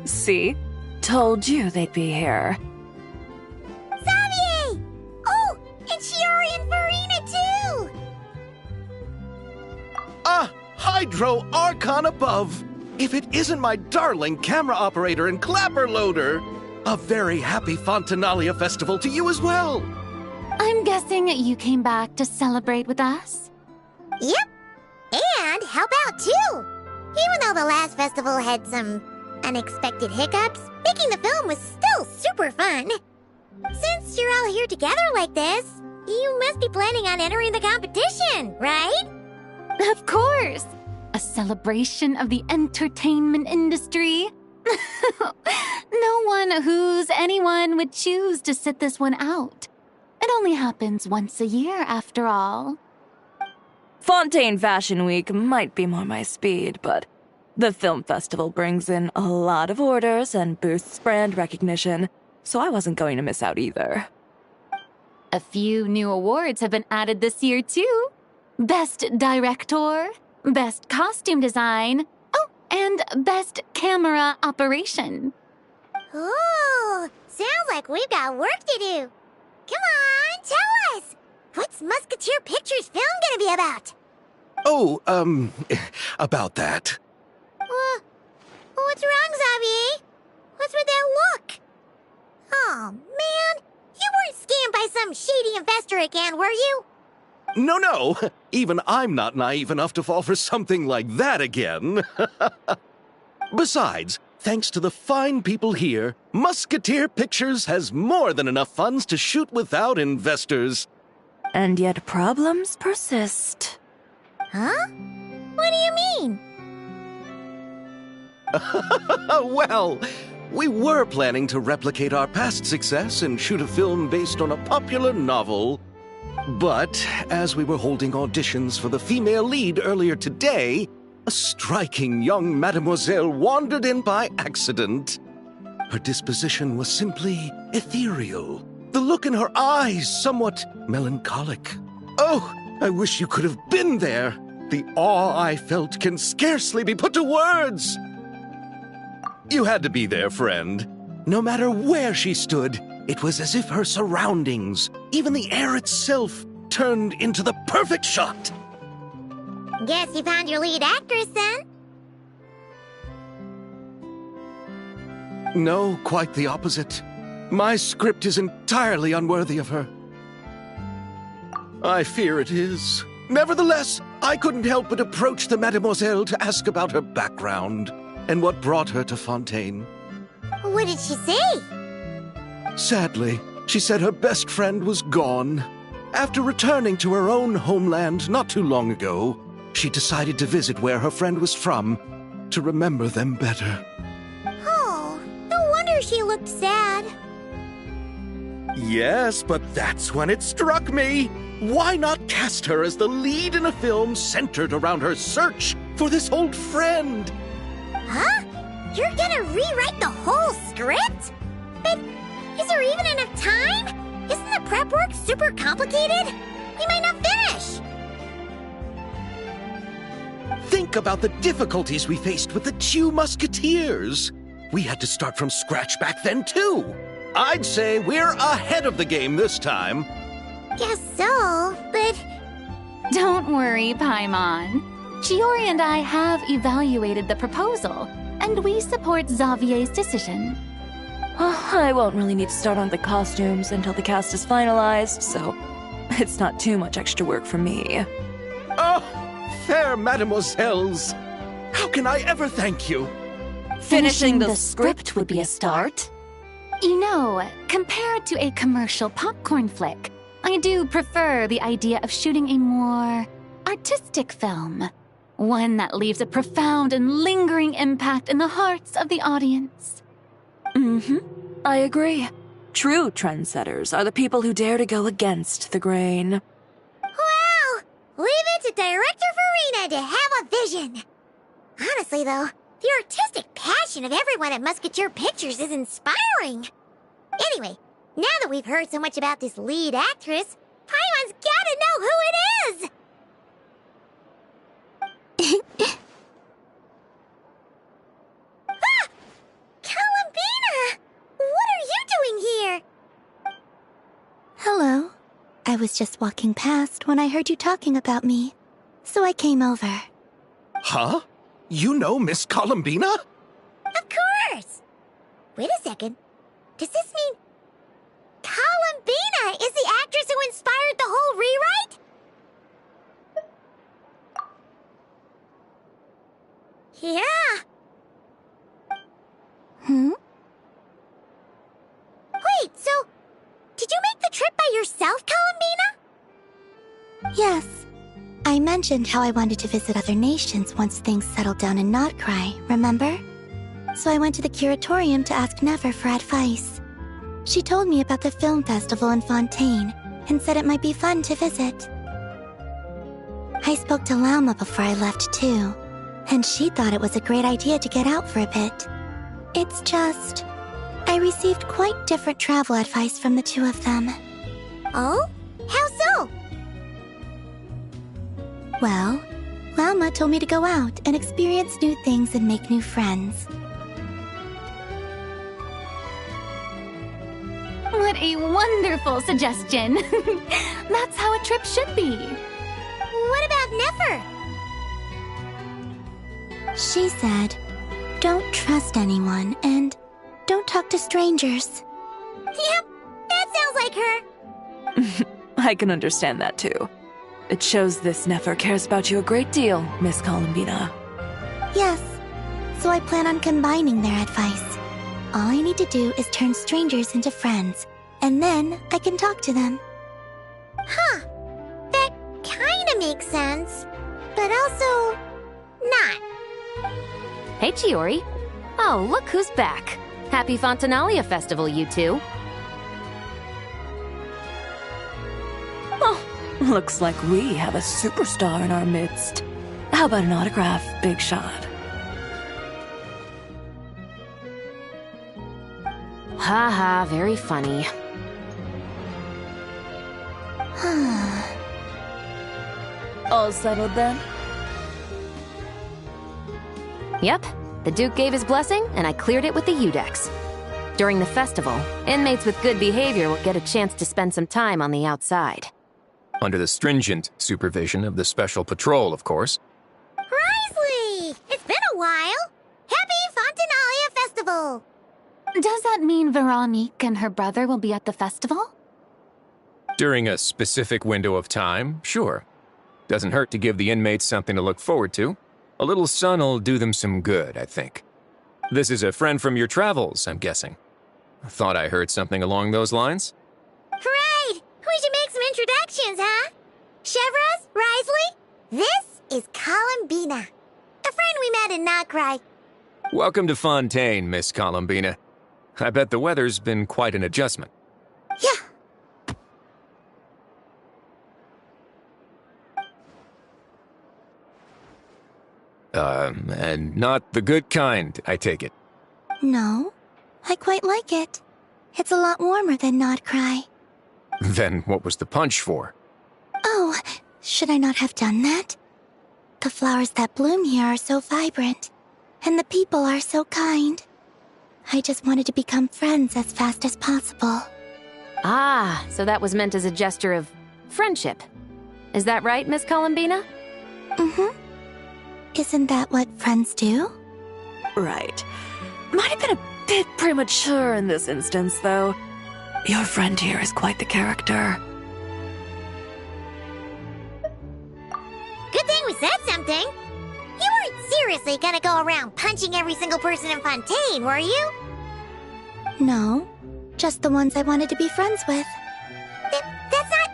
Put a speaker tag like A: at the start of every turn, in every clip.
A: See? Told you they'd be here.
B: Xavier! Oh, and Shiori and Farina too!
C: Ah, Hydro Archon above! If it isn't my darling camera operator and clapper loader! A very happy Fontinalia festival to you as well!
D: I'm guessing you came back to celebrate with us?
B: Yep, and help out too! Even though the last festival had some unexpected hiccups, making the film was still super fun. Since you're all here together like this, you must be planning on entering the competition, right?
D: Of course! A celebration of the entertainment industry. No one who's anyone would choose to sit this one out. It only happens once a year, after all.
A: Fontaine Fashion Week might be more my speed, but the film festival brings in a lot of orders and boosts brand recognition, so I wasn't going to miss out either.
D: A few new awards have been added this year, too. Best Director, Best Costume Design, oh, and Best Camera Operation.
B: Ooh, sounds like we've got work to do. Come on, tell us! What's Musketeer Pictures film gonna be about?
C: Oh, about that.
B: What's wrong, Xavier? What's with that look? Oh, man, you weren't scammed by some shady investor again, were you?
C: No, even I'm not naive enough to fall for something like that again. Besides, thanks to the fine people here, Musketeer Pictures has more than enough funds to shoot without investors.
A: And yet problems persist.
B: Huh? What do you mean?
C: Well, we were planning to replicate our past success and shoot a film based on a popular novel. But as we were holding auditions for the female lead earlier today, a striking young mademoiselle wandered in by accident. Her disposition was simply ethereal, the look in her eyes somewhat melancholic. Oh, I wish you could have been there. The awe I felt can scarcely be put to words. You had to be there, friend. No matter where she stood, it was as if her surroundings, even the air itself, turned into the perfect shot.
B: Guess you found your lead actress, then?
C: No, quite the opposite. My script is entirely unworthy of her. I fear it is. Nevertheless, I couldn't help but approach the mademoiselle to ask about her background and what brought her to Fontaine.
B: What did she say?
C: Sadly, she said her best friend was gone. After returning to her own homeland not too long ago, she decided to visit where her friend was from to remember them better.
B: Oh, no wonder she looked sad.
C: Yes, but that's when it struck me. Why not cast her as the lead in a film centered around her search for this old friend?
B: Huh? You're gonna rewrite the whole script? But is there even enough time? Isn't the prep work super complicated? We might not finish.
C: Think about the difficulties we faced with the two Musketeers. We had to start from scratch back then, too. I'd say we're ahead of the game this time.
B: Guess so, but...
D: Don't worry, Paimon. Shiori and I have evaluated the proposal, and we support Xavier's decision.
A: I won't really need to start on the costumes until the cast is finalized, so it's not too much extra work for me.
C: Oh, fair mademoiselles! How can I ever thank you?
A: Finishing the script would be a start.
D: You know, compared to a commercial popcorn flick, I do prefer the idea of shooting a more artistic film. One that leaves a profound and lingering impact in the hearts of the audience.
A: I agree. True trendsetters are the people who dare to go against the grain.
B: Well, leave it to Director Farina to have a vision. Honestly, though, the artistic passion of everyone at Musketeer Pictures is inspiring. Anyway, now that we've heard so much about this lead actress, Paimon's gotta know who it is! Ah! Columbina! What are you doing here?
E: Hello. I was just walking past when I heard you talking about me, so I came over.
C: Huh? You know Miss Columbina?
B: Of course! Wait a second. Does this mean Columbina is the actress who inspired the whole rewrite? Yeah. Wait, so did you make the trip by yourself, Columbina?
E: Yes. I mentioned how I wanted to visit other nations once things settled down in Notcry, remember? So I went to the curatorium to ask Never for advice. She told me about the film festival in Fontaine and said it might be fun to visit. I spoke to Lauma before I left too, and she thought it was a great idea to get out for a bit. It's just, I received quite different travel advice from the two of them.
B: Oh? How so?
E: Well, Lauma told me to go out and experience new things and make new friends.
D: What a wonderful suggestion! That's how a trip should be.
B: What about Nefer?
E: She said, don't trust anyone and don't talk to strangers.
B: Yep, that sounds like her.
A: I can understand that too. It shows this Nefer cares about you a great deal, Miss Columbina.
E: Yes, so I plan on combining their advice. All I need to do is turn strangers into friends, and then I can talk to them.
B: Huh. That kinda makes sense, but also not.
F: Hey, Chiori. Oh, look who's back. Happy Fontinalia Festival, you two.
A: Oh, looks like we have a superstar in our midst. How about an autograph, Big Shot?
F: Haha, very funny.
A: All settled then?
F: Yep, the Duke gave his blessing, and I cleared it with the Udex. During the festival, inmates with good behavior will get a chance to spend some time on the outside.
G: Under the stringent supervision of the Special Patrol, of course.
B: Risley! It's been a while! Happy Fontinalia Festival!
D: Does that mean Veronique and her brother will be at the festival?
G: During a specific window of time, sure. Doesn't hurt to give the inmates something to look forward to. A little sun'll do them some good, I think. This is a friend from your travels, I'm guessing. Thought I heard something along those lines?
B: Right! We should make some introductions, huh? Chevros, Risley, this is Columbina, a friend we met in Notcry.
G: Welcome to Fontaine, Miss Columbina. I bet the weather's been quite an adjustment.
B: Yeah.
G: And not the good kind, I take it.
E: No, I quite like it. It's a lot warmer than Notcry.
G: Then what was the punch for?
E: Oh, should I not have done that? The flowers that bloom here are so vibrant, and the people are so kind. I just wanted to become friends as fast as possible.
F: Ah, so that was meant as a gesture of friendship. Is that right, Miss Columbina?
E: Mm-hmm. Isn't that what friends do?
A: Right. Might have been a Bit premature in this instance, though. Your friend here is quite the character.
B: Good thing we said something. You weren't seriously gonna go around punching every single person in Fontaine, were you?
E: No, just the ones I wanted to be friends with.
B: That's not...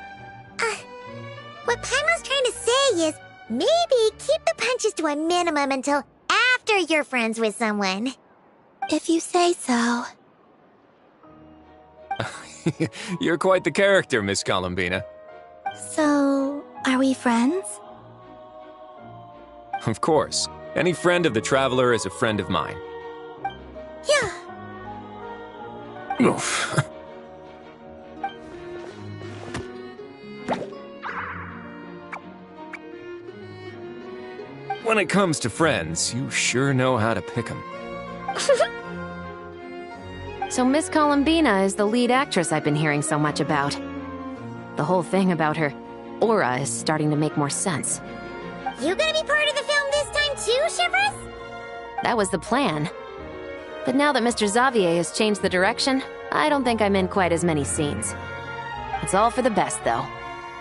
B: what Paimon's trying to say is, maybe keep the punches to a minimum until after you're friends with someone.
E: If you say so.
G: You're quite the character, Miss Columbina.
E: So, are we friends?
G: Of course. Any friend of the Traveler is a friend of mine.
B: Yeah.
G: Oof. When it comes to friends, you sure know how to pick 'em.
F: So Miss Columbina is the lead actress I've been hearing so much about. The whole thing about her aura is starting to make more sense.
B: You gonna be part of the film this time too, Shivers?
F: That was the plan. But now that Mr. Xavier has changed the direction, I don't think I'm in quite as many scenes. It's all for the best, though.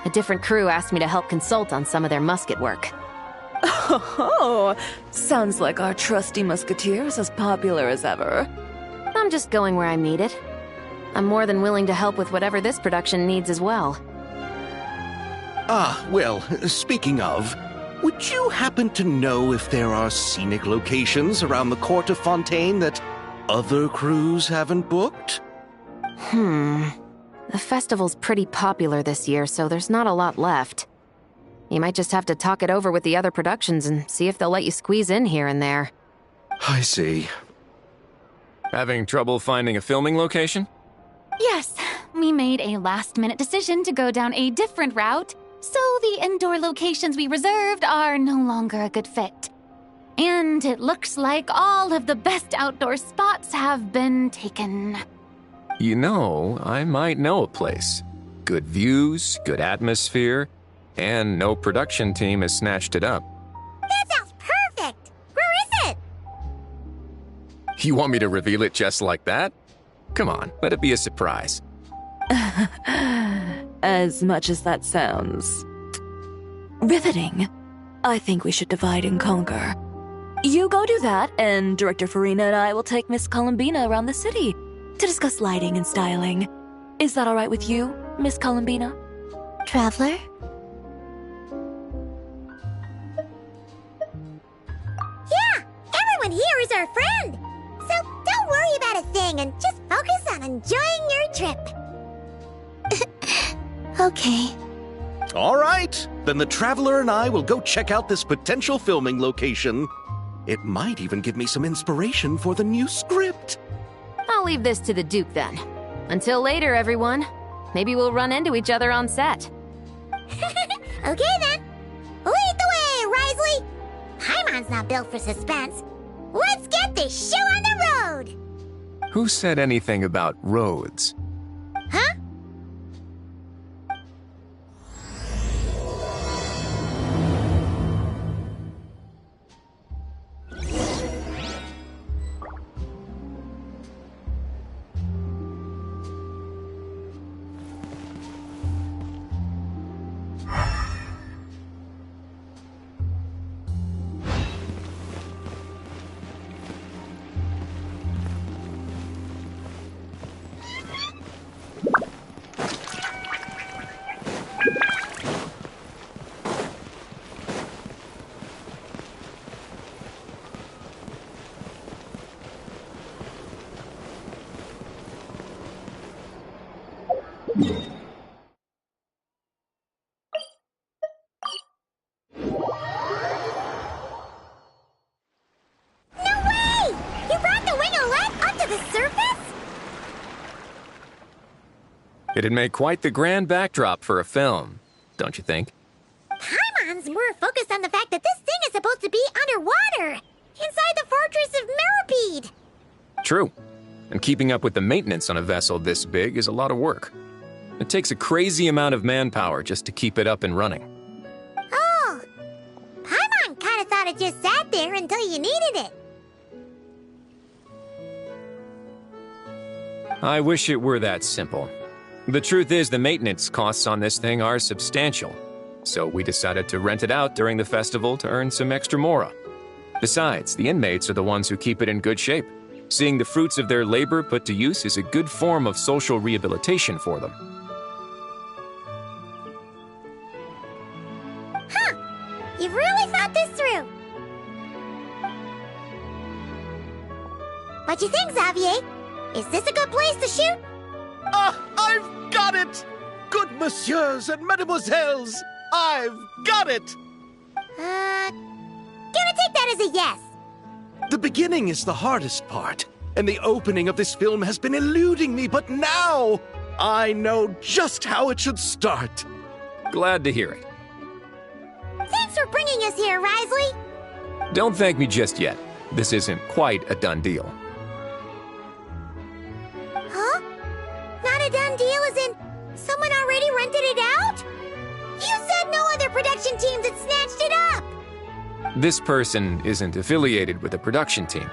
F: A different crew asked me to help consult on some of their musket work.
A: Oh, sounds like our trusty musketeer is as popular as ever.
F: I'm just going where I'm needed. I'm more than willing to help with whatever this production needs as well.
C: Ah, well, speaking of, would you happen to know if there are scenic locations around the court of Fontaine that other crews haven't booked?
F: The festival's pretty popular this year, so there's not a lot left. You might just have to talk it over with the other productions and see if they'll let you squeeze in here and there.
C: I see.
G: Having trouble finding a filming location?
D: Yes, we made a last-minute decision to go down a different route, so the indoor locations we reserved are no longer a good fit. And it looks like all of the best outdoor spots have been taken.
G: You know, I might know a place. Good views, good atmosphere, and no production team has snatched it up.
B: That sounds perfect! Where is it?
G: You want me to reveal it just like that? Come on, let it be a surprise.
A: As much as that sounds riveting, I think we should divide and conquer. You go do that, and Director Farina and I will take Miss Columbina around the city to discuss lighting and styling. Is that all right with you, Miss Columbina?
E: Traveler?
B: Yeah! Everyone here is our friend! So don't worry about a thing and just focus on enjoying your trip.
E: Okay.
C: All right, then the Traveler and I will go check out this potential filming location. It might even give me some inspiration for the new script.
F: I'll leave this to the Duke then. Until later, everyone. Maybe we'll run into each other on set.
B: Okay then. Lead the way, Risley! Paimon's not built for suspense. Let's get this show on the road!
G: Who said anything about roads?
B: Huh?
G: It'd make quite the grand backdrop for a film, don't you think?
B: Paimon's more focused on the fact that this thing is supposed to be underwater, inside the fortress of Mirapede.
G: True. And keeping up with the maintenance on a vessel this big is a lot of work. It takes a crazy amount of manpower just to keep it up and running.
B: Oh, Paimon kind of thought it just sat there until you needed it.
G: I wish it were that simple. The truth is, the maintenance costs on this thing are substantial, so we decided to rent it out during the festival to earn some extra mora. Besides, the inmates are the ones who keep it in good shape. Seeing the fruits of their labor put to use is a good form of social rehabilitation for them.
B: Huh. You've really thought this through. What you think, Xavier? Is this a good place to shoot?
C: Ah, I've got it! Good messieurs and mademoiselles, I've got it!
B: Gonna take that as a yes.
C: The beginning is the hardest part, and the opening of this film has been eluding me, but now I know just how it should start.
G: Glad to hear it.
B: Thanks for bringing us here, Risley.
G: Don't thank me just yet. This isn't quite a done deal.
B: Huh? Not a done deal as in someone already rented it out? You said no other production teams had snatched it up!
G: This person isn't affiliated with a production team.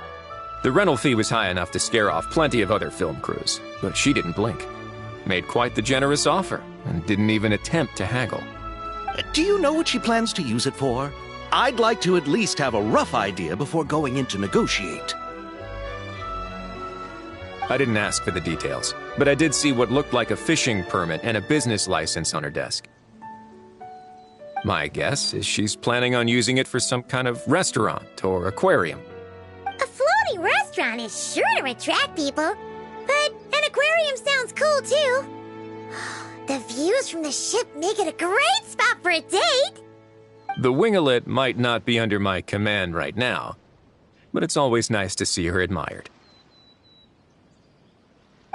G: The rental fee was high enough to scare off plenty of other film crews, but she didn't blink. Made quite the generous offer, and didn't even attempt to haggle.
C: Do you know what she plans to use it for? I'd like to at least have a rough idea before going in to negotiate.
G: I didn't ask for the details, but I did see what looked like a fishing permit and a business license on her desk. My guess is she's planning on using it for some kind of restaurant or aquarium.
B: A floating restaurant is sure to attract people, but an aquarium sounds cool too. The views from the ship make it a great spot for a date.
G: The winglet might not be under my command right now, but it's always nice to see her admired.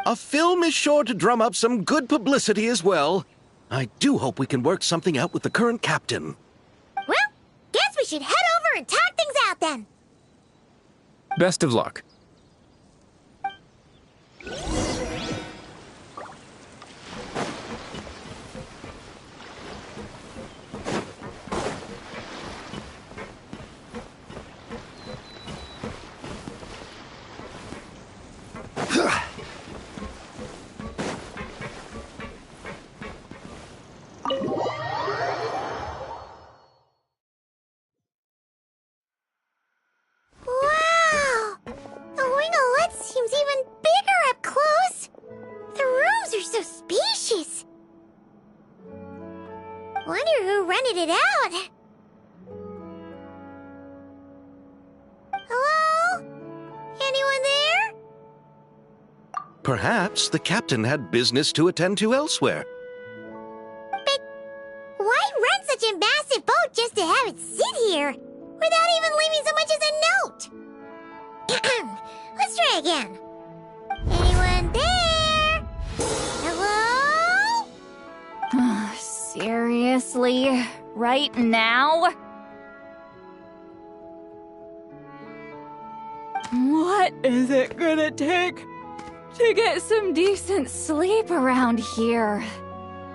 C: A film is sure to drum up some good publicity as well. I do hope we can work something out with the current captain.
B: Well, guess we should head over and talk things out then.
G: Best of luck.
B: Wow! The winglet seems even bigger up close. The rooms are so spacious. Wonder who rented it out. Hello? Anyone there?
C: Perhaps the captain had business to attend to elsewhere.
B: But why rent such a massive boat just to have it sit here without even leaving so much as a note? Let's try again. Anyone there? Hello?
D: Seriously? Right now? What is it gonna take to get some decent sleep around here?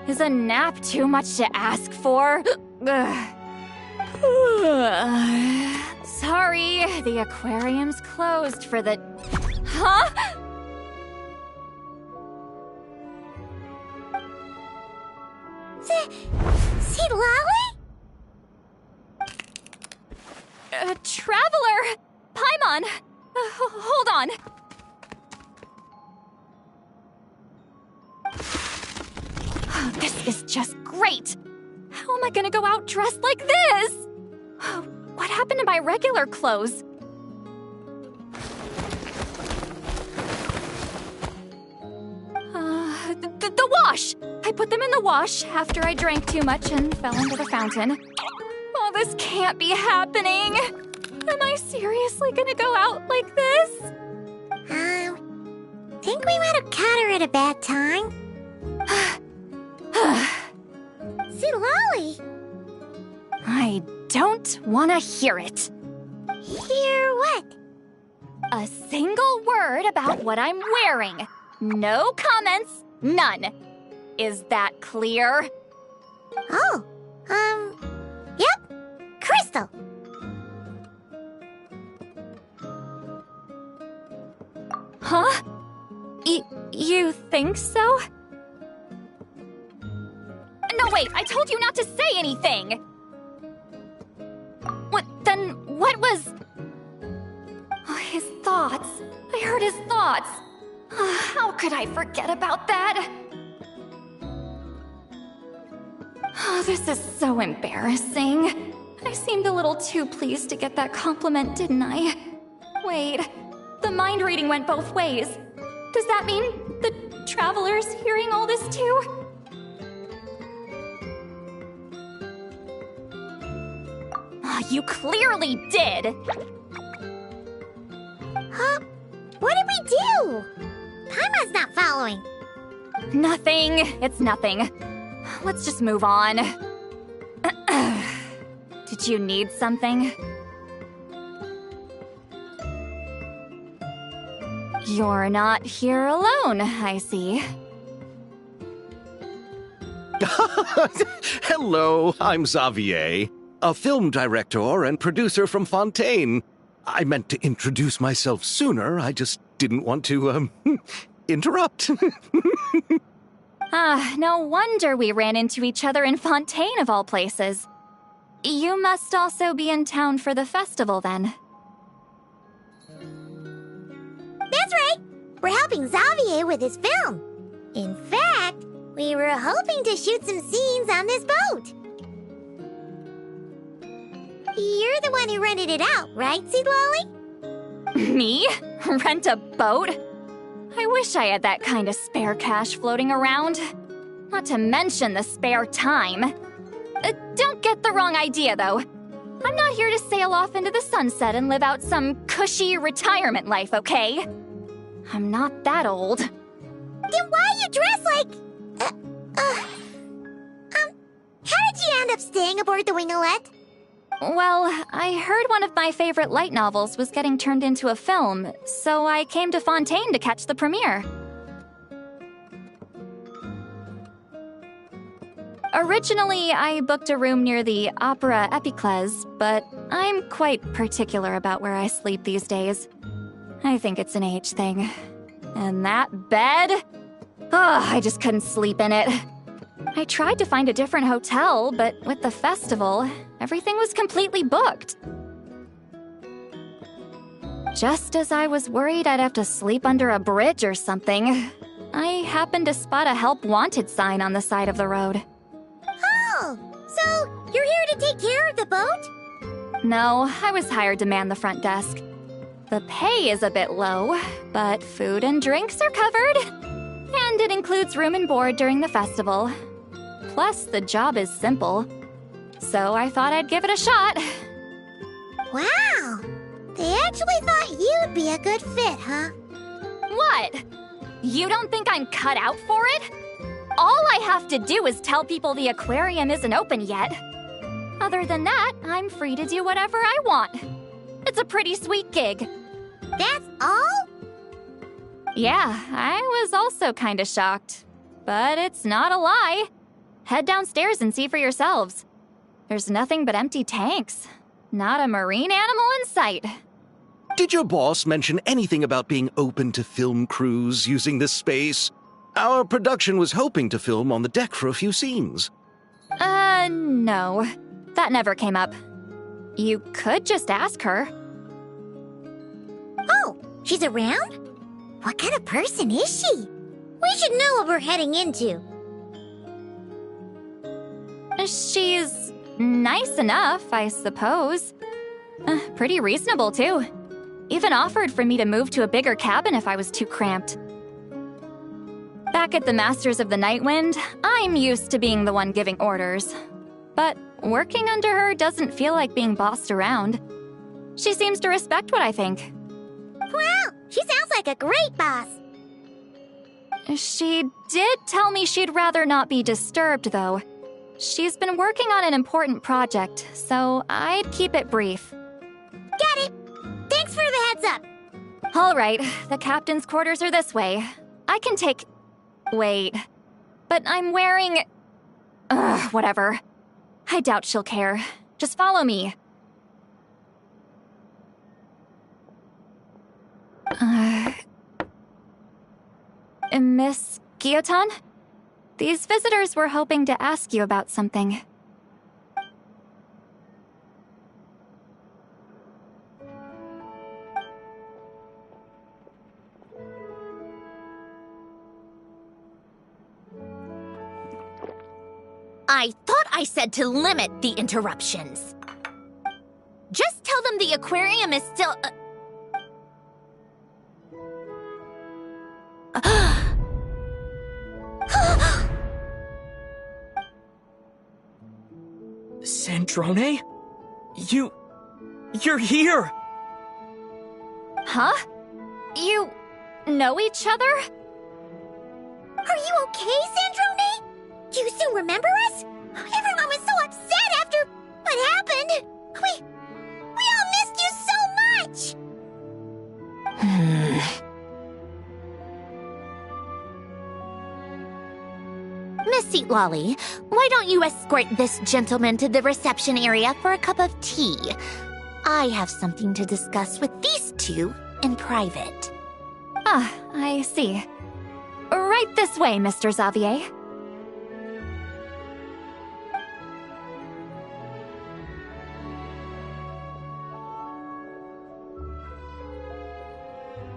D: Is a nap too much to ask for? Sorry, the aquarium's closed for the... Huh?
B: See Lolly?
D: Traveler! Paimon! Hold on. Oh, this is just great! How am I gonna go out dressed like this? Oh, what happened to my regular clothes? The wash! I put them in the wash after I drank too much and fell into the fountain. Oh, this can't be happening! Am I seriously gonna go out like this?
B: Think we might have caught her at a bad time. See Lolly?
D: I don't want to hear it.
B: Hear what?
D: A single word about what I'm wearing. No comments, none. Is that clear?
B: Oh, yep. Crystal.
D: Huh?
H: You think so? No, wait, I told you not to say anything! What was... Oh, his thoughts. I heard his thoughts. How could I forget about that? Oh, this is so embarrassing. I seemed a little too pleased to get that compliment, didn't I? Wait, the mind reading went both ways. Does that mean the Traveler's hearing all this too? You clearly did!
B: Huh? What did we do? Paimon's not following.
H: Nothing. It's nothing. Let's just move on. Did you need something? You're not here alone, I see.
C: Hello, I'm Xavier, a film director and producer from Fontaine. I meant to introduce myself sooner, I just didn't want to, interrupt.
H: No wonder we ran into each other in Fontaine of all places. You must also be in town for the festival, then.
B: That's right! We're helping Xavier with his film. In fact, we were hoping to shoot some scenes on this boat. You're the one who rented it out, right, Seed Lolly?
H: Me? Rent a boat? I wish I had that kind of spare cash floating around. Not to mention the spare time. Don't get the wrong idea, though. I'm not here to sail off into the sunset and live out some cushy retirement life, okay? I'm not that old.
B: Then why you dress like... how did you end up staying aboard the Winglet?
H: Well, I heard one of my favorite light novels was getting turned into a film, so I came to Fontaine to catch the premiere. Originally, I booked a room near the Opera Epiclese, but I'm quite particular about where I sleep these days. I think it's an age thing. And that bed? I just couldn't sleep in it. I tried to find a different hotel, but with the festival, everything was completely booked. Just as I was worried I'd have to sleep under a bridge or something, I happened to spot a help wanted sign on the side of the road.
B: Oh, so you're here to take care of the boat?
H: No, I was hired to man the front desk. The pay is a bit low, but food and drinks are covered. And it includes room and board during the festival. Plus, the job is simple. So I thought I'd give it a shot.
B: Wow! They actually thought you'd be a good fit, huh?
H: What? You don't think I'm cut out for it? All I have to do is tell people the aquarium isn't open yet. Other than that, I'm free to do whatever I want. It's a pretty sweet gig.
B: That's all?
H: Yeah, I was also kinda shocked. But it's not a lie. Head downstairs and see for yourselves. There's nothing but empty tanks. Not a marine animal in sight.
C: Did your boss mention anything about being open to film crews using this space? Our production was hoping to film on the deck for a few scenes.
H: No. That never came up. You could just ask her.
B: Oh, she's around? What kind of person is she? We should know what we're heading into.
H: She's nice enough, I suppose. Pretty reasonable, too. Even offered for me to move to a bigger cabin if I was too cramped. Back at the Masters of the Nightwind, I'm used to being the one giving orders. But working under her doesn't feel like being bossed around. She seems to respect what I think.
B: Wow, she sounds like a great boss.
H: She did tell me she'd rather not be disturbed, though. She's been working on an important project, so I'd keep it brief.
B: Got it. Thanks for the heads up.
H: All right, the captain's quarters are this way. I can take... Wait. But I'm wearing... whatever. I doubt she'll care. Just follow me. Miss Guillotin? These visitors were hoping to ask you about something.
I: I thought I said to limit the interruptions. Just tell them the aquarium is still...
J: Sandrone? You're here!
H: Huh? You know each other?
B: Are you okay, Sandrone? Do you still remember us? Everyone was so upset after what happened. We all missed you so much!
I: Miss Seat Lolly, why don't you escort this gentleman to the reception area for a cup of tea? I have something to discuss with these two in private.
H: Ah, I see. Right this way, Mr. Xavier.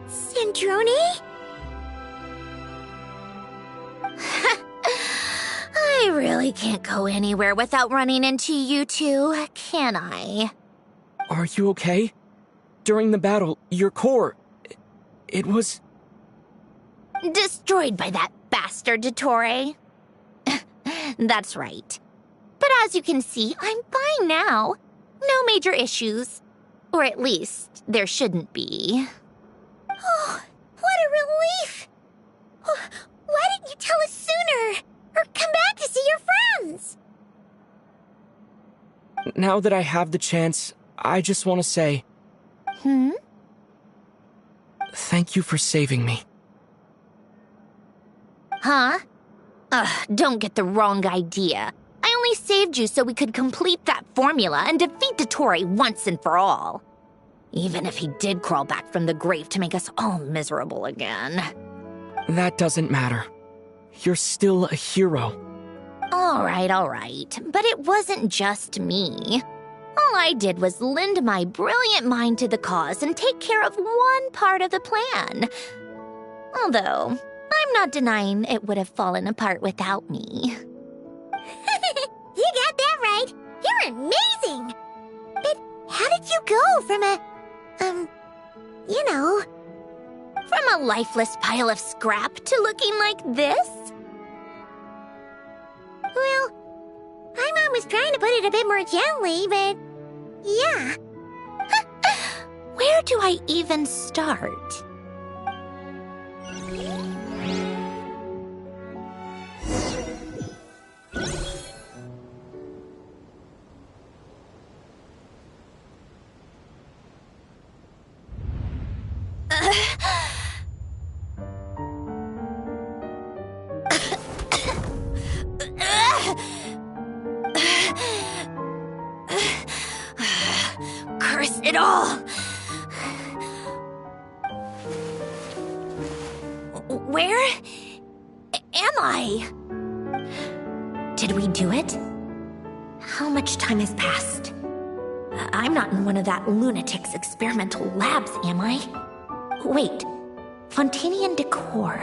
B: Sandrone?
I: I really can't go anywhere without running into you two, can I?
J: Are you okay? During the battle, your core... It was...
I: Destroyed by that bastard Dottore. That's right. But as you can see, I'm fine now. No major issues. Or at least, there shouldn't be.
B: Oh, what a relief! Oh, why didn't you tell us sooner? Or come back to see your friends?
J: Now that I have the chance, I just want to say... Thank you for saving me.
I: Huh? Don't get the wrong idea. I only saved you so we could complete that formula and defeat Dottore once and for all. Even if he did crawl back from the grave to make us all miserable again.
J: That doesn't matter. You're still a hero.
I: All right. But it wasn't just me. All I did was lend my brilliant mind to the cause and take care of one part of the plan. Although, I'm not denying it would have fallen apart without me.
B: You got that right. You're amazing. But how did you go from
I: From a lifeless pile of scrap to looking like this?
B: Well, my mom was trying to put it a bit more gently, but yeah.
I: Where do I even start? Curse it all! Where am I? Did we do it? How much time has passed? I'm not in one of that lunatic's experimental labs, am I? Wait, Fontinian decor.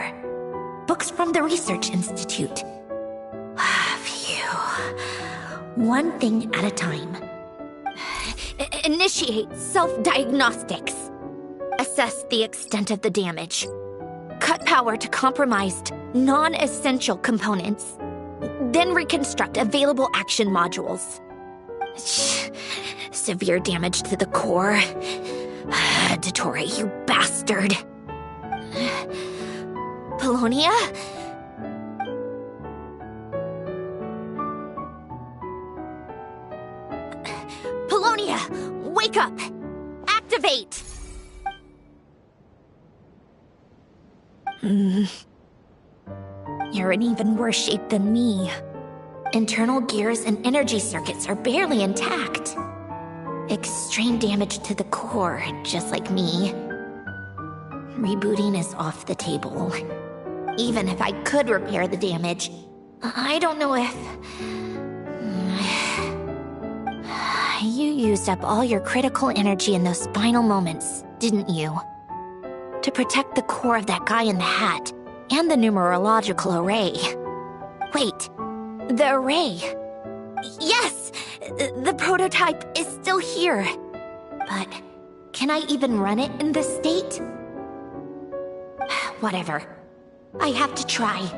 I: Books from the Research Institute. Phew. One thing at a time. Initiate self-diagnostics. Assess the extent of the damage. Cut power to compromised, non-essential components. Then reconstruct available action modules. Severe damage to the core. Dottore, you bastard. Polonia? Polonia, wake up! Activate! You're in even worse shape than me. Internal gears and energy circuits are barely intact. Extreme damage to the core, just like me. Rebooting is off the table. Even if I could repair the damage, I don't know if... You used up all your critical energy in those final moments, didn't you? To protect the core of that guy in the hat, and the numerological array. Wait, the array. Yes! The prototype is still here. But can I even run it in this state? Whatever. I have to try.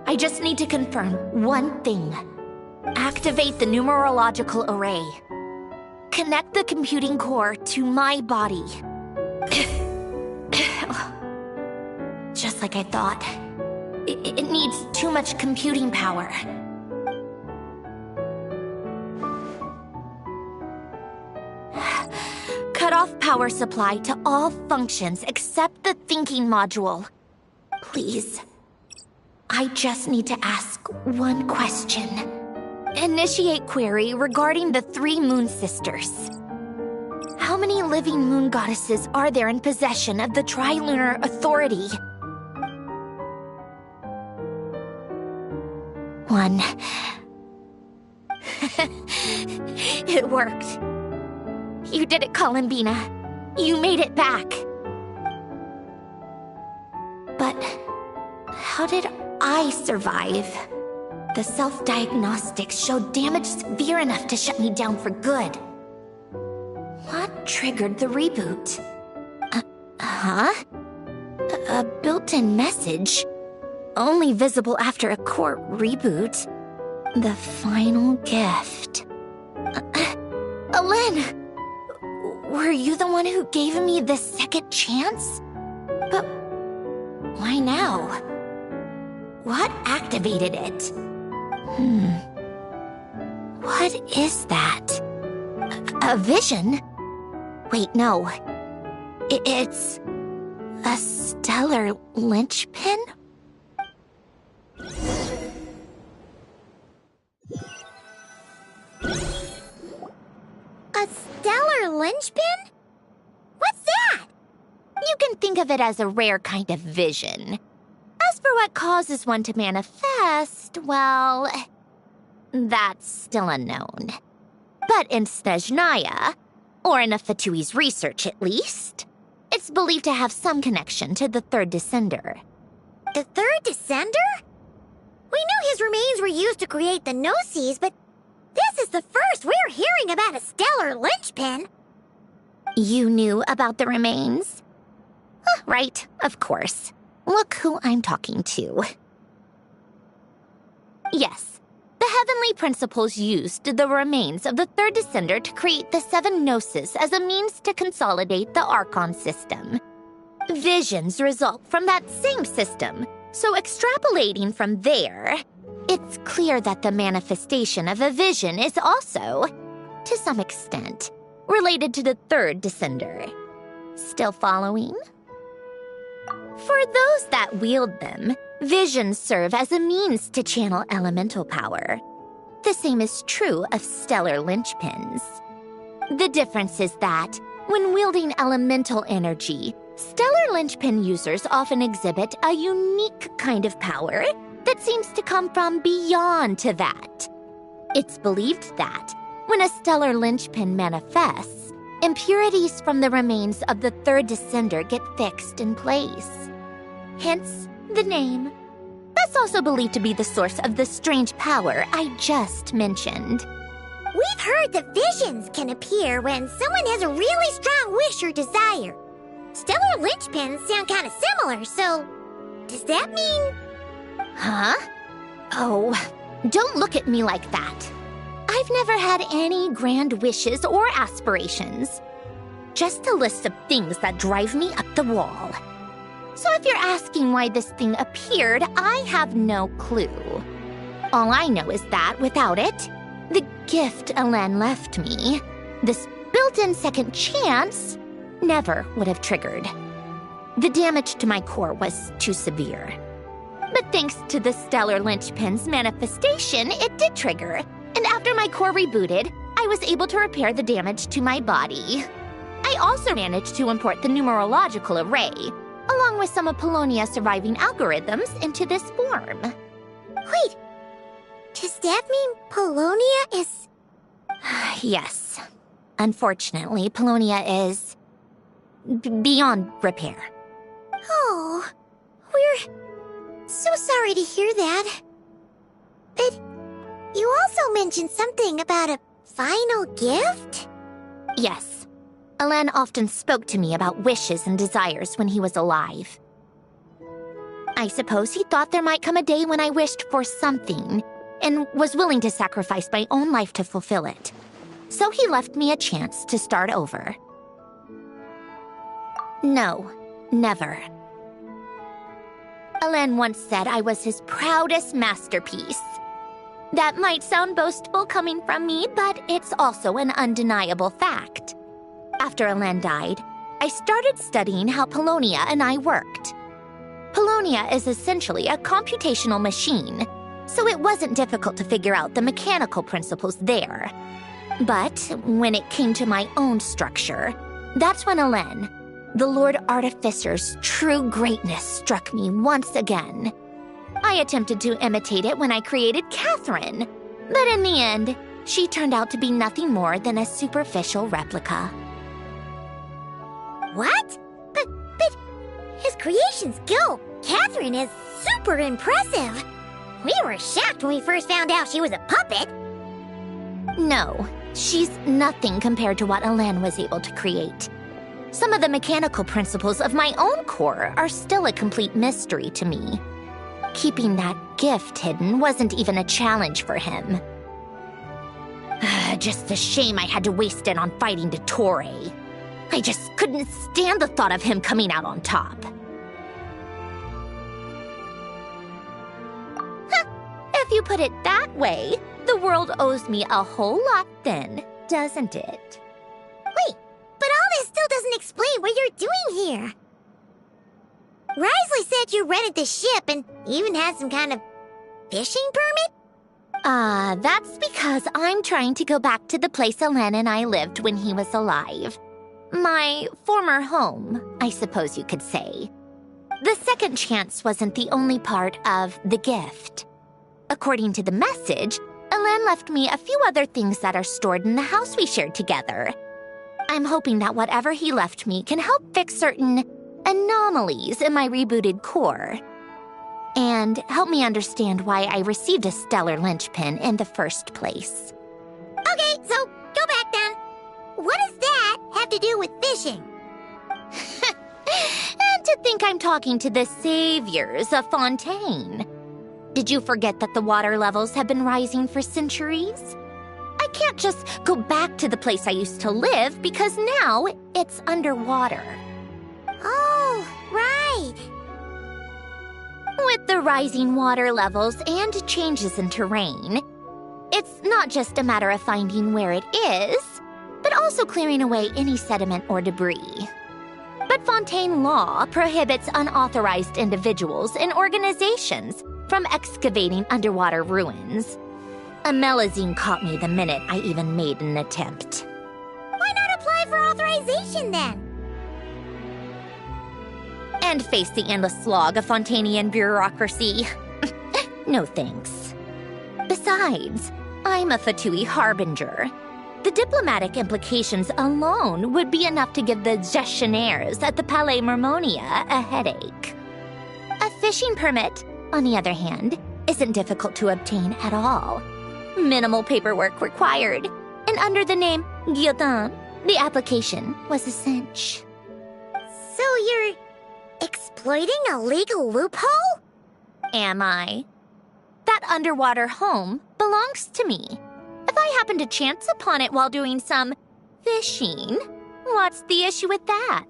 I: I just need to confirm one thing. Activate the numerological array. Connect the computing core to my body. Just like I thought. It needs too much computing power. Cut off power supply to all functions except the thinking module. Please. I just need to ask one question. Initiate query regarding the 3 moon sisters. How many living moon goddesses are there in possession of the Trilunar Authority? 1. It worked. You did it, Columbina. You made it back. But how did I survive? The self-diagnostics showed damage severe enough to shut me down for good. What triggered the reboot? A built-in message? Only visible after a core reboot. The final gift. Alen! Were you the one who gave me this second chance? But why now? What activated it? What is that? A vision? Wait, no. It's a stellar linchpin?
B: A stellar linchpin? What's that?
I: You can think of it as a rare kind of vision. As for what causes one to manifest, well, that's still unknown. But in Snezhnaya, or in Afatui's research at least, it's believed to have some connection to the Third Descender.
B: The Third Descender? We knew his remains were used to create the Gnosis, but this is the first we're hearing about a stellar linchpin.
I: You knew about the remains? Right, of course. Look who I'm talking to. Yes, the Heavenly Principles used the remains of the Third Descender to create the 7 Gnosis as a means to consolidate the Archon system. Visions result from that same system, so extrapolating from there, it's clear that the manifestation of a vision is also, to some extent, related to the Third Descender. Still following? For those that wield them, visions serve as a means to channel elemental power. The same is true of stellar linchpins. The difference is that, when wielding elemental energy, stellar linchpin users often exhibit a unique kind of power that seems to come from beyond to that. It's believed that, when a stellar linchpin manifests, impurities from the remains of the Third Descender get fixed in place. Hence, the name. That's also believed to be the source of the strange power I just mentioned.
B: We've heard that visions can appear when someone has a really strong wish or desire. Stellar linchpins sound kind of similar, so does that mean...
I: Huh? Oh, don't look at me like that. I've never had any grand wishes or aspirations. Just a list of things that drive me up the wall. So if you're asking why this thing appeared, I have no clue. All I know is that without it, the gift Alen left me, this built-in second chance, never would have triggered. The damage to my core was too severe. But thanks to the stellar linchpin's manifestation, it did trigger. And after my core rebooted, I was able to repair the damage to my body. I also managed to import the numerological array, along with some of Polonia's surviving algorithms into this form.
B: Wait, does that mean Polonia is...
I: Yes. Unfortunately, Polonia is... beyond repair.
B: Oh, we're so sorry to hear that. But you also mentioned something about a final gift?
I: Yes. Alen often spoke to me about wishes and desires when he was alive. I suppose he thought there might come a day when I wished for something, and was willing to sacrifice my own life to fulfill it. So he left me a chance to start over. No, never. Alen once said I was his proudest masterpiece. That might sound boastful coming from me, but it's also an undeniable fact. After Alen died, I started studying how Polonia and I worked. Polonia is essentially a computational machine, so it wasn't difficult to figure out the mechanical principles there. But when it came to my own structure, that's when Alen, the Lord Artificer's true greatness, struck me once again. I attempted to imitate it when I created Catherine, but in the end, she turned out to be nothing more than a superficial replica.
B: What? But his creation skill, Catherine, is super impressive. We were shocked when we first found out she was a puppet.
I: No, she's nothing compared to what Alen was able to create. Some of the mechanical principles of my own core are still a complete mystery to me. Keeping that gift hidden wasn't even a challenge for him. Just a shame I had to waste it on fighting Dottore. I just couldn't stand the thought of him coming out on top. If you put it that way, the world owes me a whole lot then, doesn't it?
B: Wait, but all this still doesn't explain what you're doing here. Risley said you rented the ship and even had some kind of fishing permit?
I: That's because I'm trying to go back to the place Alen and I lived when he was alive. My former home, I suppose you could say. The second chance wasn't the only part of the gift. According to the message, Alen left me a few other things that are stored in the house we shared together. I'm hoping that whatever he left me can help fix certain anomalies in my rebooted core. And help me understand why I received a stellar linchpin in the first place.
B: Okay, so go back then. What does that have to do with fishing?
I: And to think I'm talking to the saviors of Fontaine. Did you forget that the water levels have been rising for centuries? I can't just go back to the place I used to live because now it's underwater.
B: Oh, right.
I: With the rising water levels and changes in terrain, it's not just a matter of finding where it is, but also clearing away any sediment or debris. But Fontaine law prohibits unauthorized individuals and organizations from excavating underwater ruins. A Melazine caught me the minute I even made an attempt.
B: Why not apply for authorization then?
I: And face the endless slog of Fontanian bureaucracy. No thanks. Besides, I'm a Fatui harbinger. The diplomatic implications alone would be enough to give the gestionnaires at the Palais Mermonia a headache. A fishing permit, on the other hand, isn't difficult to obtain at all. Minimal paperwork required, and under the name Guillotin, the application was a cinch.
B: So you're exploiting a legal loophole?
I: Am I? That underwater home belongs to me. If I happen to chance upon it while doing some fishing, what's the issue with that?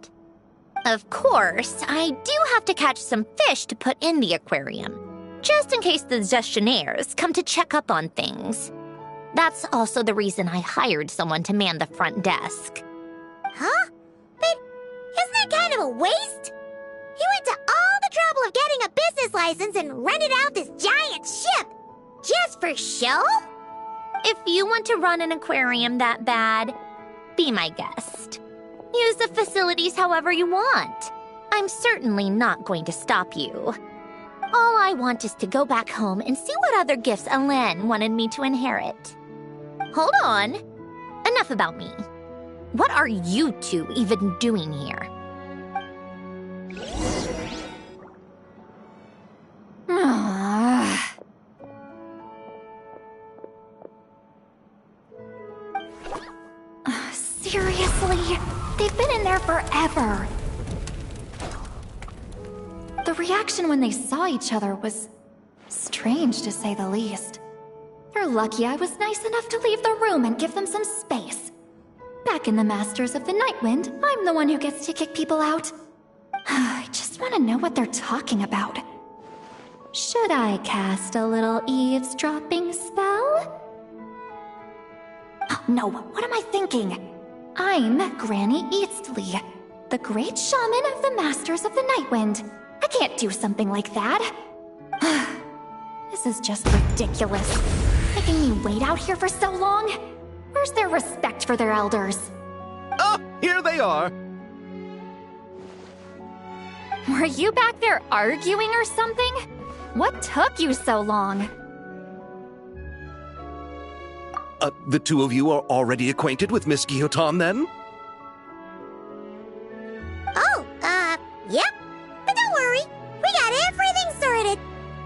I: Of course, I do have to catch some fish to put in the aquarium, just in case the gestionnaires come to check up on things. That's also the reason I hired someone to man the front desk.
B: Huh? But isn't that kind of a waste? You went to all the trouble of getting a business license and rented out this giant ship, just for show?
I: If you want to run an aquarium that bad, be my guest. Use the facilities however you want. I'm certainly not going to stop you. All I want is to go back home and see what other gifts Alen wanted me to inherit. Hold on. Enough about me. What are you two even doing here?
H: Seriously? They've been in there forever. The reaction when they saw each other was strange, to say the least. They're lucky I was nice enough to leave the room and give them some space. Back in the Masters of the Nightwind, I'm the one who gets to kick people out. I just want to know what they're talking about. Should I cast a little eavesdropping spell? Oh, no, what am I thinking? I'm Granny Eastley, the great shaman of the Masters of the Nightwind. I can't do something like that. This is just ridiculous. Making me wait out here for so long? Where's their respect for their elders?
C: Oh, here they are.
H: Were you back there arguing or something? What took you so long?
C: The two of you are already acquainted with Miss Guillotin, then?
B: Oh, yep. But don't worry, we got everything sorted.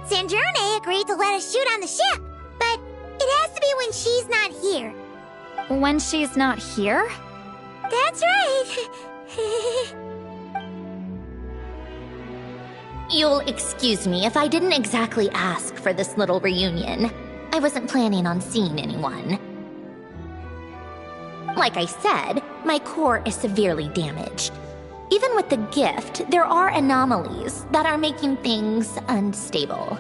B: Sandrone agreed to let us shoot on the ship, but it has to be when she's not here.
H: When she's not here?
B: That's right.
I: You'll excuse me if I didn't exactly ask for this little reunion. I wasn't planning on seeing anyone. Like I said, my core is severely damaged. Even with the gift, there are anomalies that are making things unstable.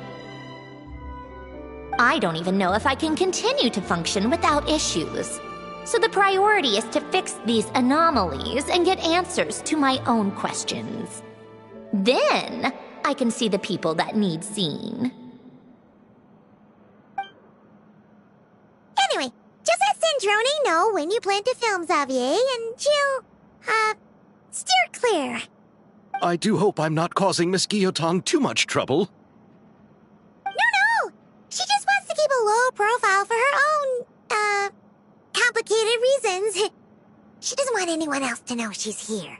I: I don't even know if I can continue to function without issues. So the priority is to fix these anomalies and get answers to my own questions. Then, I can see the people that need seeing.
B: Anyway, just let Sandrone know when you plan to film Xavier, and she'll, steer clear.
C: I do hope I'm not causing Miss Guillotin too much trouble.
B: No! She just wants to keep a low profile for her own, complicated reasons. She doesn't want anyone else to know she's here.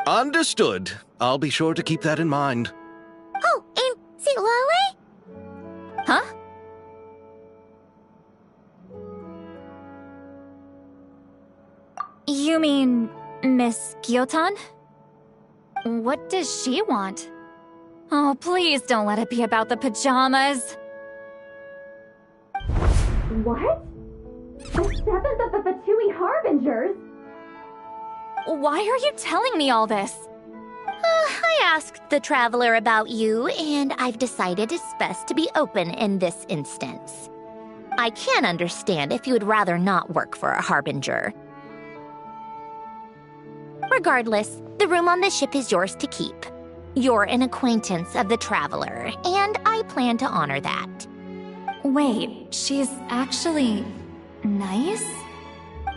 C: Understood. I'll be sure to keep that in mind.
B: Oh, and see Lale?
H: Huh? You mean Miss Guillotin? What does she want? Oh, please don't let it be about the pajamas. What? The 7th of the Fatui Harbingers? Why are you telling me all this?
I: I asked the Traveler about you, and I've decided it's best to be open in this instance. I can understand if you would rather not work for a Harbinger. Regardless, the room on the ship is yours to keep. You're an acquaintance of the Traveler, and I plan to honor that.
H: Wait, she's actually nice?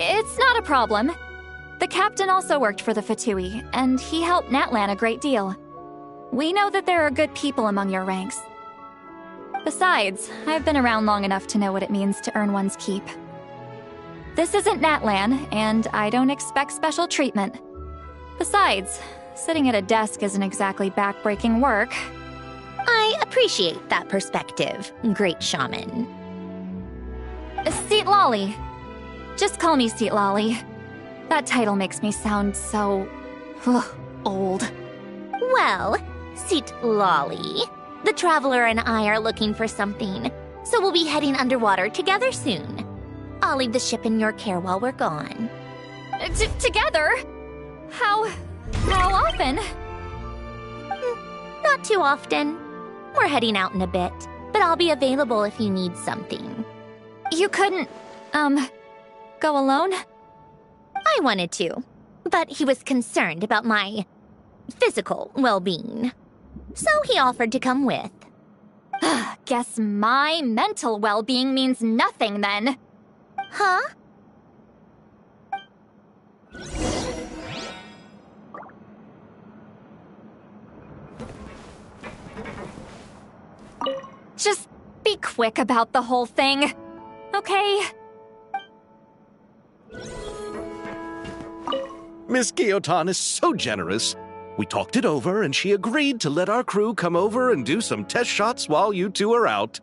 H: It's not a problem. The captain also worked for the Fatui, and he helped Natlan a great deal. We know that there are good people among your ranks. Besides, I've been around long enough to know what it means to earn one's keep. This isn't Natlan, and I don't expect special treatment. Besides, sitting at a desk isn't exactly backbreaking work.
I: I appreciate that perspective, great shaman.
H: Seat Lolly. Just call me Seat Lolly. That title makes me sound so... old.
I: Well, Seat Lolly, the Traveler and I are looking for something, so we'll be heading underwater together soon. I'll leave the ship in your care while we're gone.
H: Together? How often?
I: Not too often. We're heading out in a bit, but I'll be available if you need something.
H: You couldn't, go alone?
I: I wanted to, but he was concerned about my physical well-being. So he offered to come with.
H: Guess my mental well-being means nothing then.
I: Huh?
H: Just be quick about the whole thing, okay?
C: Miss Gyotan is so generous. We talked it over, and she agreed to let our crew come over and do some test shots while you two are out.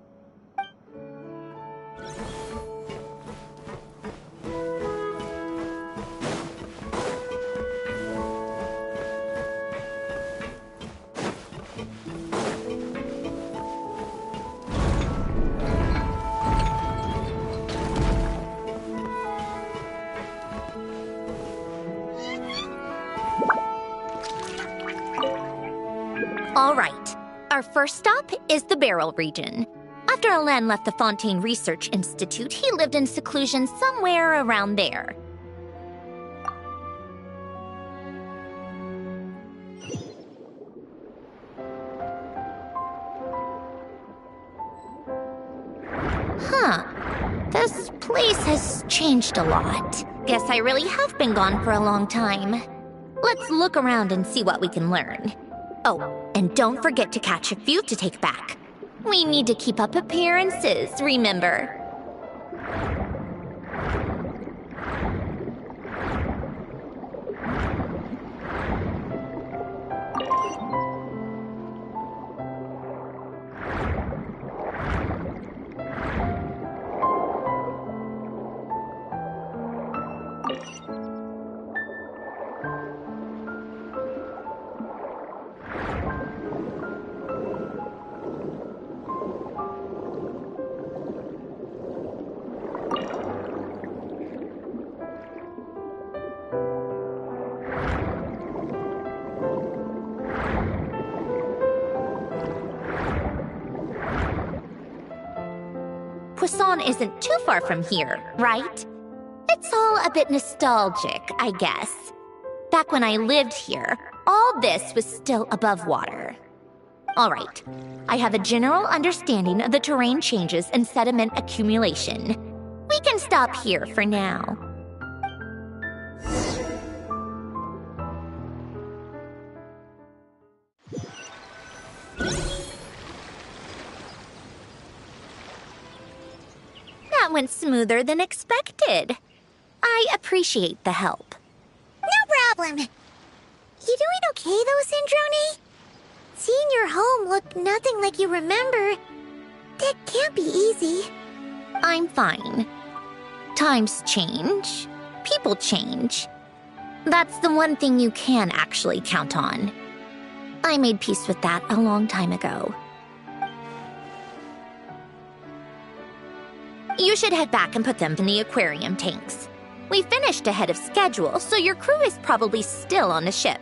I: All right. Our first stop is the Beryl region. After Alain left the Fontaine Research Institute, he lived in seclusion somewhere around there. Huh. This place has changed a lot. Guess I really have been gone for a long time. Let's look around and see what we can learn. Oh, and don't forget to catch a few to take back. We need to keep up appearances, remember? Poisson isn't too far from here, right? It's all a bit nostalgic, I guess. Back when I lived here, all this was still above water. All right, I have a general understanding of the terrain changes and sediment accumulation. We can stop here for now. That went smoother than expected. I appreciate the help.
B: No problem. You doing okay though, Syndrone? Seeing your home look nothing like you remember, that can't be easy.
I: I'm fine. Times change. People change. That's the one thing you can actually count on. I made peace with that a long time ago. You should head back and put them in the aquarium tanks. We finished ahead of schedule, so your crew is probably still on the ship.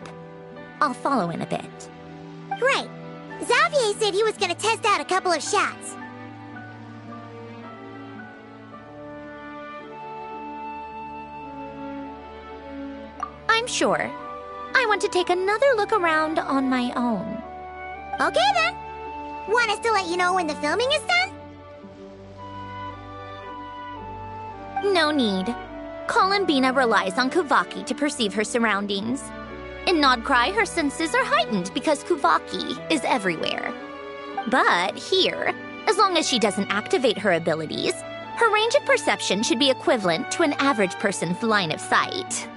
I: I'll follow in a bit.
B: Right. Xavier said he was gonna test out a couple of shots.
I: I'm sure. I want to take another look around on my own.
B: Okay then. Want us to let you know when the filming is done?
I: No need. Columbina relies on Kuvaki to perceive her surroundings. In Nodcry, her senses are heightened because Kuvaki is everywhere. But here, as long as she doesn't activate her abilities, her range of perception should be equivalent to an average person's line of sight.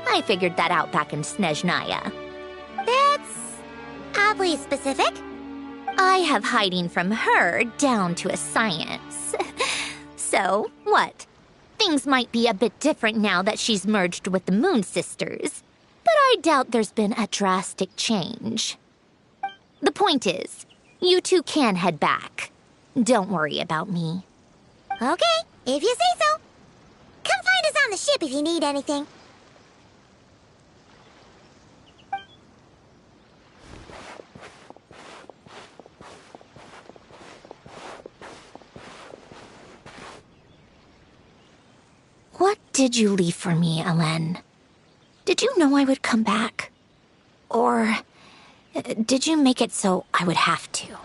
I: I figured that out back in Snezhnaya.
B: That's oddly specific.
I: I have hiding from her down to a science. So, what? Things might be a bit different now that she's merged with the Moon Sisters, but I doubt there's been a drastic change. The point is, you two can head back. Don't worry about me.
B: Okay, if you say so. Come find us on the ship if you need anything.
I: What did you leave for me, Alain? Did you know I would come back? Or did you make it so I would have to?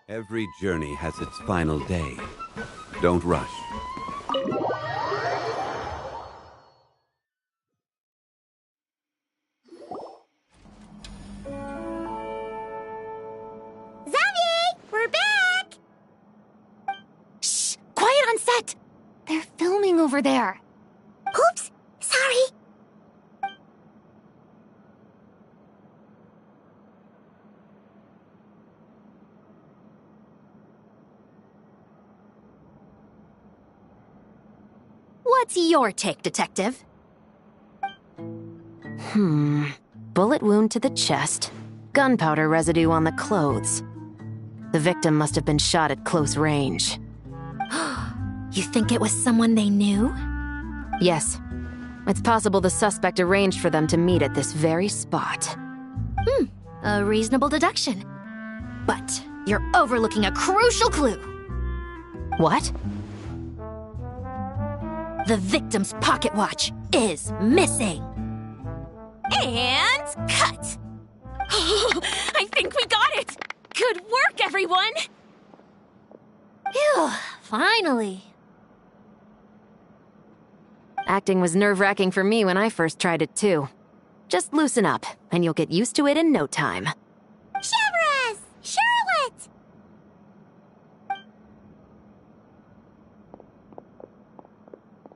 K: Every journey has its final day. Don't rush.
B: Xavier, we're back!
D: Shh! Quiet on set! They're filming over there.
B: Oops, sorry.
I: What's your take, Detective?
F: Bullet wound to the chest. Gunpowder residue on the clothes. The victim must have been shot at close range.
I: You think it was someone they knew?
F: Yes. It's possible the suspect arranged for them to meet at this very spot.
I: A reasonable deduction. But you're overlooking a crucial clue.
F: What?
I: The victim's pocket watch is missing.
H: And cut! I think we got it! Good work, everyone!
I: Phew, finally.
F: Acting was nerve-wracking for me when I first tried it too. Just loosen up, and you'll get used to it in no time.
B: Severus! Charlotte!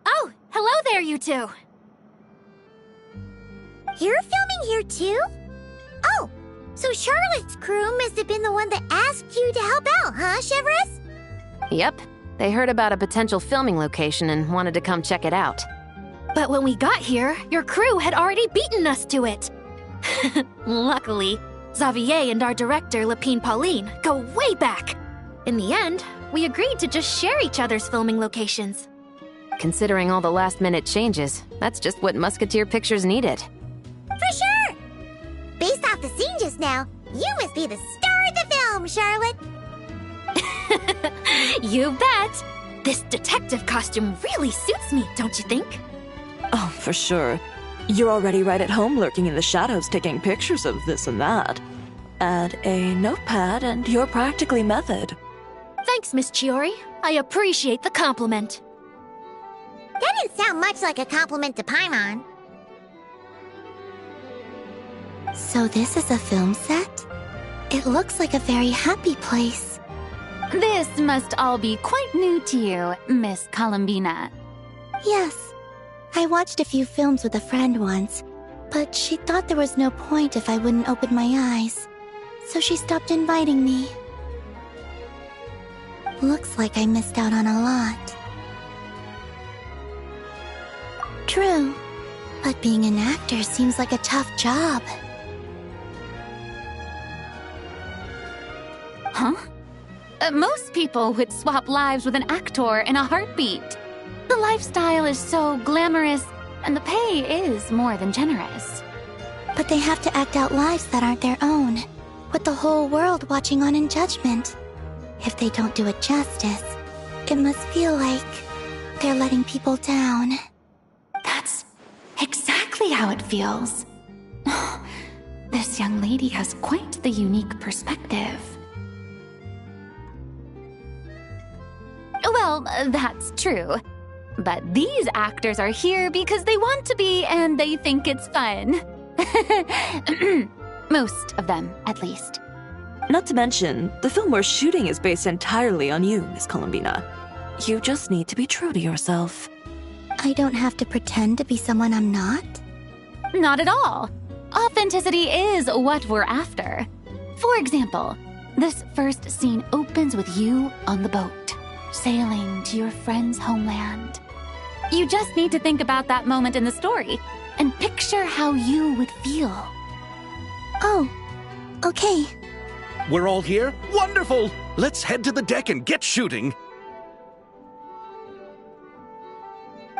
I: Oh, hello there, you two.
B: You're filming here too? Oh, so Charlotte's crew must have been the one that asked you to help out, huh, Severus?
F: Yep. They heard about a potential filming location and wanted to come check it out.
I: But when we got here, your crew had already beaten us to it. Luckily, Xavier and our director, Lapine Pauline, go way back. In the end, we agreed to just share each other's filming locations.
F: Considering all the last-minute changes, that's just what Musketeer Pictures needed.
B: For sure! Based off the scene just now, you must be the star of the film, Charlotte!
I: You bet! This detective costume really suits me, don't you think?
A: Oh, for sure. You're already right at home lurking in the shadows taking pictures of this and that. Add a notepad and you're practically method.
I: Thanks, Miss Chiori. I appreciate the compliment.
B: That didn't sound much like a compliment to Paimon.
E: So this is a film set? It looks like a very happy place.
D: This must all be quite new to you, Miss Columbina.
E: Yes. I watched a few films with a friend once, but she thought there was no point if I wouldn't open my eyes. So she stopped inviting me. Looks like I missed out on a lot. True, but being an actor seems like a tough job.
D: Huh? Most people would swap lives with an actor in a heartbeat. The lifestyle is so glamorous, and the pay is more than generous.
E: But they have to act out lives that aren't their own, with the whole world watching on in judgment. If they don't do it justice, it must feel like they're letting people down.
D: That's exactly how it feels. This young lady has quite the unique perspective. Well, that's true. But these actors are here because they want to be and they think it's fun. Most of them, at least.
A: Not to mention, the film we're shooting is based entirely on you, Miss Columbina. You just need to be true to yourself.
E: I don't have to pretend to be someone I'm not?
D: Not at all. Authenticity is what we're after. For example, this first scene opens with you on the boat, sailing to your friend's homeland. You just need to think about that moment in the story and picture how you would feel.
E: Oh, okay.
C: We're all here? Wonderful! Let's head to the deck and get shooting.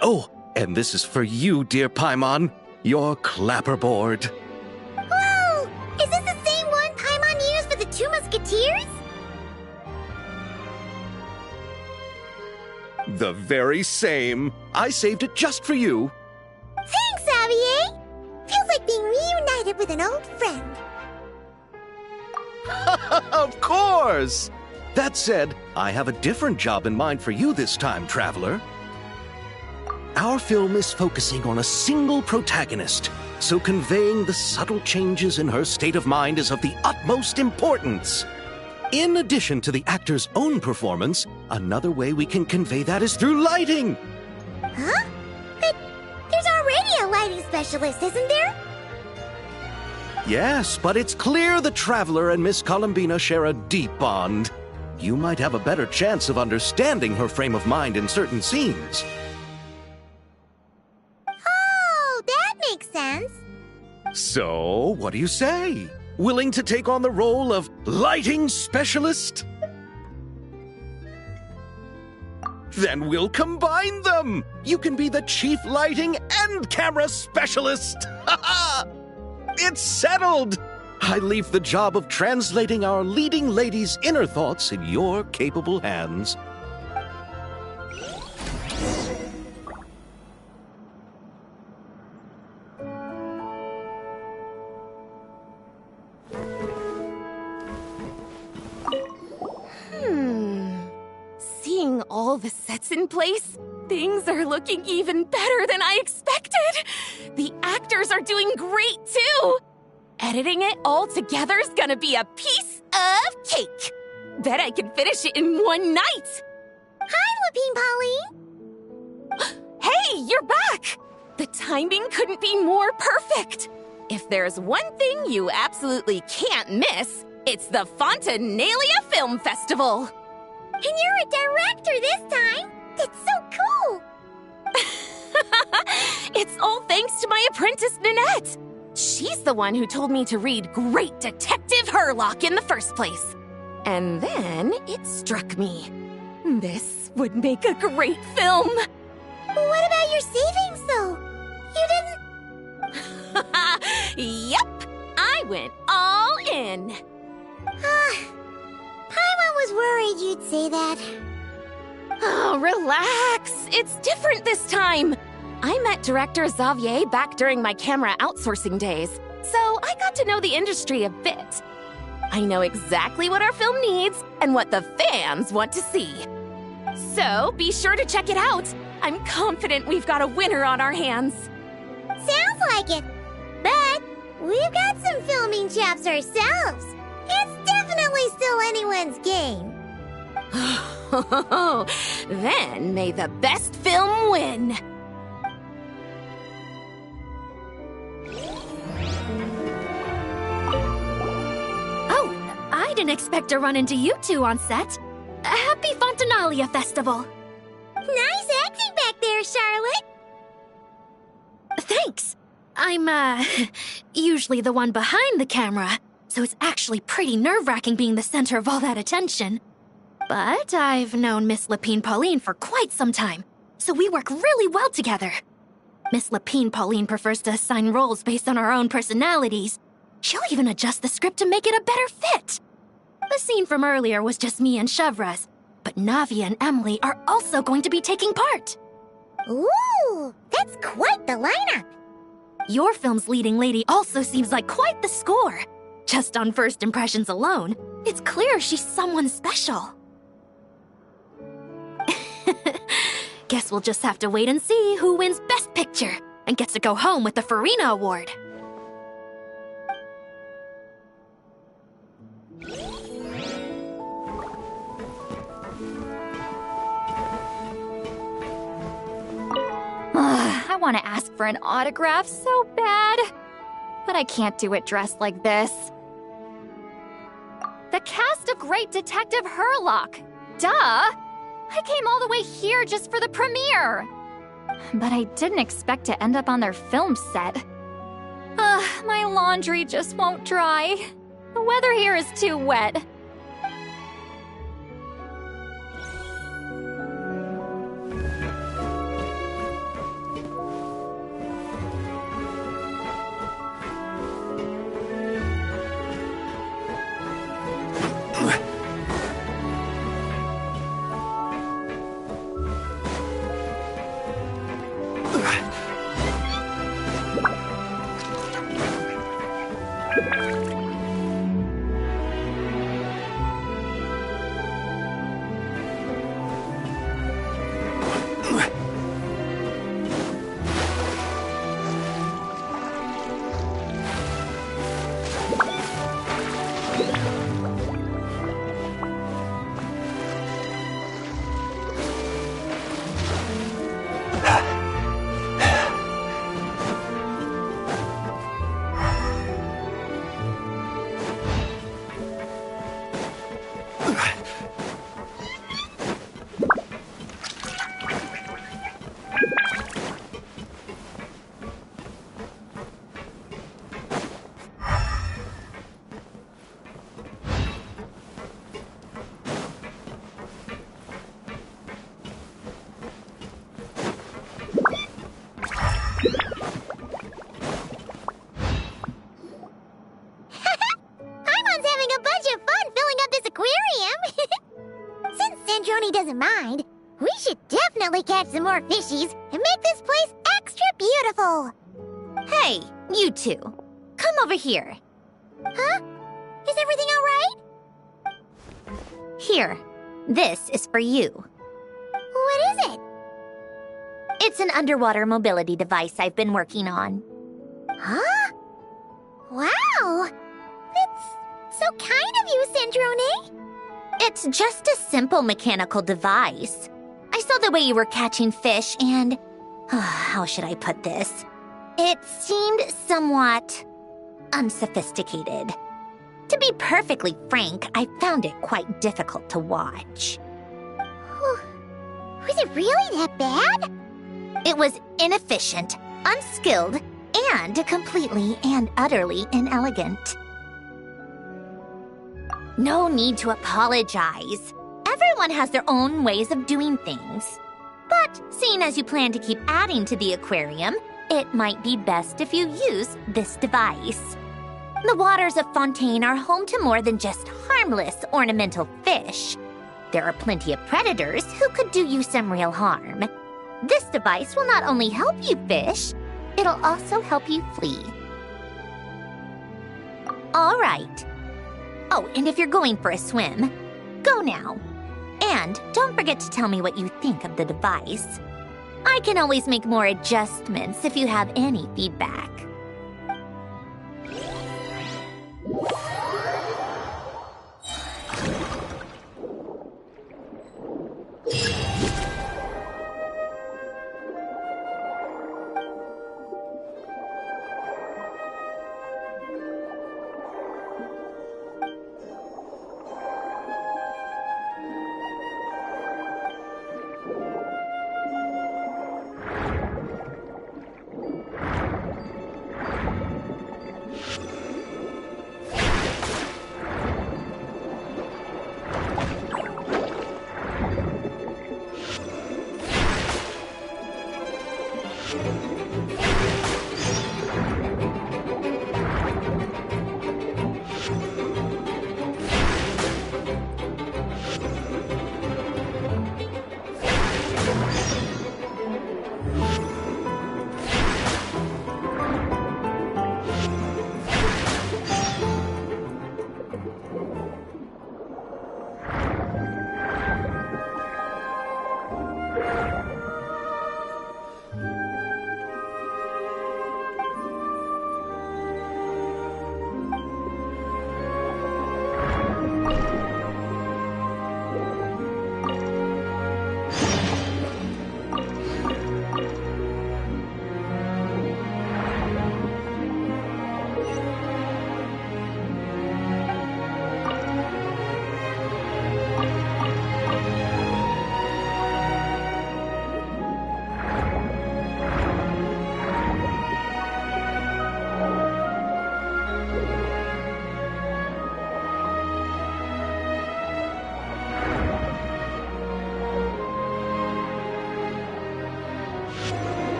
C: Oh, and this is for you, dear Paimon. Your clapperboard.
B: Whoa! Is this the same one Paimon used for the Two Musketeers?
C: The very same. I saved it just for you.
B: Thanks, Xavier! up with an old friend.
C: Of course! That said, I have a different job in mind for you this time, traveler. Our film is focusing on a single protagonist, so conveying the subtle changes in her state of mind is of the utmost importance. In addition to the actor's own performance, another way we can convey that is through lighting.
B: Huh? But there's already a lighting specialist, isn't there?
C: Yes, but it's clear the Traveler and Miss Columbina share a deep bond. You might have a better chance of understanding her frame of mind in certain scenes.
B: Oh, that makes sense.
C: So, what do you say? Willing to take on the role of lighting specialist? Then we'll combine them! You can be the chief lighting and camera specialist! Ha ha! It's settled! I leave the job of translating our leading lady's inner thoughts in your capable hands.
L: Seeing all the sets in place, things are looking even better than I expected. The actors are doing great too. Editing it all together is gonna be a piece of cake. Bet I can finish it in one night.
B: Hi, Lapine Pauline.
L: Hey, you're back! The timing couldn't be more perfect. If there's one thing you absolutely can't miss, it's the Fontinalia Film Festival.
B: And you're a director this time. That's so cool.
L: It's all thanks to my apprentice, Nanette. She's the one who told me to read Great Detective Herlock in the first place. And then it struck me. This would make a great film.
B: What about your savings, though? You didn't...
L: Yep, I went all in.
B: Paimon was worried you'd say that.
L: Oh, relax. It's different this time. I met director Xavier back during my camera outsourcing days, so I got to know the industry a bit. I know exactly what our film needs and what the fans want to see. So be sure to check it out. I'm confident we've got a winner on our hands.
B: Sounds like it. But we've got some filming chops ourselves. It's definitely still anyone's game.
L: Then may the best film win.
I: Oh, I didn't expect to run into you two on set. Happy Fontinalia Festival.
B: Nice acting back there, Charlotte.
I: Thanks. I'm, usually the one behind the camera, so it's actually pretty nerve-wracking being the center of all that attention. But I've known Miss Lapine Pauline for quite some time, so we work really well together. Miss Lapine Pauline prefers to assign roles based on our own personalities. She'll even adjust the script to make it a better fit. The scene from earlier was just me and Chevres, but Navia and Emily are also going to be taking part.
B: Ooh, that's quite the lineup.
I: Your film's leading lady also seems like quite the score. Just on first impressions alone, it's clear she's someone special. Guess we'll just have to wait and see who wins Best Picture and gets to go home with the Farina Award.
H: I want to ask for an autograph so bad, but I can't do it dressed like this. The cast of Great Detective Herlock. Duh! I came all the way here just for the premiere. But I didn't expect to end up on their film set. My laundry just won't dry. The weather here is too wet.
B: catch some more fishies and make this place extra beautiful.
I: Hey, you two. Come over here.
B: Huh? Is everything all right?
I: Here. This is for you.
B: What is it?
I: It's an underwater mobility device I've been working on.
B: Huh? Wow! That's so kind of you, Cendrone.
I: It's just a simple mechanical device. I saw the way you were catching fish and... how should I put this? It seemed somewhat... unsophisticated. To be perfectly frank, I found it quite difficult to watch.
B: Was it really that bad?
I: It was inefficient, unskilled, and completely and utterly inelegant. No need to apologize. Everyone has their own ways of doing things. But seeing as you plan to keep adding to the aquarium, it might be best if you use this device. The waters of Fontaine are home to more than just harmless ornamental fish. There are plenty of predators who could do you some real harm. This device will not only help you fish, it'll also help you flee. All right. Oh, and if you're going for a swim, go now. And don't forget to tell me what you think of the device. I can always make more adjustments if you have any feedback.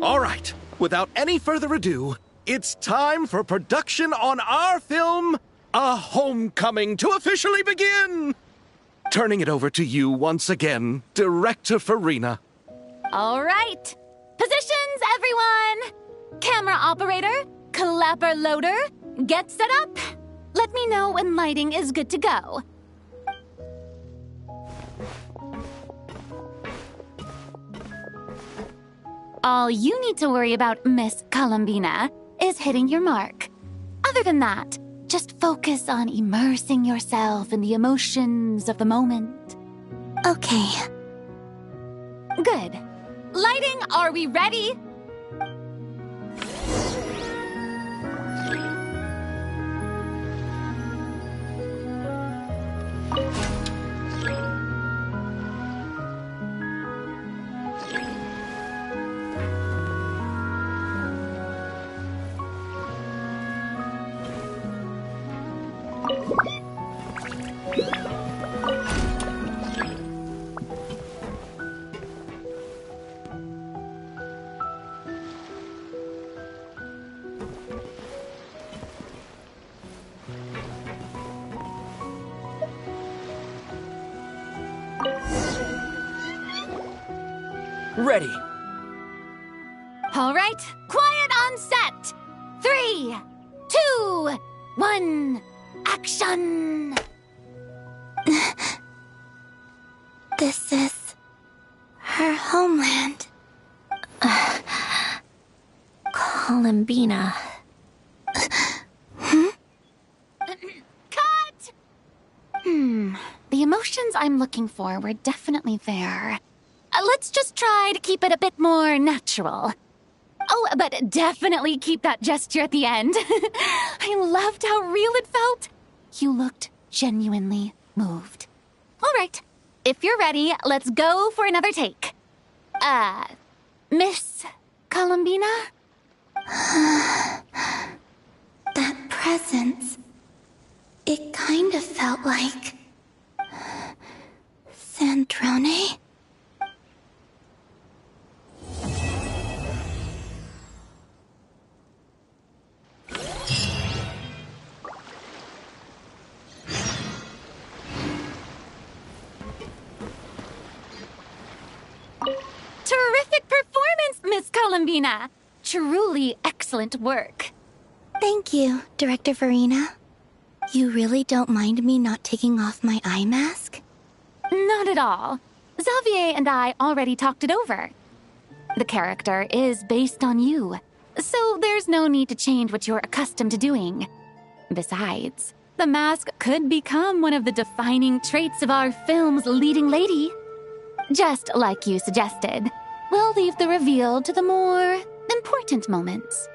C: All right, without any further ado, it's time for production on our film, A Homecoming, to officially begin! Turning it over to you once again, Director Farina.
D: All right. Positions, everyone! Camera operator, clapper loader, get set up. Let me know when lighting is good to go. All you need to worry about, Miss Columbina, is hitting your mark. Other than that, just focus on immersing yourself in the emotions of the moment.
E: Okay.
D: Good. Lighting, are we ready?
J: Ready.
D: All right, quiet on set. 3, 2, 1, action!
E: This is her homeland.
I: Columbina.
D: Cut! The emotions I'm looking for were definitely there. Let's just try to keep it a bit more natural. Oh, but definitely keep that gesture at the end. I loved how real it felt. You looked genuinely moved. All right, if you're ready, let's go for another take. Miss Columbina?
E: That presence. It kind of felt like... Sandrone?
D: Terrific performance, Miss Columbina. Truly excellent work.
E: Thank you, Director Farina. You really don't mind me not taking off my eye mask?
D: Not at all. Xavier and I already talked it over. The character is based on you, so there's no need to change what you're accustomed to doing. Besides, the mask could become one of the defining traits of our film's leading lady. Just like you suggested, we'll leave the reveal to the more important moments.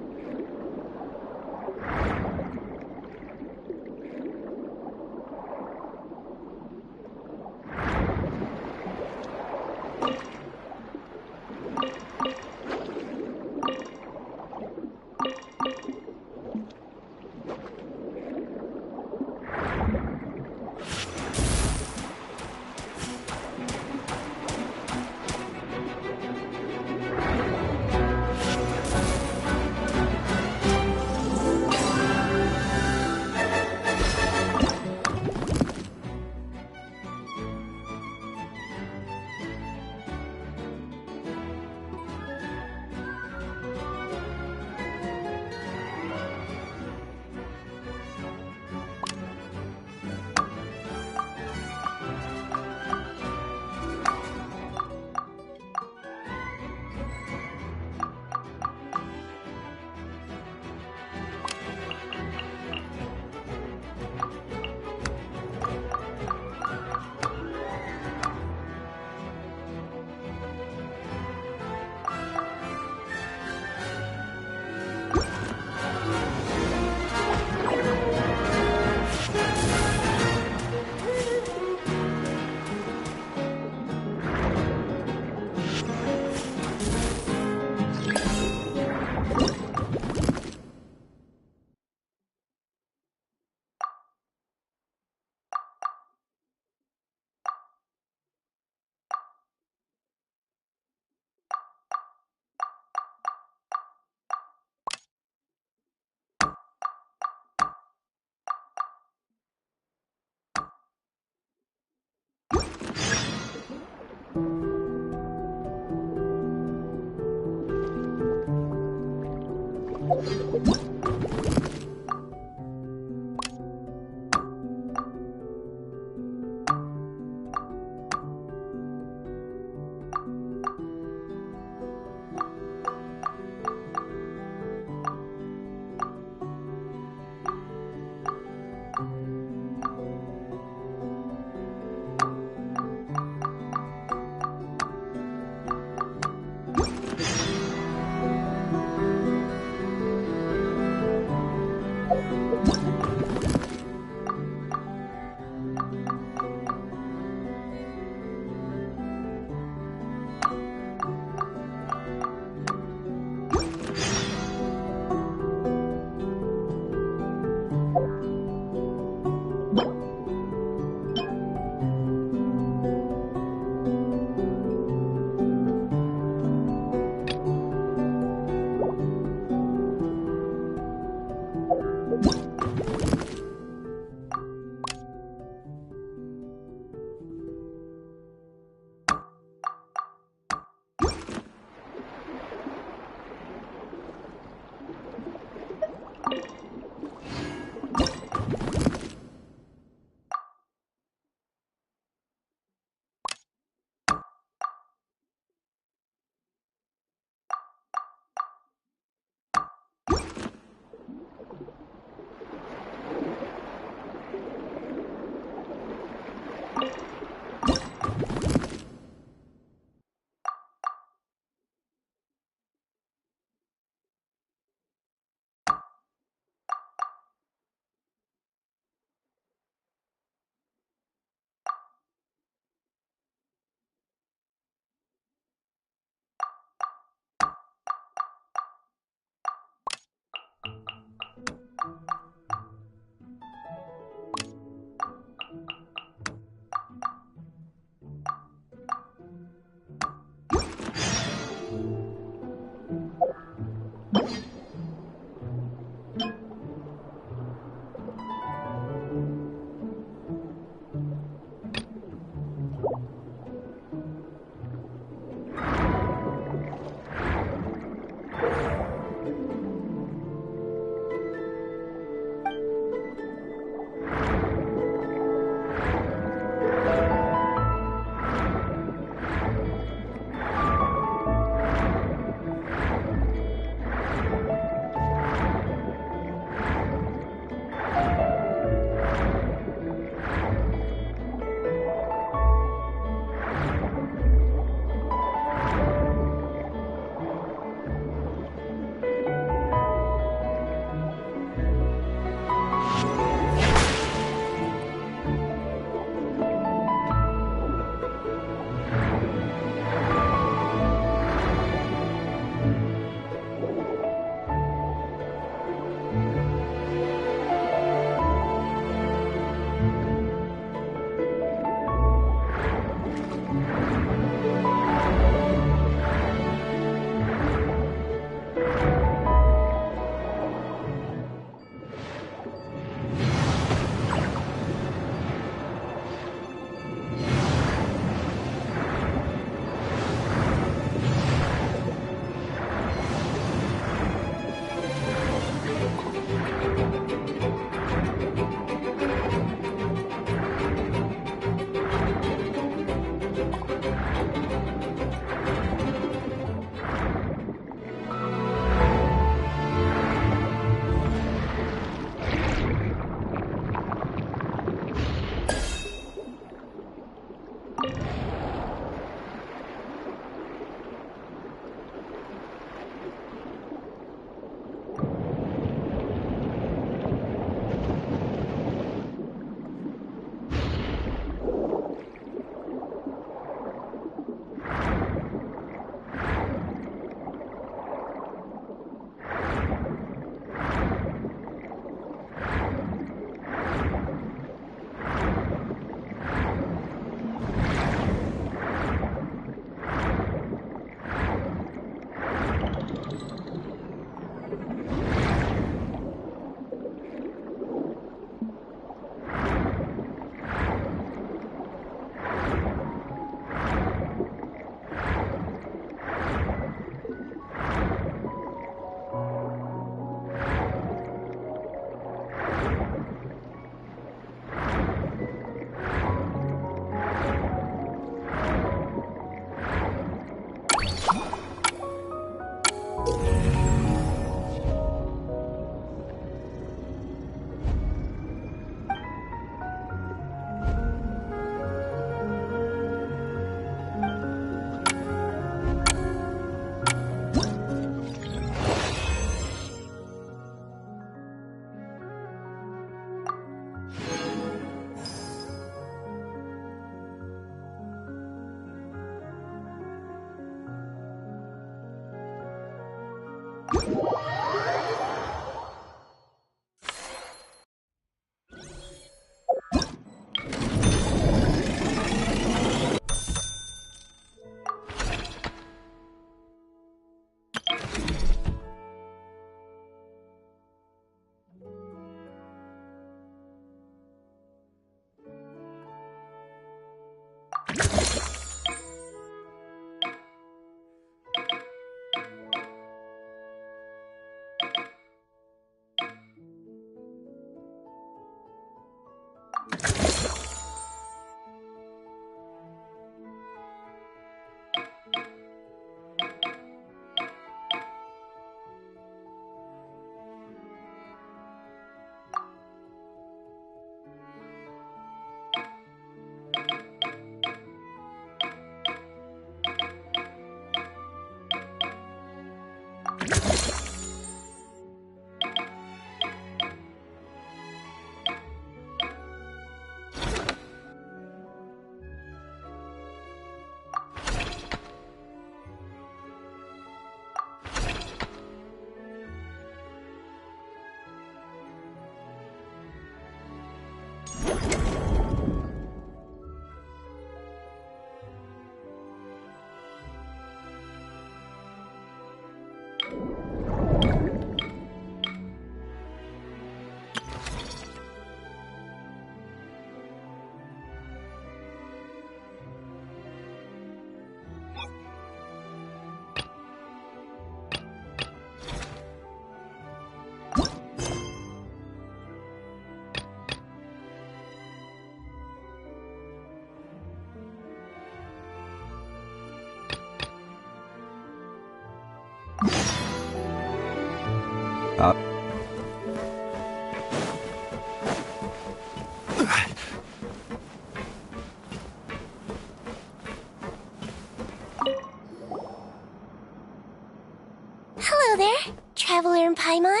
B: Hello there, Traveler and Paimon.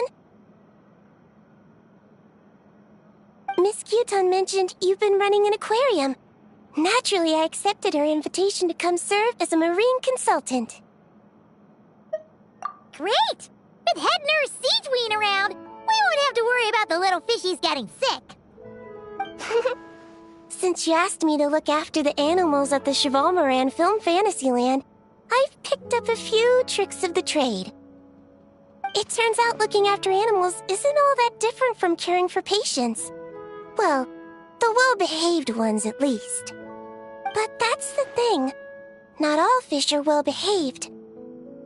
B: Miss Kyuton mentioned you've been running an aquarium. Naturally, I accepted her invitation to come serve as a marine consultant. Great! With head nurse Siegeween around, we won't have to worry about the little fishies getting sick. Since you asked me to look after the animals at the Chevalmoran Film Fantasyland, I've picked up a few tricks of the trade. It turns out looking after animals isn't all that different from caring for patients. Well, the well-behaved ones at least. But that's the thing. Not all fish are well-behaved.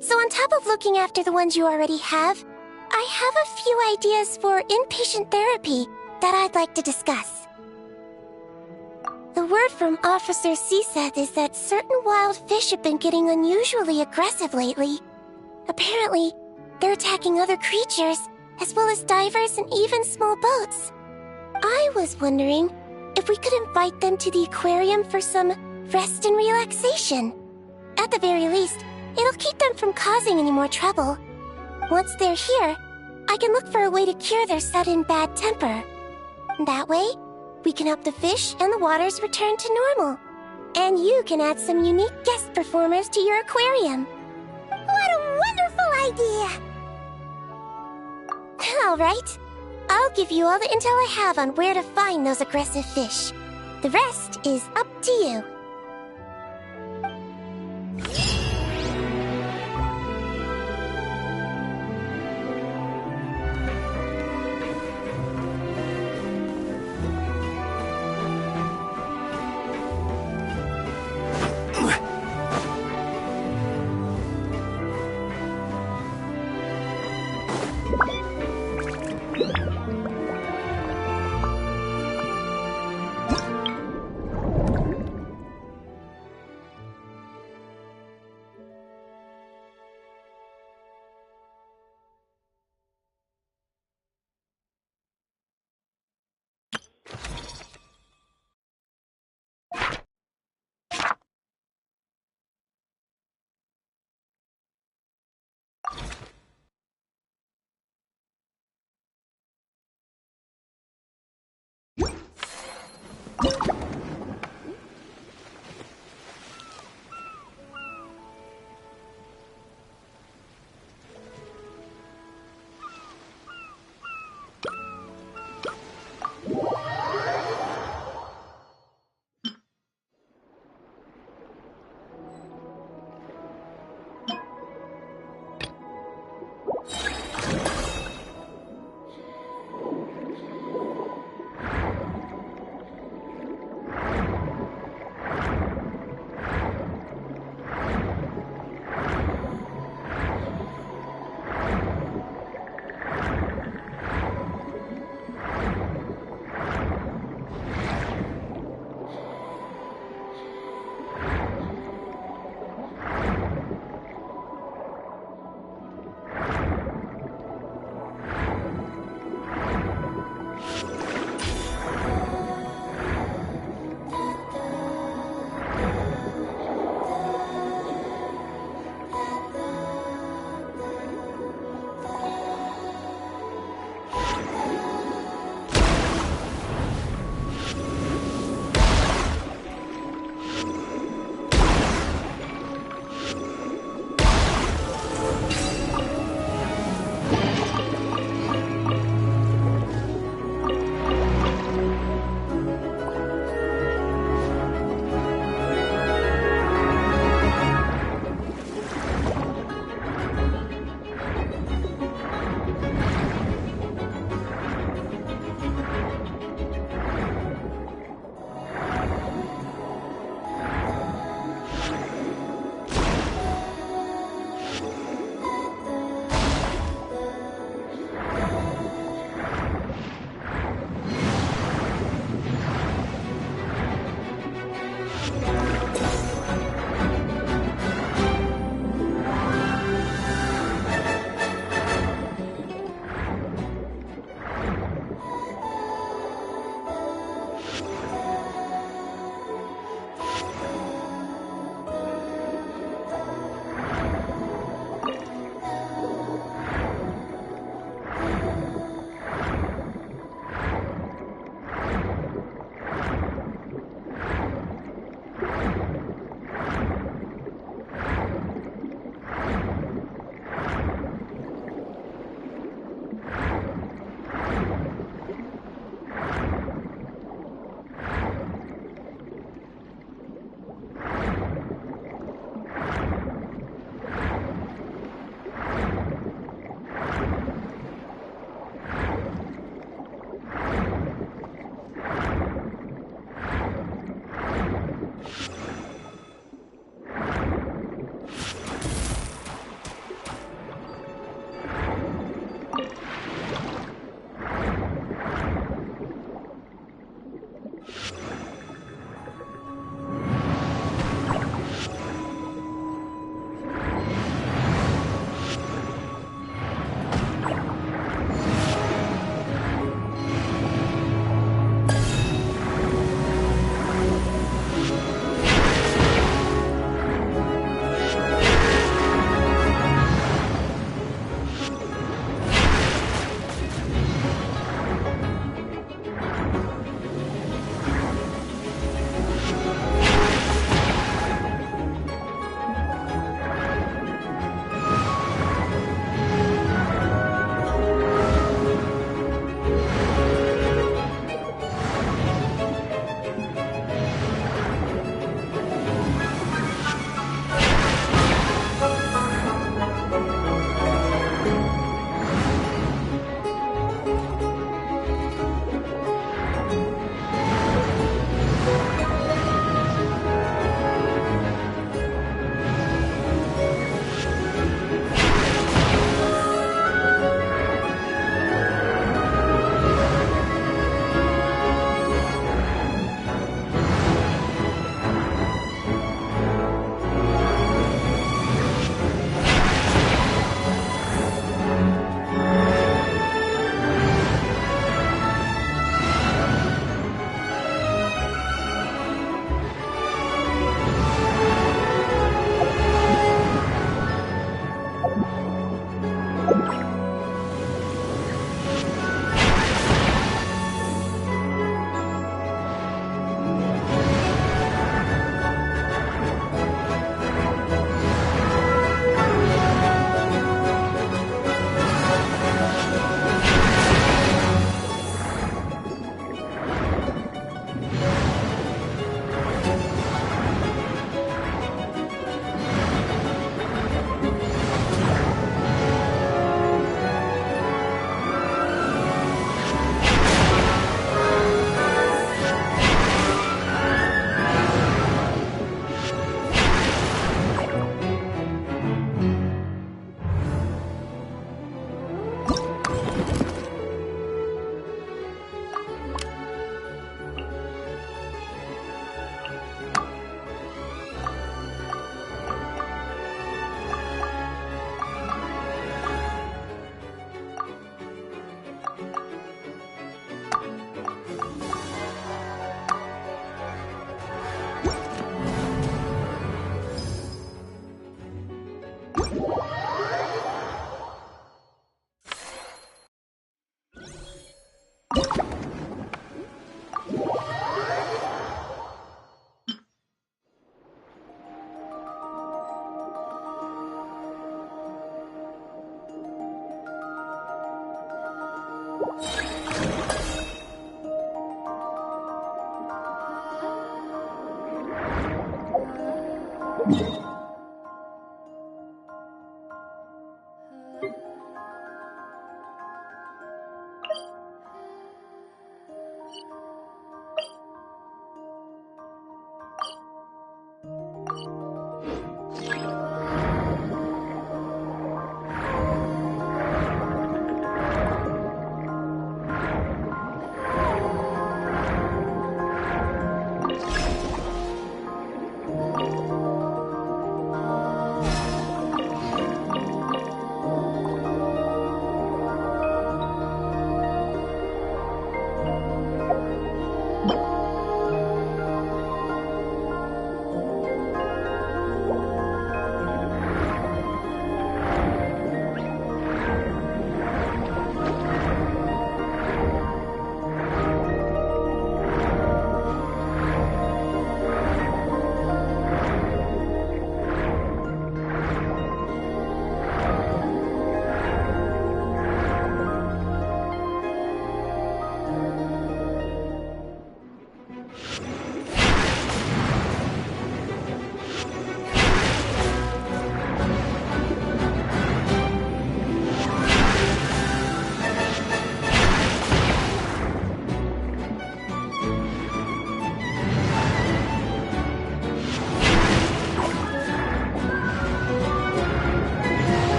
B: So on top of looking after the ones you already have, I have a few ideas for inpatient therapy that I'd like to discuss. The word from Officer Siseth is that certain wild fish have been getting unusually aggressive lately. Apparently, they're attacking other creatures, as well as divers and even small boats. I was wondering if we could invite them to the aquarium for some rest and relaxation. At the very least, it'll keep them from causing any more trouble. Once they're here, I can look for a way to cure their sudden bad temper. That way, we can help the fish and the waters return to normal. And you can add some unique guest performers to your aquarium. What a wonderful idea! All right. I'll give you all the intel I have on where to find those aggressive fish. The rest is up to you.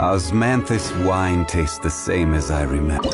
K: Osmanthus wine tastes the same as I remember.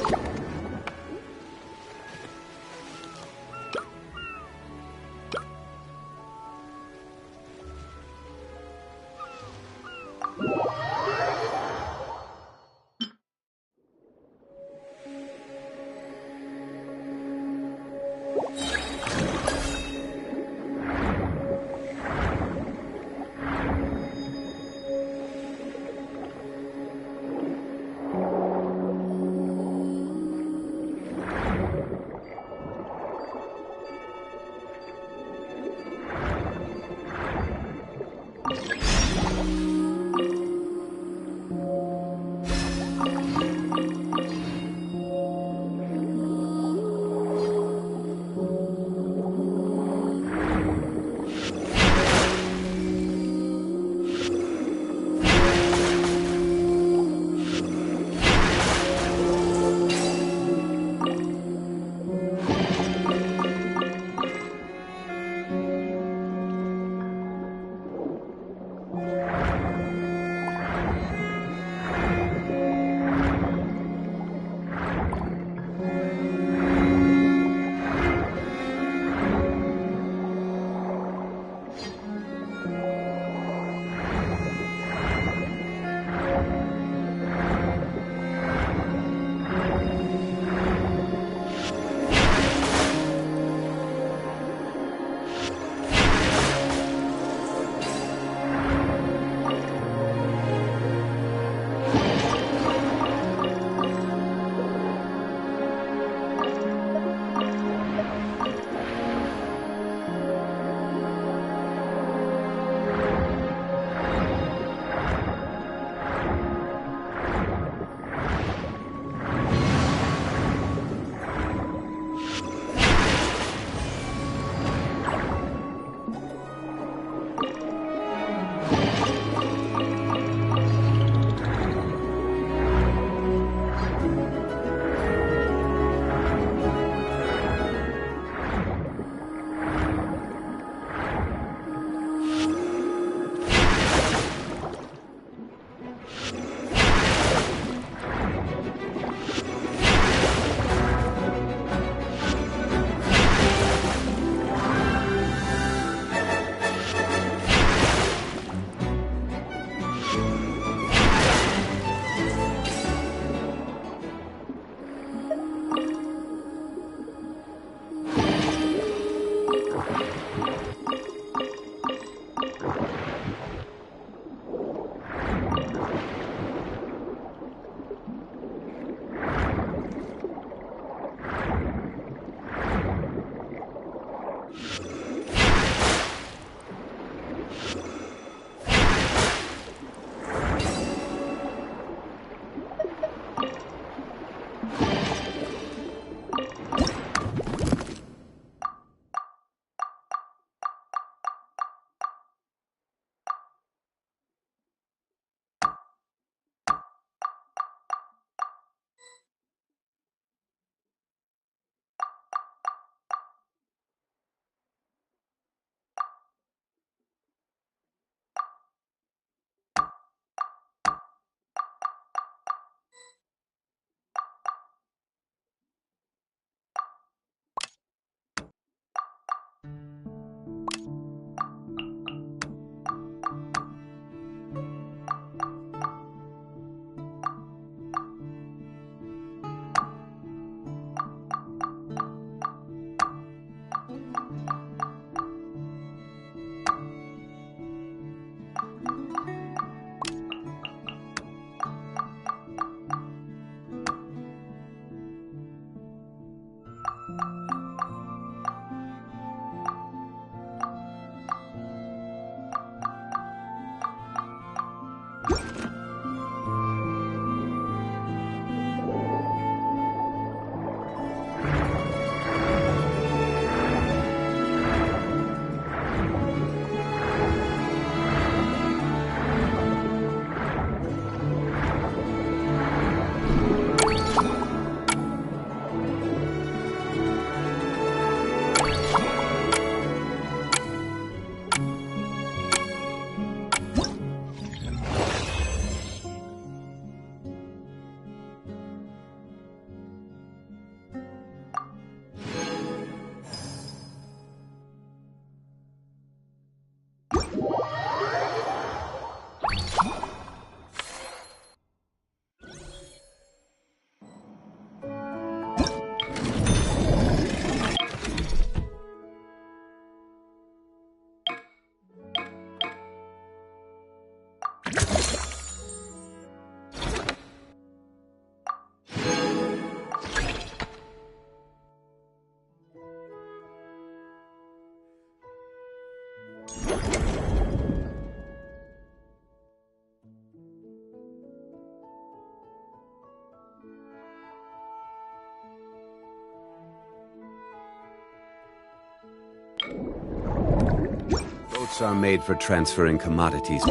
K: Ships are made for transferring commodities.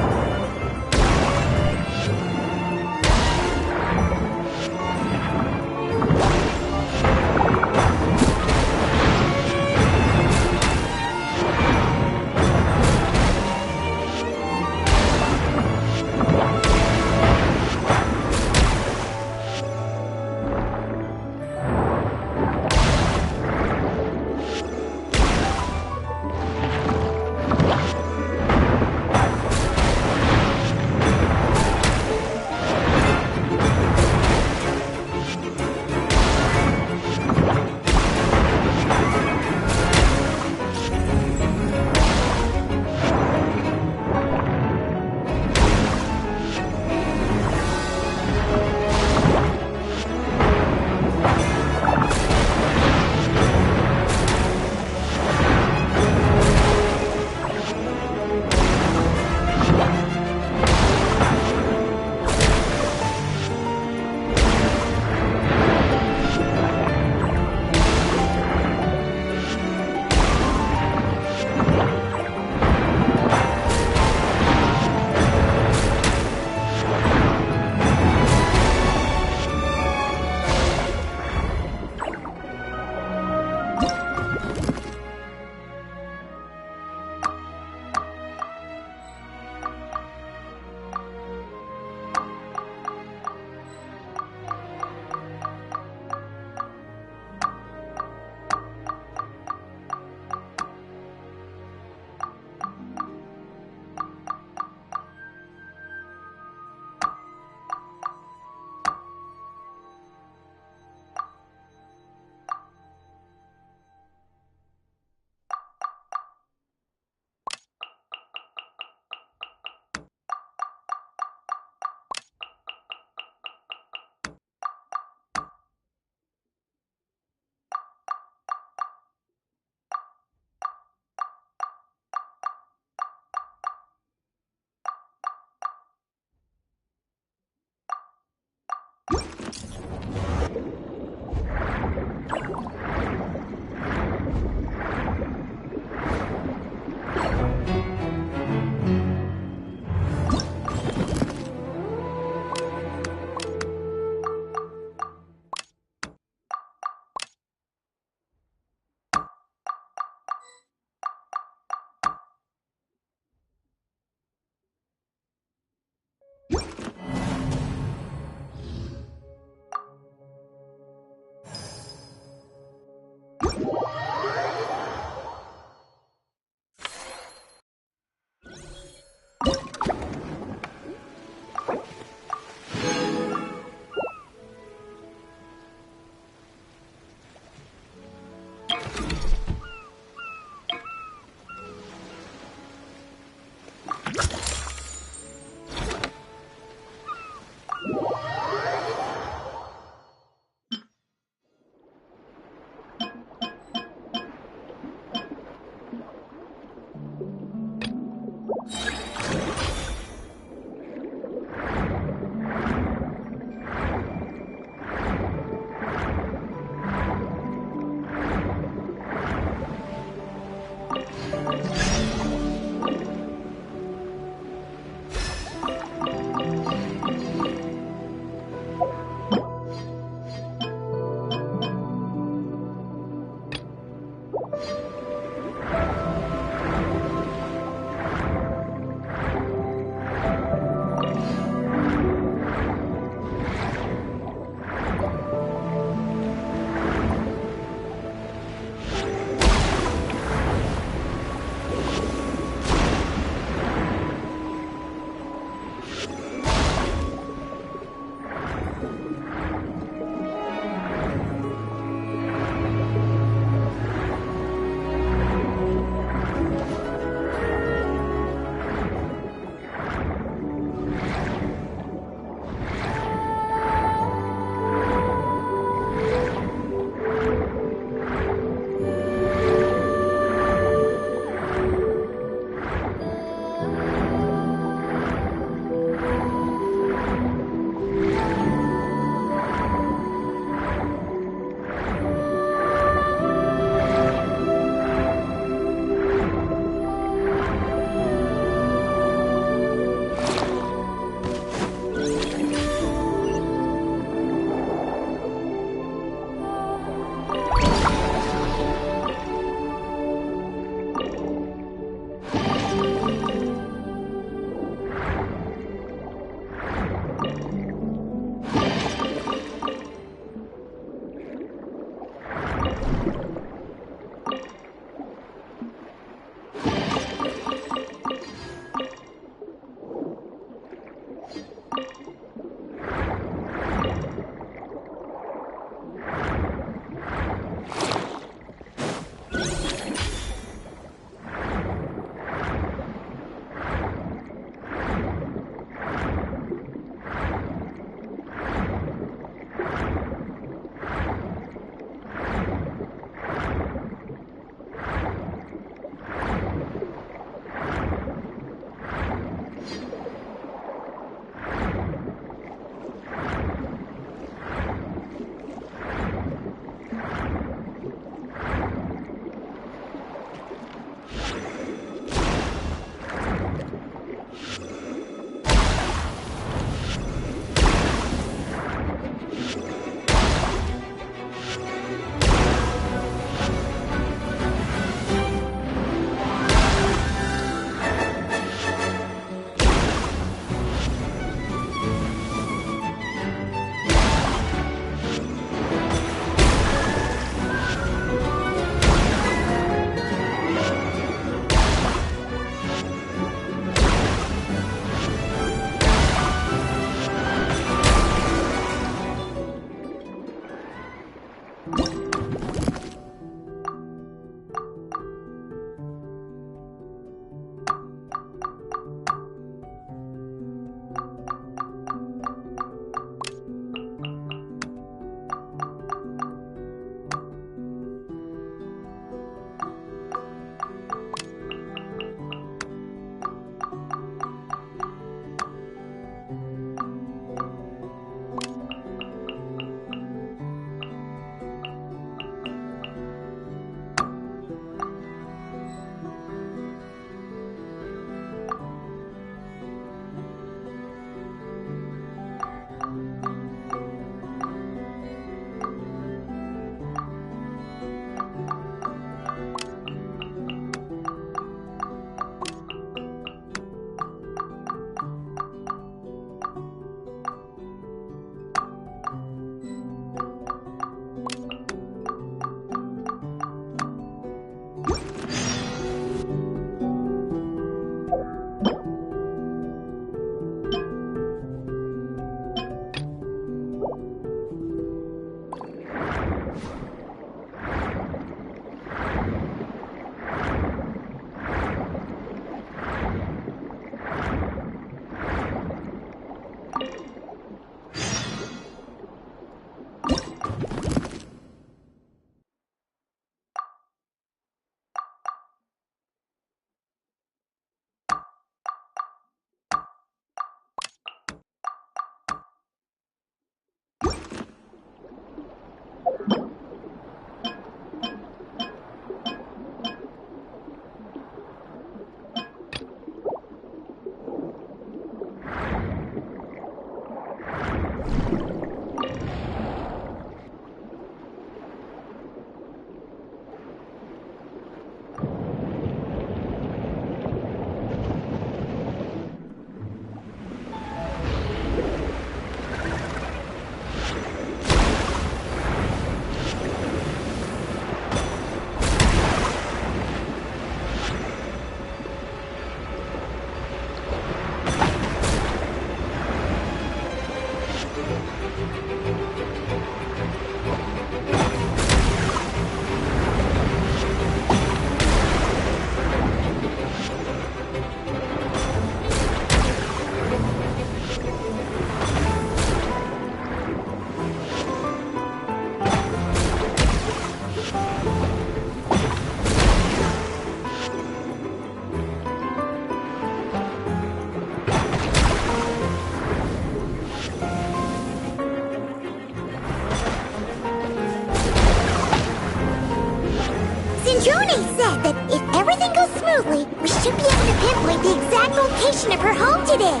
B: Lune said that if everything goes smoothly, we should be able to pinpoint the exact location of her home today.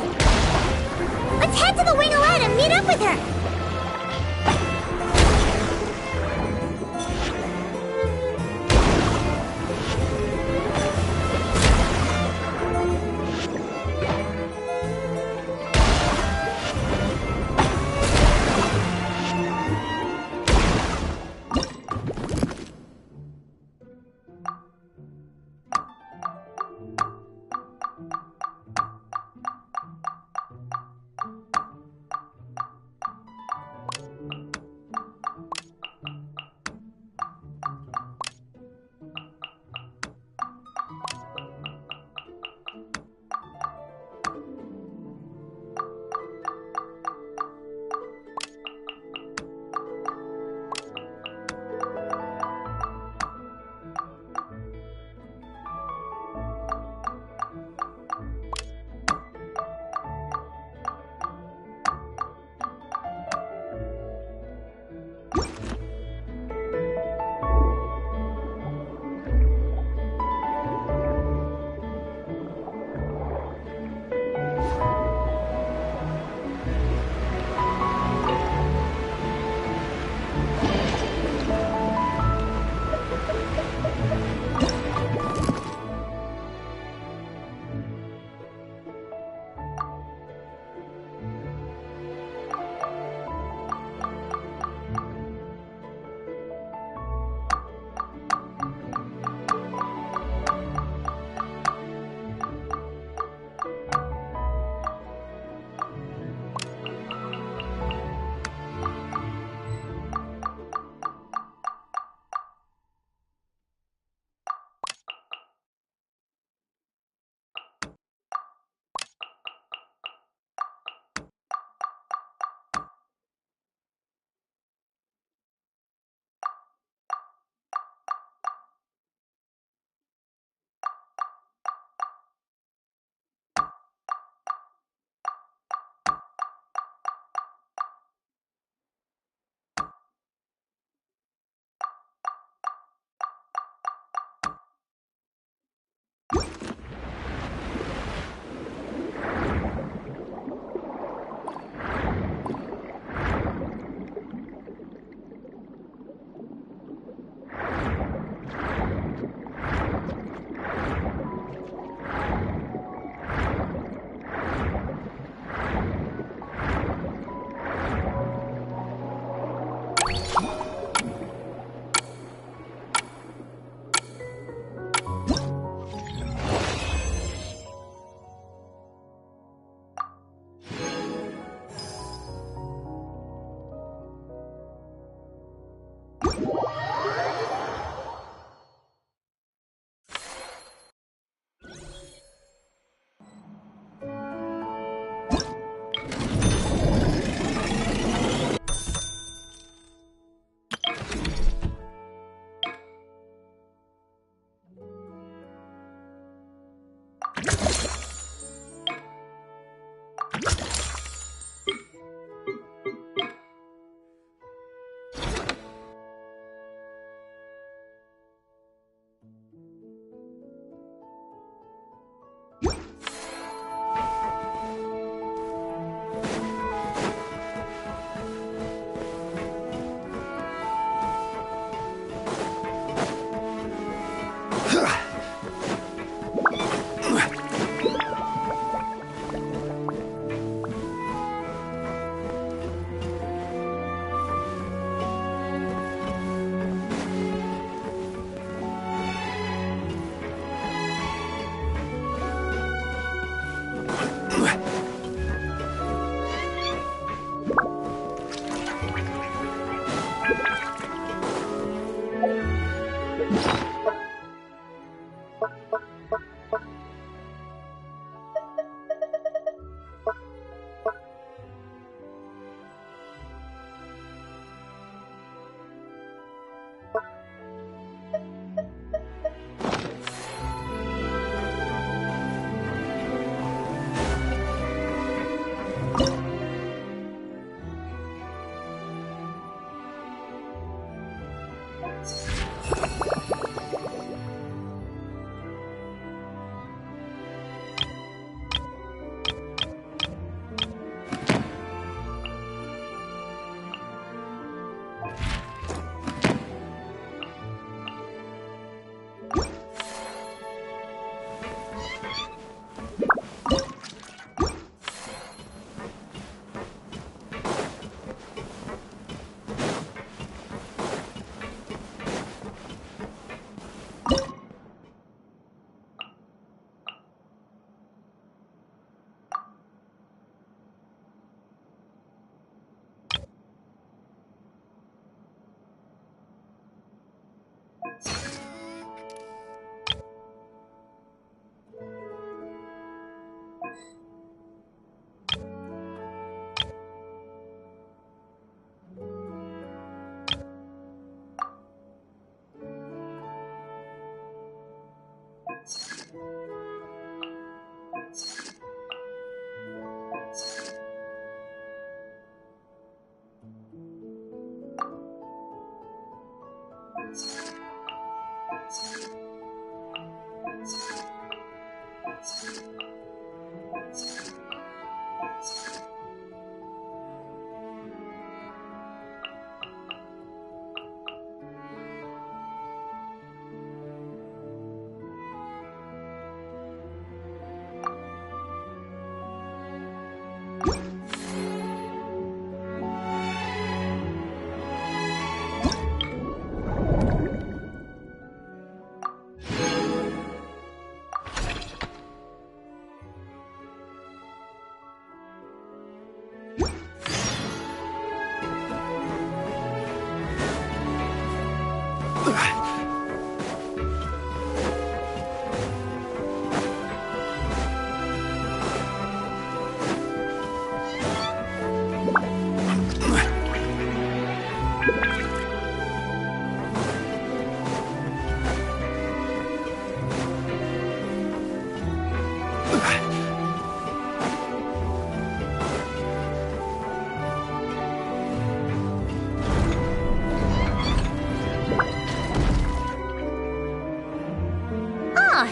B: Let's head to the wing-o-lette and meet up with her.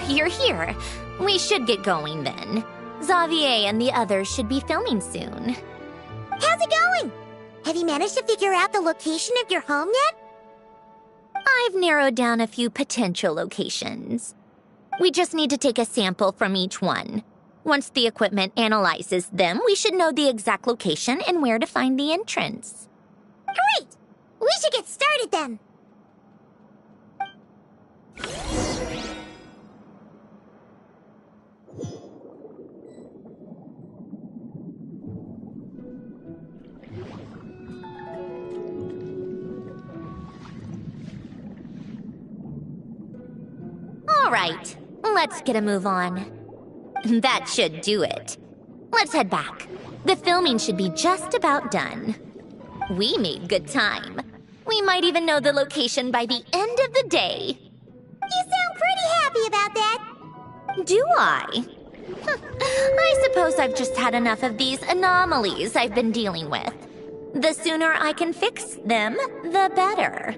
I: You're here. We should get going then. Xavier and the others should be filming soon.
B: How's it going? Have you managed to figure out the location of your home yet?
I: I've narrowed down a few potential locations. We just need to take a sample from each one. Once the equipment analyzes them, we should know the exact location and where to find the entrance.
B: Great! We should get started then.
I: All right, let's get a move on. That should do it. Let's head back. The filming should be just about done. We made good time. We might even know the location by the end of the day.
B: You sound pretty happy about that.
I: Do I? I suppose I've just had enough of these anomalies I've been dealing with. The sooner I can fix them, the better.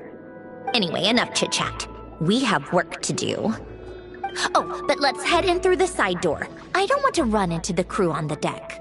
I: Anyway, enough chit-chat. We have work to do. Oh, but let's head in through the side door. I don't want to run into the crew on the deck.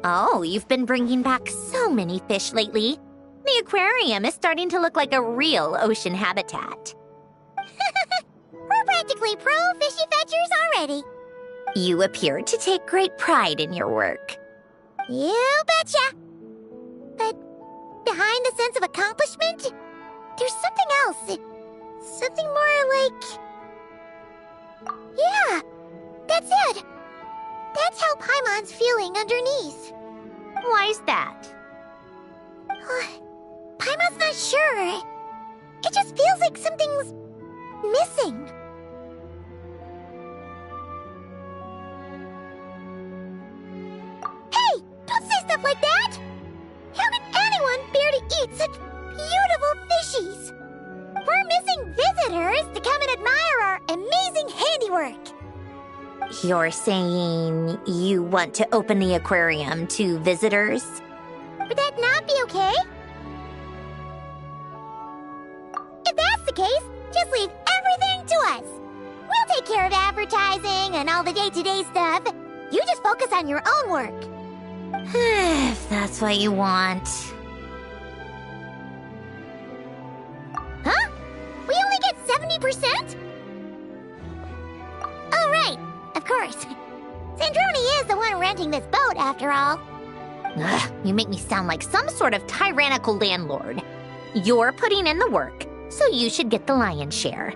I: Oh, you've been bringing back so many fish lately. The aquarium is starting to look like a real ocean habitat.
B: We're practically pro fishy fetchers already.
I: You appear to take great pride in your work.
B: You betcha. But behind the sense of accomplishment, there's something else. Something more like... Yeah, that's it. That's how Paimon's feeling underneath.
I: Why's that?
B: Paimon's not sure. It just feels like something's missing. Hey, don't say stuff like that! How could anyone bear to eat such beautiful fishies? We're missing visitors to come and admire our amazing handiwork.
I: You're saying you want to open the aquarium to visitors?
B: Would that not be okay? If that's the case, just leave everything to us. We'll take care of advertising and all the day-to-day stuff. You just focus on your own work.
I: If that's what you want.
B: Huh? We only get 70%? Oh, right. Of course. Sandroni is the one renting this boat, after all.
I: Ugh, you make me sound like some sort of tyrannical landlord. You're putting in the work, so you should get the lion's share.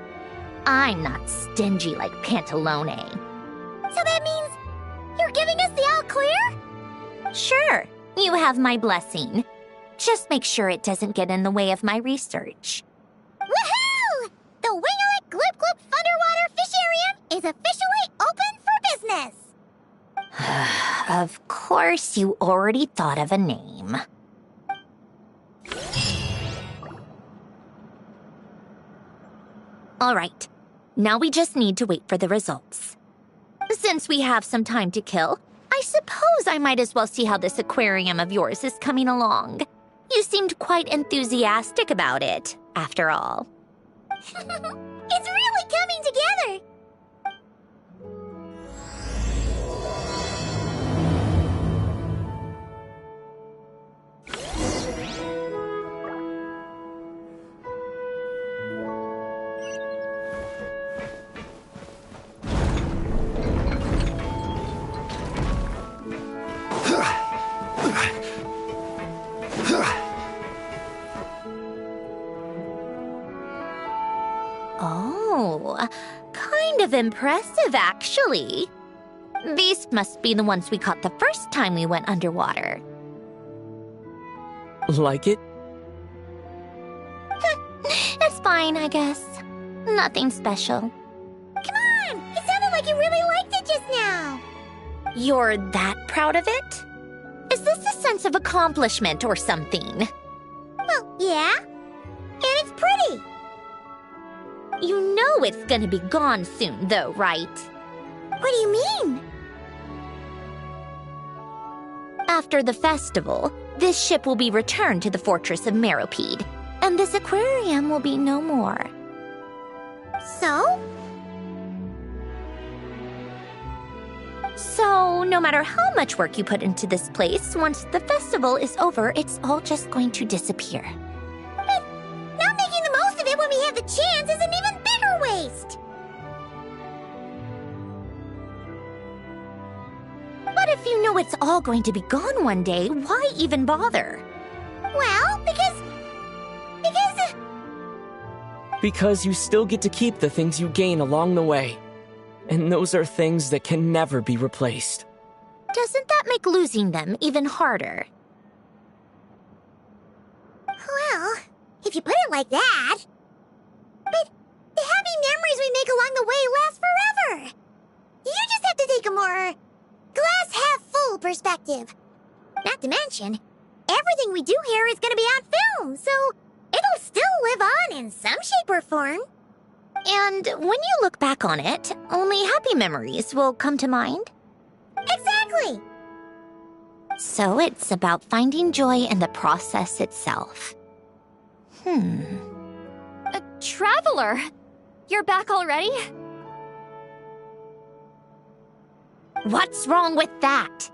I: I'm not stingy like Pantalone.
B: So that means you're giving us the all clear?
I: Sure, you have my blessing. Just make sure it doesn't get in the way of my research.
B: Woohoo! The Winglet Gloop Gloop Underwater Fisharium is officially open for business!
I: Of course, you already thought of a name. All right, now we just need to wait for the results. Since we have some time to kill, I suppose I might as well see how this aquarium of yours is coming along. You seemed quite enthusiastic about it, after all.
B: It's really coming together!
I: of impressive, actually. These must be the ones we caught the first time we went underwater.
J: Like it?
I: It's fine, I guess. Nothing special.
B: Come on! It sounded like you really liked it just now!
I: You're that proud of it? Is this a sense of accomplishment or something?
B: Well, yeah. And it's pretty!
I: You know it's gonna be gone soon, though, right?
B: What do you mean?
I: After the festival, this ship will be returned to the fortress of Meropide, and this aquarium will be no more.
B: So?
I: So, no matter how much work you put into this place, once the festival is over, it's all just going to disappear.
B: But not making the most of it when we have the chance is an even bigger waste!
I: But if you know it's all going to be gone one day, why even bother?
B: Well,
J: Because you still get to keep the things you gain along the way. And those are things that can never be replaced.
I: Doesn't that make losing them even harder?
B: Well, if you put it like that. But the happy memories we make along the way last forever. You just have to take a more glass-half-full perspective. Not to mention, everything we do here is going to be on film, so it'll still live on in some shape or form.
I: And when you look back on it, only happy memories will come to mind?
B: Exactly!
I: So it's about finding joy in the process itself.
H: Traveler! You're back already?
I: What's wrong with that?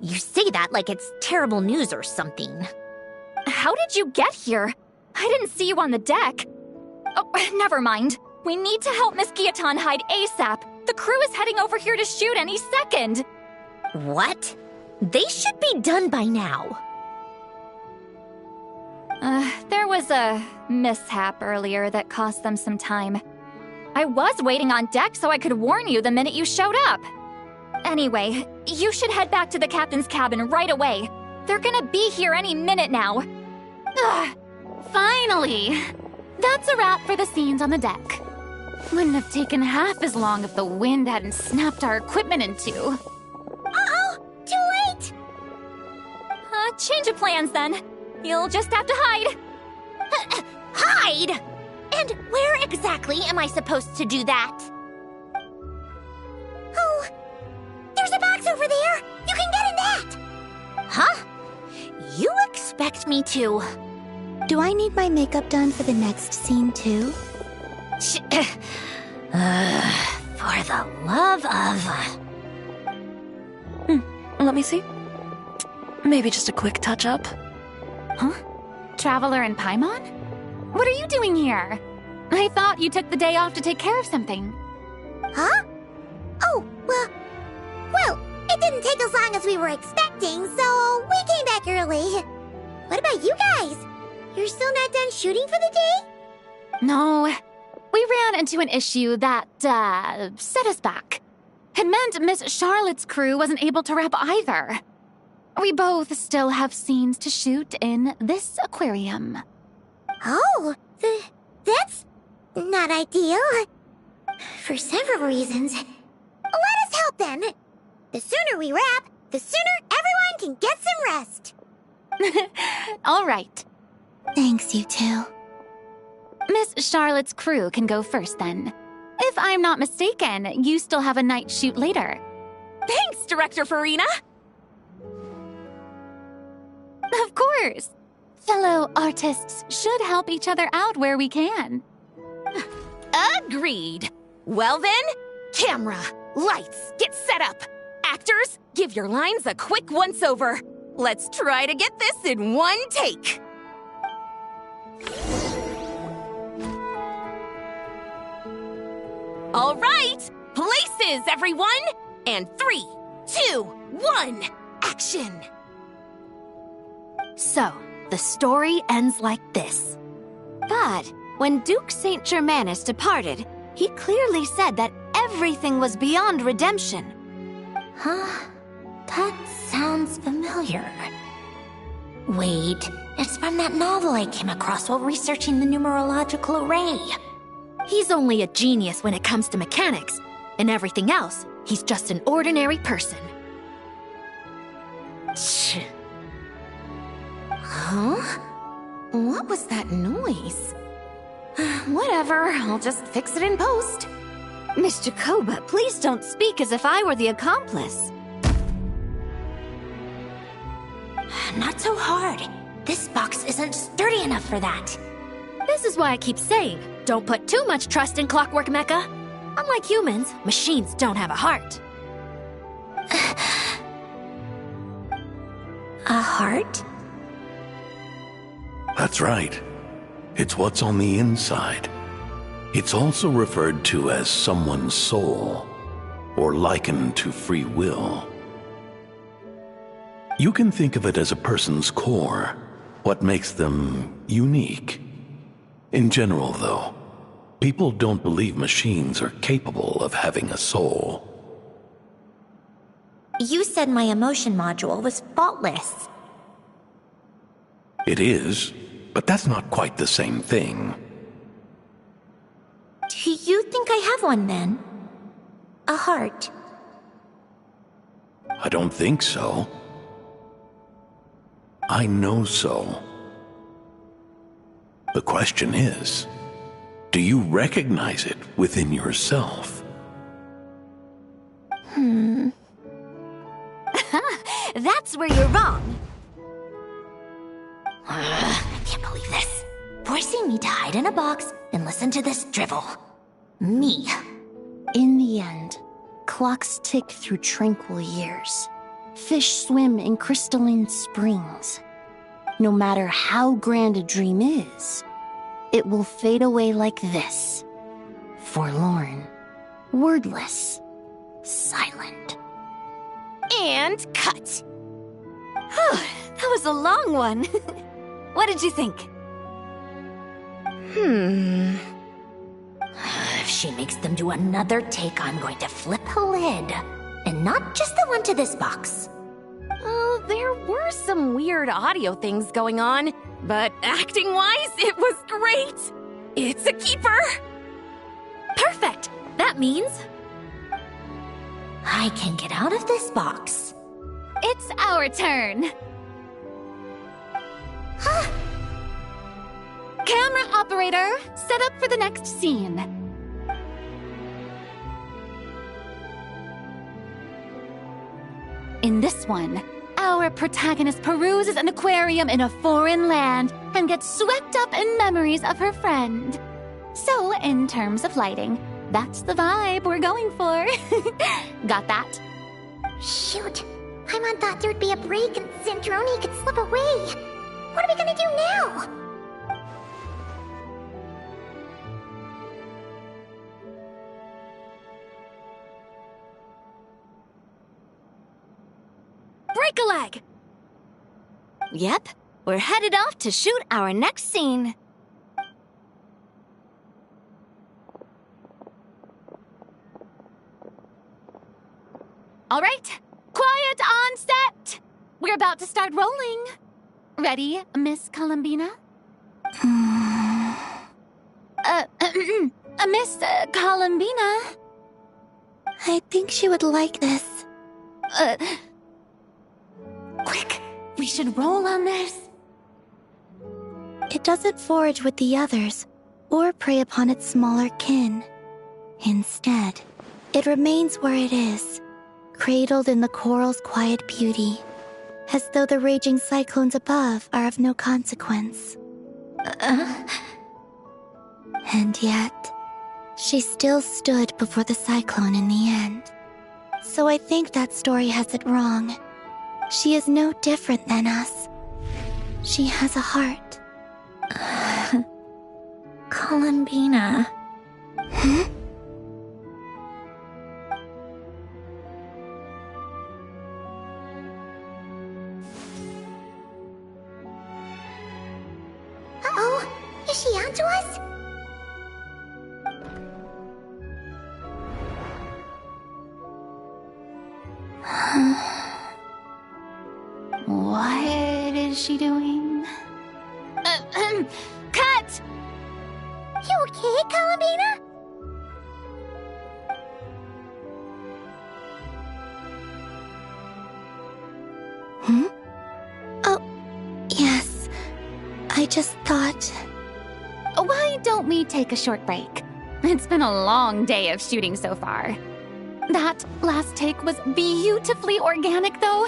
I: You say that like it's terrible news or something.
H: How did you get here? I didn't see you on the deck. Oh, never mind. We need to help Miss Guillotin hide ASAP. The crew is heading over here to shoot any second.
I: What? They should be done by now.
H: There was a mishap earlier that cost them some time. I was waiting on deck so I could warn you the minute you showed up. Anyway, you should head back to the captain's cabin right away. They're gonna be here any minute now.
D: Ugh, finally! That's a wrap for the scenes on the deck. Wouldn't have taken half as long if the wind hadn't snapped our equipment in two.
B: Uh-oh! Too late!
H: Change of plans then. You'll just have to hide.
I: Hide? And where exactly am I supposed to do that?
B: Oh, there's a box over there! You can get in that!
I: Huh? You expect me to...
E: Do I need my makeup done for the next scene too?
I: For the love of...
A: Let me see. Maybe just a quick touch-up.
D: Huh? Traveler and Paimon? What are you doing here? I thought you took the day off to take care of something.
B: Huh? Oh, well, it didn't take as long as we were expecting, so we came back early. What about you guys? You're still not done shooting for the day?
D: No, we ran into an issue that, set us back. It meant Miss Charlotte's crew wasn't able to wrap either. We both still have scenes to shoot in this aquarium.
B: Oh, that's not ideal. For several reasons. Let us help then. The sooner we wrap, the sooner everyone can get some rest.
D: All right.
E: Thanks, you two.
D: Miss Charlotte's crew can go first then. If I'm not mistaken, you still have a night shoot later.
L: Thanks, Director Farina!
D: Of course. Fellow artists should help each other out where we can.
L: Agreed. Well then, camera, lights, get set up. Actors, give your lines a quick once-over. Let's try to get this in one take. All right, places, everyone! And 3, 2, 1, action!
F: So, the story ends like this. But when Duke Saint Germanus departed, he clearly said that
M: everything was beyond redemption.
I: Huh? That sounds familiar. Wait, it's from that novel I came across while researching the numerological array.
M: He's only a genius when it comes to mechanics. And everything else, he's just an ordinary person.
I: Huh? What was that noise? Whatever, I'll just fix it in post.
M: Miss Jacoba, please don't speak as if I were the accomplice.
I: Not so hard. This box isn't sturdy enough for that.
M: This is why I keep saying, don't put too much trust in Clockwork Mecha. Unlike humans, machines don't have a heart.
I: A heart?
N: That's right. It's what's on the inside. It's also referred to as someone's soul, or likened to free will. You can think of it as a person's core, what makes them unique. In general, though, people don't believe machines are capable of having a soul.
I: You said my emotion module was faultless.
N: It is, but that's not quite the same thing.
I: Do you think I have one then? A heart?
N: I don't think so. I know so. The question is, do you recognize it within yourself?
M: That's where you're wrong.
I: I can't believe this. Forcing me to hide in a box and listen to this drivel. Me.
O: In the end, clocks tick through tranquil years. Fish swim in crystalline springs. No matter how grand a dream is, it will fade away like this. Forlorn, wordless, silent.
M: And cut. That was a long one. What did you think?
I: If she makes them do another take, I'm going to flip a lid. And not just the one to this box.
L: Oh, there were some weird audio things going on, but acting-wise, it was great! It's a keeper!
M: Perfect! That means...
I: I can get out of this box.
M: It's our turn! Camera operator, set up for the next scene. In this one, our protagonist peruses an aquarium in a foreign land and gets swept up in memories of her friend. So, in terms of lighting, that's the vibe we're going for. Got that?
B: Shoot. Paimon thought there'd be a break and Zandroni could slip away. What are we gonna do now?
M: Break a leg! Yep, we're headed off to shoot our next scene. All right, quiet on set! We're about to start rolling. Ready, Miss Columbina? Miss Columbina?
E: I think she would like this.
M: Quick, we should roll on this.
E: It doesn't forage with the others, or prey upon its smaller kin. Instead, it remains where it is, cradled in the coral's quiet beauty, as though the raging cyclones above are of no consequence. And yet, she still stood before the cyclone in the end. So I think that story has it wrong. She is no different than us. She has a heart.
I: Columbina.
B: Uh-oh, is she onto us?
M: What is she doing? Cut!
B: You okay, Columbina?
E: Hmm? Oh, yes. I just thought...
M: Why don't we take a short break? It's been a long day of shooting so far. That last take was beautifully organic, though.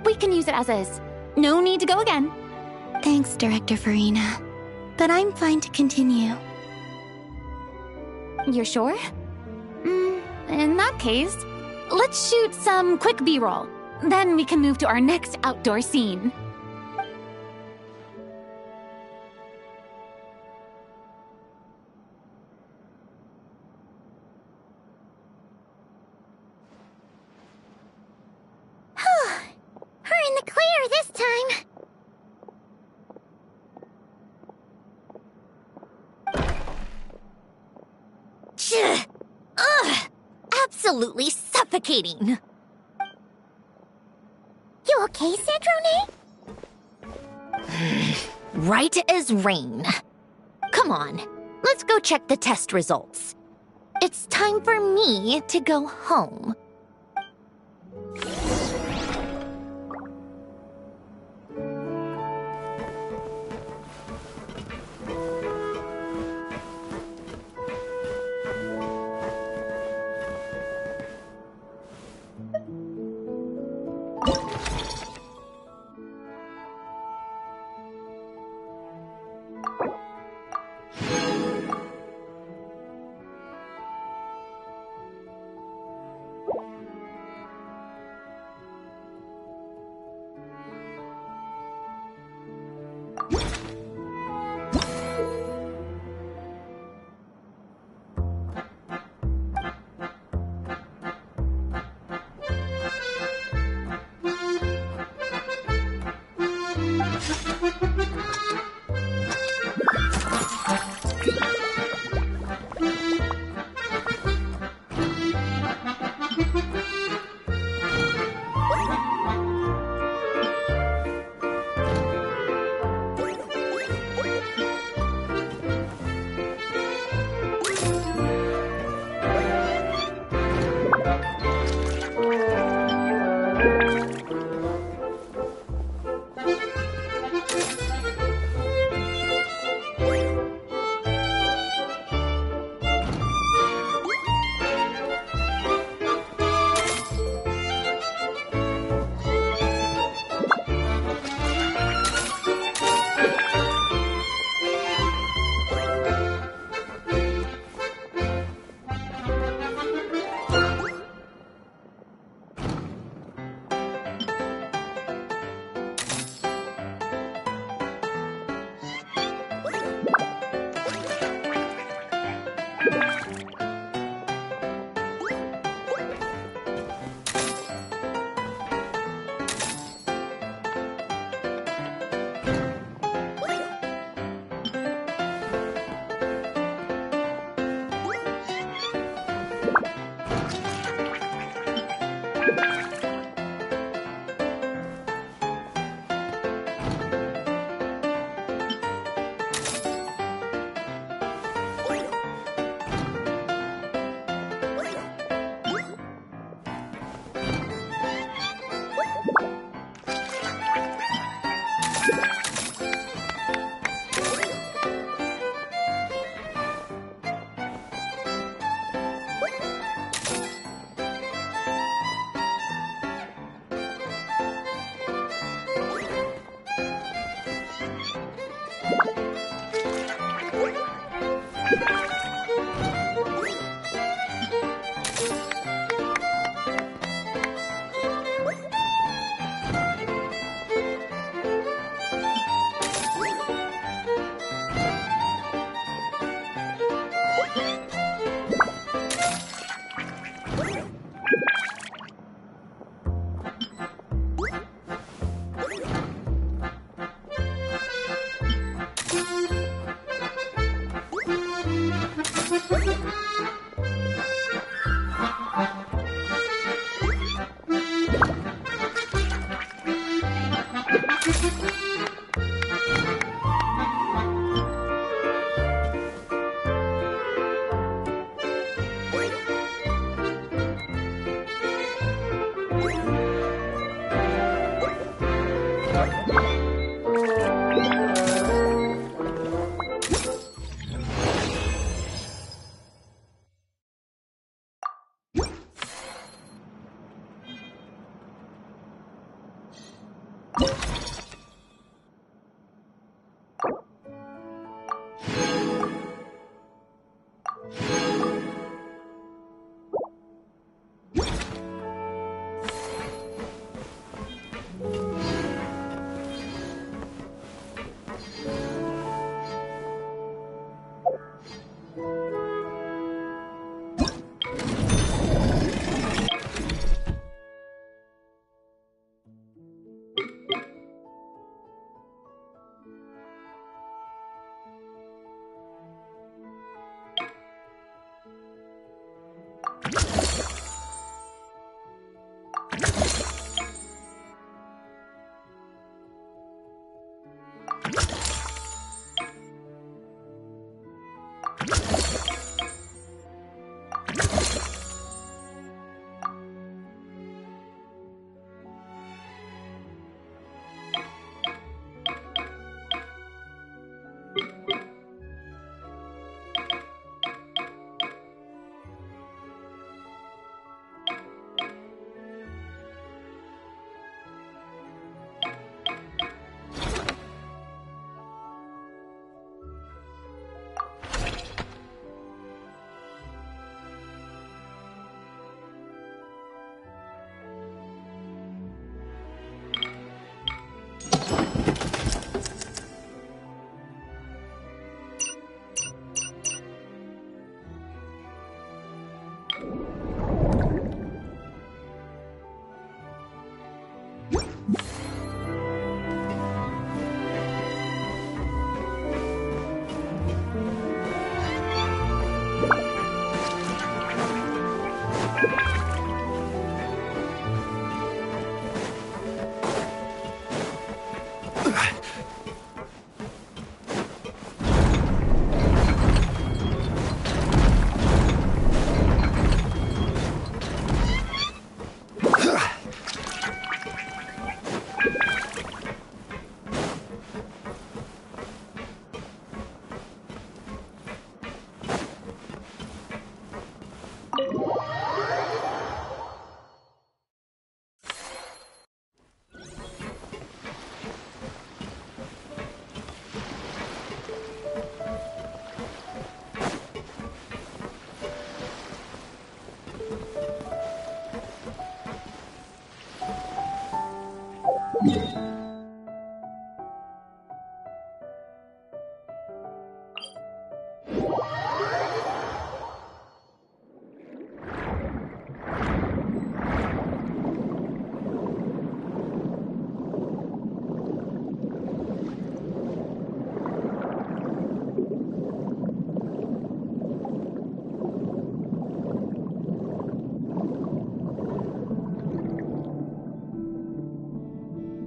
M: We can use it as is. No need to go again.
E: Thanks, Director Farina. But I'm fine to continue.
M: You're sure? In that case, let's shoot some quick B-roll. Then we can move to our next outdoor scene.
B: We're in the clear this time.
I: Ugh! Absolutely suffocating.
B: You okay, Sandrone?
I: Right as rain. Come on, let's go check the test results. It's time for me to go home.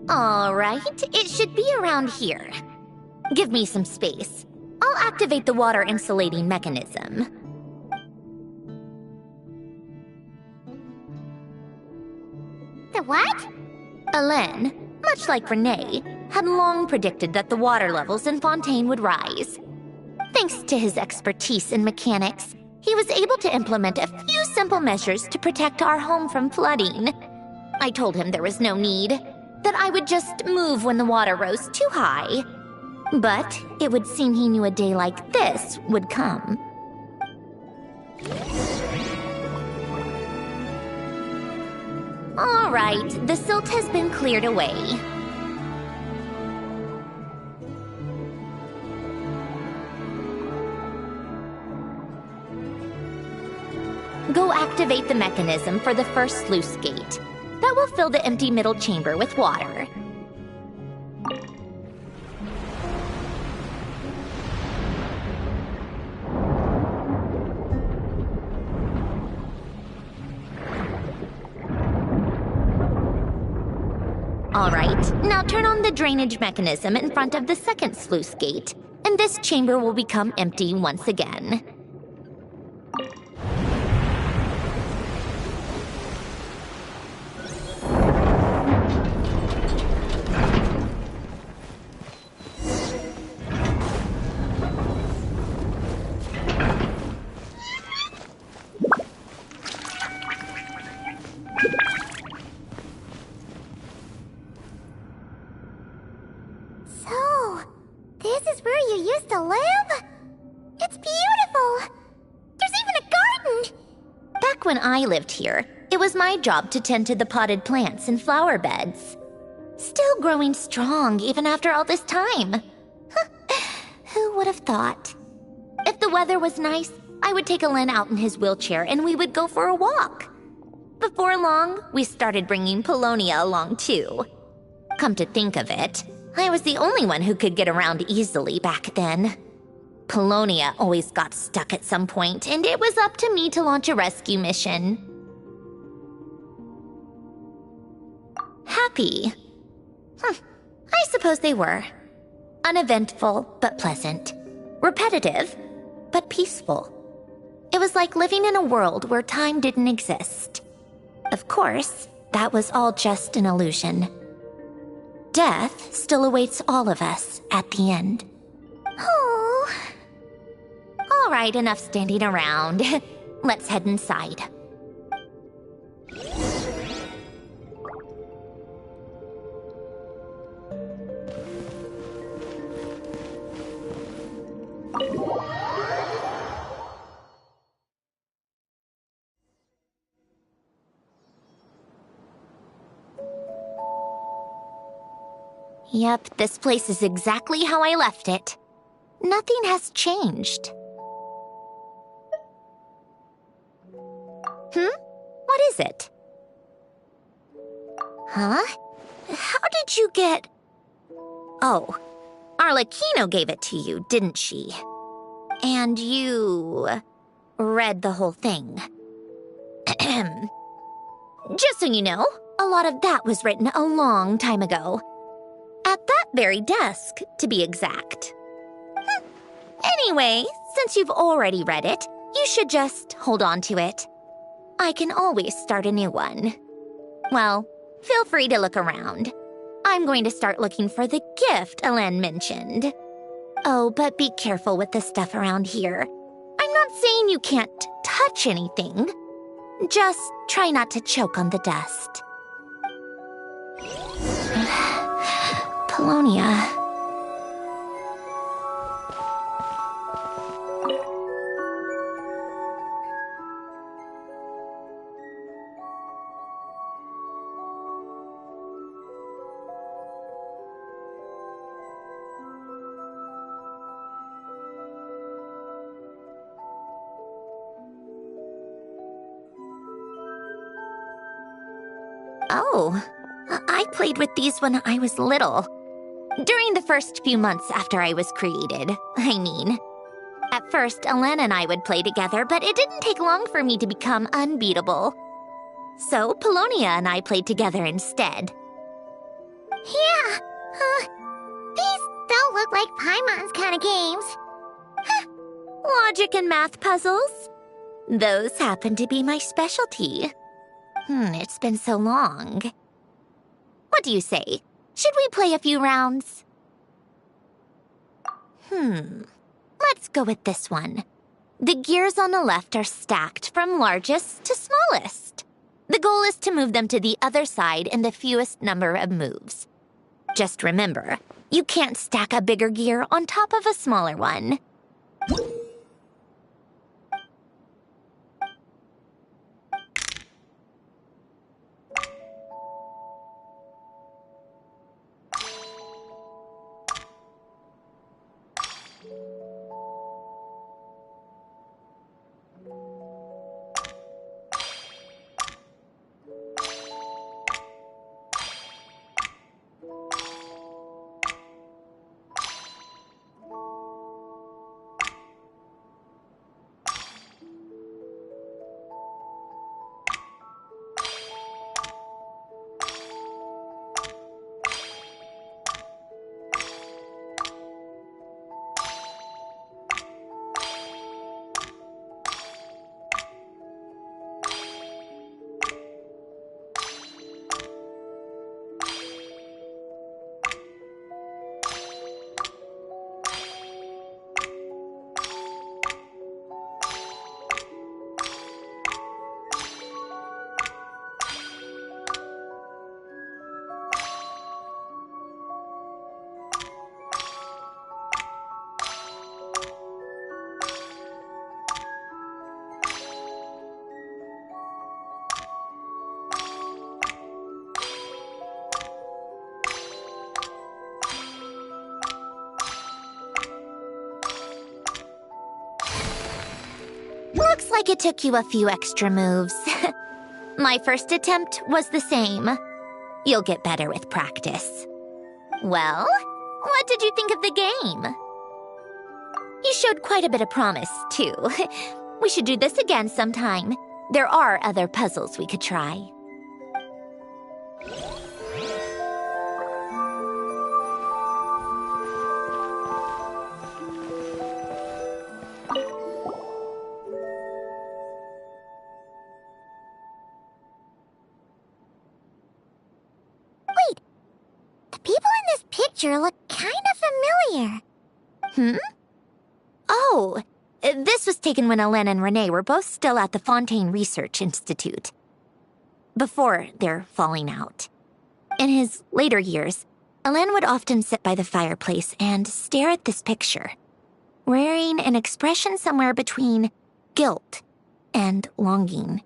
I: Alright, it should be around here. Give me some space. I'll activate the water insulating mechanism.
B: The what?
I: Alen, much like Renee, had long predicted that the water levels in Fontaine would rise. Thanks to his expertise in mechanics, he was able to implement a few simple measures to protect our home from flooding. I told him there was no need, that I would just move when the water rose too high. But it would seem he knew a day like this would come. All right, the silt has been cleared away. Go activate the mechanism for the first sluice gate. That will fill the empty middle chamber with water. All right, now turn on the drainage mechanism in front of the second sluice gate, and this chamber will become empty once again.
B: So, this is where you used to live? It's beautiful! There's even a garden!
I: Back when I lived here, it was my job to tend to the potted plants and flower beds. Still growing strong even after all this time. Who would have thought? If the weather was nice, I would take Alen out in his wheelchair and we would go for a walk. Before long, we started bringing Polonia along too. Come to think of it, I was the only one who could get around easily back then. Polonia always got stuck at some point, and it was up to me to launch a rescue mission. Happy? I suppose they were. Uneventful, but pleasant. Repetitive, but peaceful. It was like living in a world where time didn't exist. Of course, that was all just an illusion. Death still awaits all of us at the end.
B: Oh.
I: All right, enough standing around. Let's head inside. Yep, this place is exactly how I left it. Nothing has changed. What is it? Huh? How did you get... Oh, Arlecchino gave it to you, didn't she? And you... read the whole thing. Just so you know, a lot of that was written a long time ago. At that very desk, to be exact. Anyway, since you've already read it, you should just hold on to it. I can always start a new one. Well, feel free to look around. I'm going to start looking for the gift Alen mentioned. Oh, but be careful with the stuff around here. I'm not saying you can't touch anything. Just try not to choke on the dust. Polonia. Oh, I played with these when I was little. During the first few months after I was created, I mean. At first, Alen and I would play together, but it didn't take long for me to become unbeatable. So, Polonia and I played together instead.
B: Yeah, these don't look like Paimon's kind of games.
I: Logic and math puzzles? Those happen to be my specialty. It's been so long. What do you say? Should we play a few rounds? Let's go with this one. The gears on the left are stacked from largest to smallest. The goal is to move them to the other side in the fewest number of moves. Just remember, you can't stack a bigger gear on top of a smaller one.
B: like it took you a few extra moves. My first attempt was the same. You'll get better with practice. Well, what did you think of the game? You showed quite a bit of promise, too. We should do this again sometime. There are other puzzles we could try.
E: Wait, the people in this picture look kind of familiar.
B: Oh, this was taken when Hélène and Renee were both still at the Fontaine Research Institute. Before their falling out. In his later years, Hélène would often sit by the fireplace and stare at this picture, wearing an expression somewhere between guilt and longing.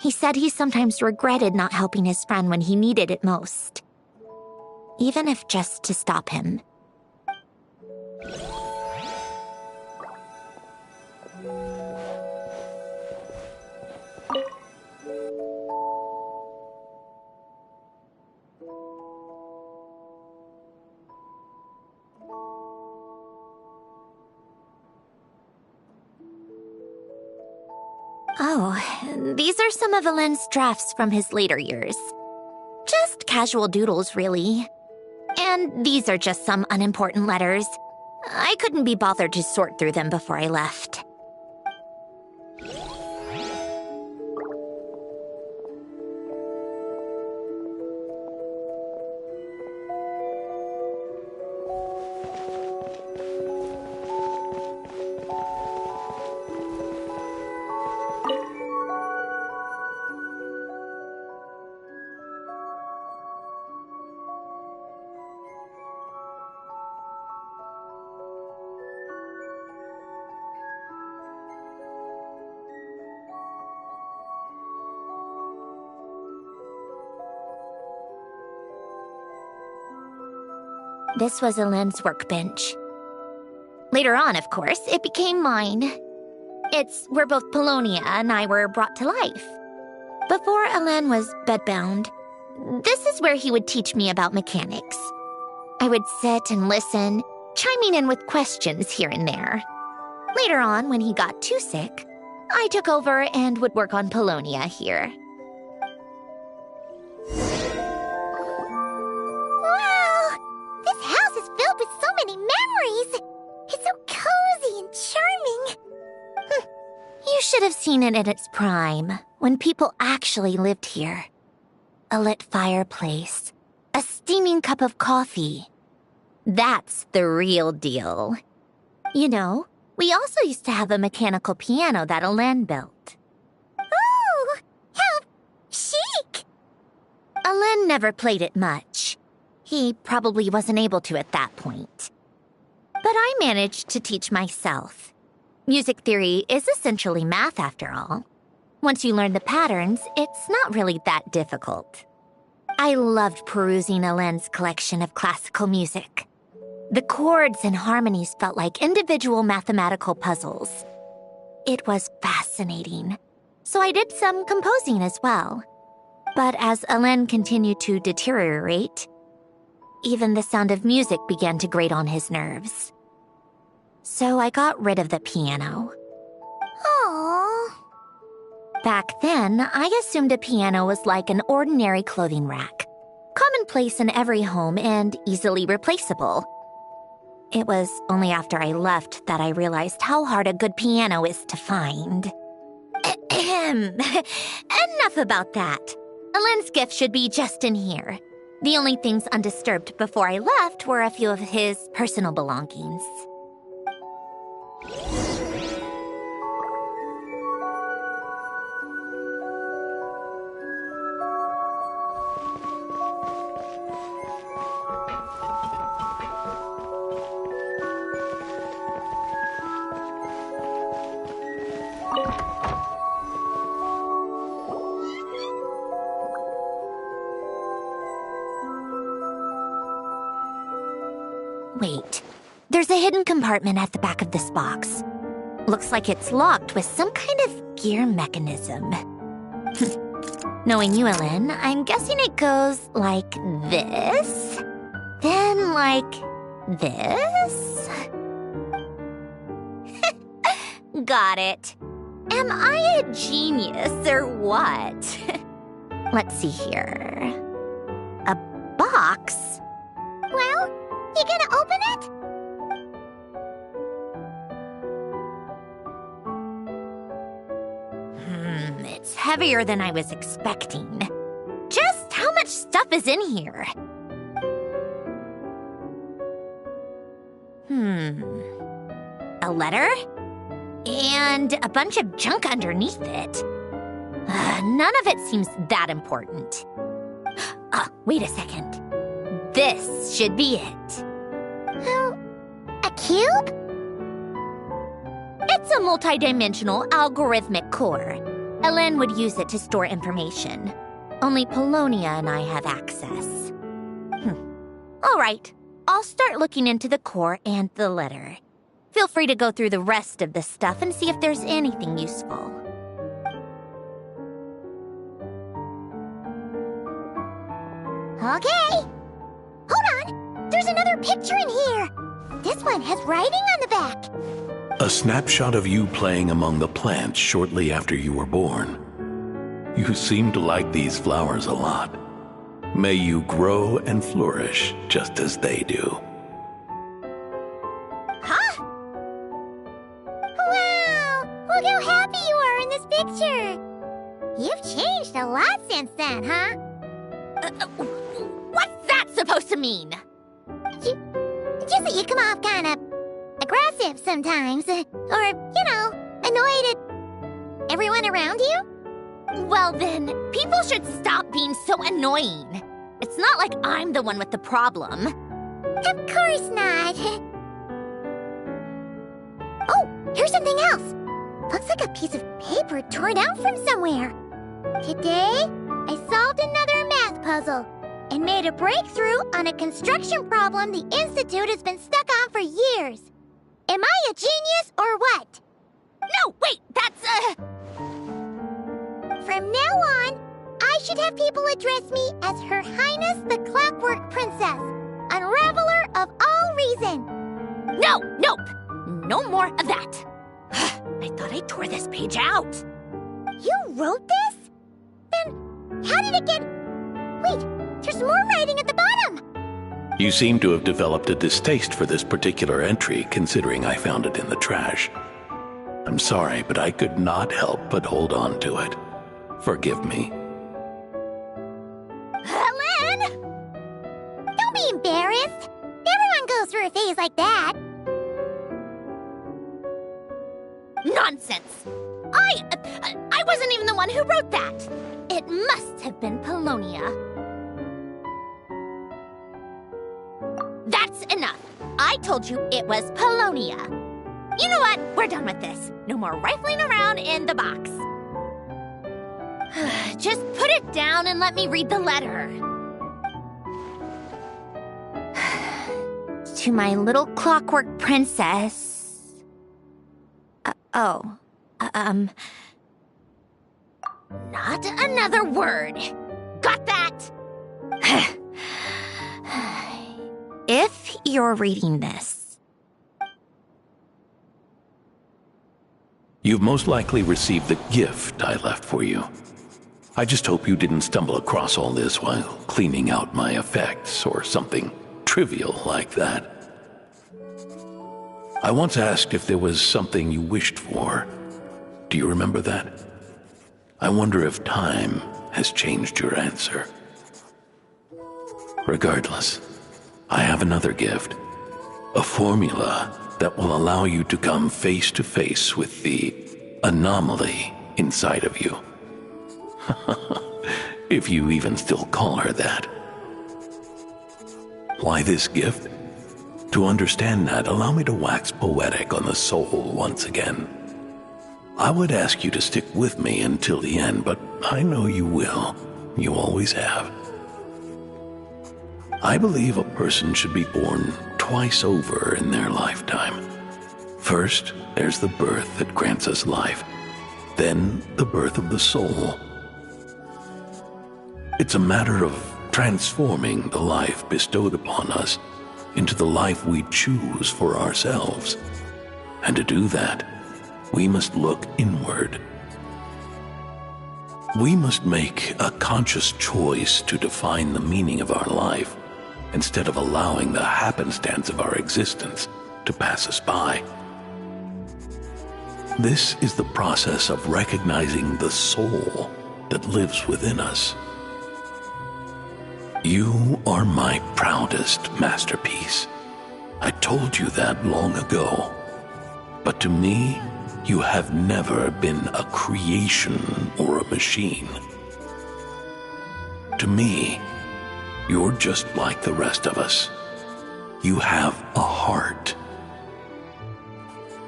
B: He said he sometimes regretted not helping his friend when he needed it most, even if just to stop him. Oh, these are some of Hélène's drafts from his later years. Just casual doodles, really. And these are just some unimportant letters. I couldn't be bothered to sort through them before I left. This was Hélène's workbench. Later on, of course, it became mine. It's where both Polonia and I were brought to life. Before Hélène was bedbound, this is where he would teach me about mechanics. I would sit and listen, chiming in with questions here and there. Later on, when he got too sick, I took over and would work on Polonia here.
E: Filled with so many memories! It's so cozy and charming!
B: You should have seen it in its prime, when people actually lived here. A lit fireplace, a steaming cup of coffee. That's the real deal. You know, we also used to have a mechanical piano that Hélène built.
E: Ooh! How chic!
B: Hélène never played it much. He probably wasn't able to at that point. But I managed to teach myself. Music theory is essentially math, after all. Once you learn the patterns, it's not really that difficult. I loved perusing Hélène's collection of classical music. The chords and harmonies felt like individual mathematical puzzles. It was fascinating. So I did some composing as well. But as Hélène continued to deteriorate, even the sound of music began to grate on his nerves. So I got rid of the piano.
E: Aww.
B: Back then, I assumed a piano was like an ordinary clothing rack, commonplace in every home and easily replaceable. It was only after I left that I realized how hard a good piano is to find. Enough about that. Hélène's gift should be just in here. The only things undisturbed before I left were a few of his personal belongings. Wait, there's a hidden compartment at the back of this box. Looks like it's locked with some kind of
I: gear mechanism. Knowing you, Ellen, I'm guessing it goes like this, then like this. Got it. Am I a genius or what? Let's see here. A box?
B: Well, you gonna open it?
I: It's heavier than I was expecting. Just how much stuff is in here? A letter? And a bunch of junk underneath it. None of it seems that important. Wait a second. This should be it.
B: A cube?
I: It's a multidimensional algorithmic core. Ellen would use it to store information. Only Polonia and I have access. All right, I'll start looking into the core and the letter. Feel free to go through the rest of the stuff and see if there's anything useful.
B: Okay. Hold on. There's another picture in here. This one has writing on the back.
N: A snapshot of you playing among the plants shortly after you were born. You seem to like these flowers a lot. May you grow and flourish just as they do.
B: Huh? Wow! Look how happy you are in this picture. You've changed a lot since then, huh?
I: What's that supposed to mean?
B: Just that you come off kind of aggressive sometimes. Or, annoyed at everyone around you?
I: Well then, people should stop being so annoying. It's not like I'm the one with the problem.
B: Of course not. Oh, here's something else. Looks like a piece of paper torn out from somewhere. Today, I solved another math puzzle and made a breakthrough on a construction problem the Institute has been stuck on for years. Am I a genius or what?
I: No, wait, that's
B: From now on, I should have people address me as Her Highness the Clockwork Princess, Unraveler of all reason.
I: Nope. No more of that. I thought I tore this page out.
B: You wrote this? Then how did it get... Wait, there's more writing at the bottom.
N: You seem to have developed a distaste for this particular entry, considering I found it in the trash. I'm sorry, but I could not help but hold on to it. Forgive me.
B: Helen! Don't be embarrassed. Everyone goes through a phase like that.
I: Nonsense! I wasn't even the one who wrote that. It must have been Polonia. That's enough. I told you it was Polonia. You know what? We're done with this. No more rifling around in the box. Just put it down and let me read the letter. To my little clockwork princess. Not another word. Got that? If you're reading this.
N: You've most likely received the gift I left for you. I just hope you didn't stumble across all this while cleaning out my effects or something trivial like that. I once asked if there was something you wished for. Do you remember that? I wonder if time has changed your answer. Regardless, I have another gift. A formula that will allow you to come face to face with the anomaly inside of you. If you even still call her that. Why this gift? To understand that, allow me to wax poetic on the soul once again. I would ask you to stick with me until the end, but I know you will. You always have. I believe a person should be born twice over in their lifetime. First, there's the birth that grants us life. then the birth of the soul. It's a matter of transforming the life bestowed upon us into the life we choose for ourselves. And to do that, we must look inward. We must make a conscious choice to define the meaning of our life instead of allowing the happenstance of our existence to pass us by. This is the process of recognizing the soul that lives within us. You are my proudest masterpiece. I told you that long ago. But to me, you have never been a creation or a machine. To me, you're just like the rest of us. You have a heart.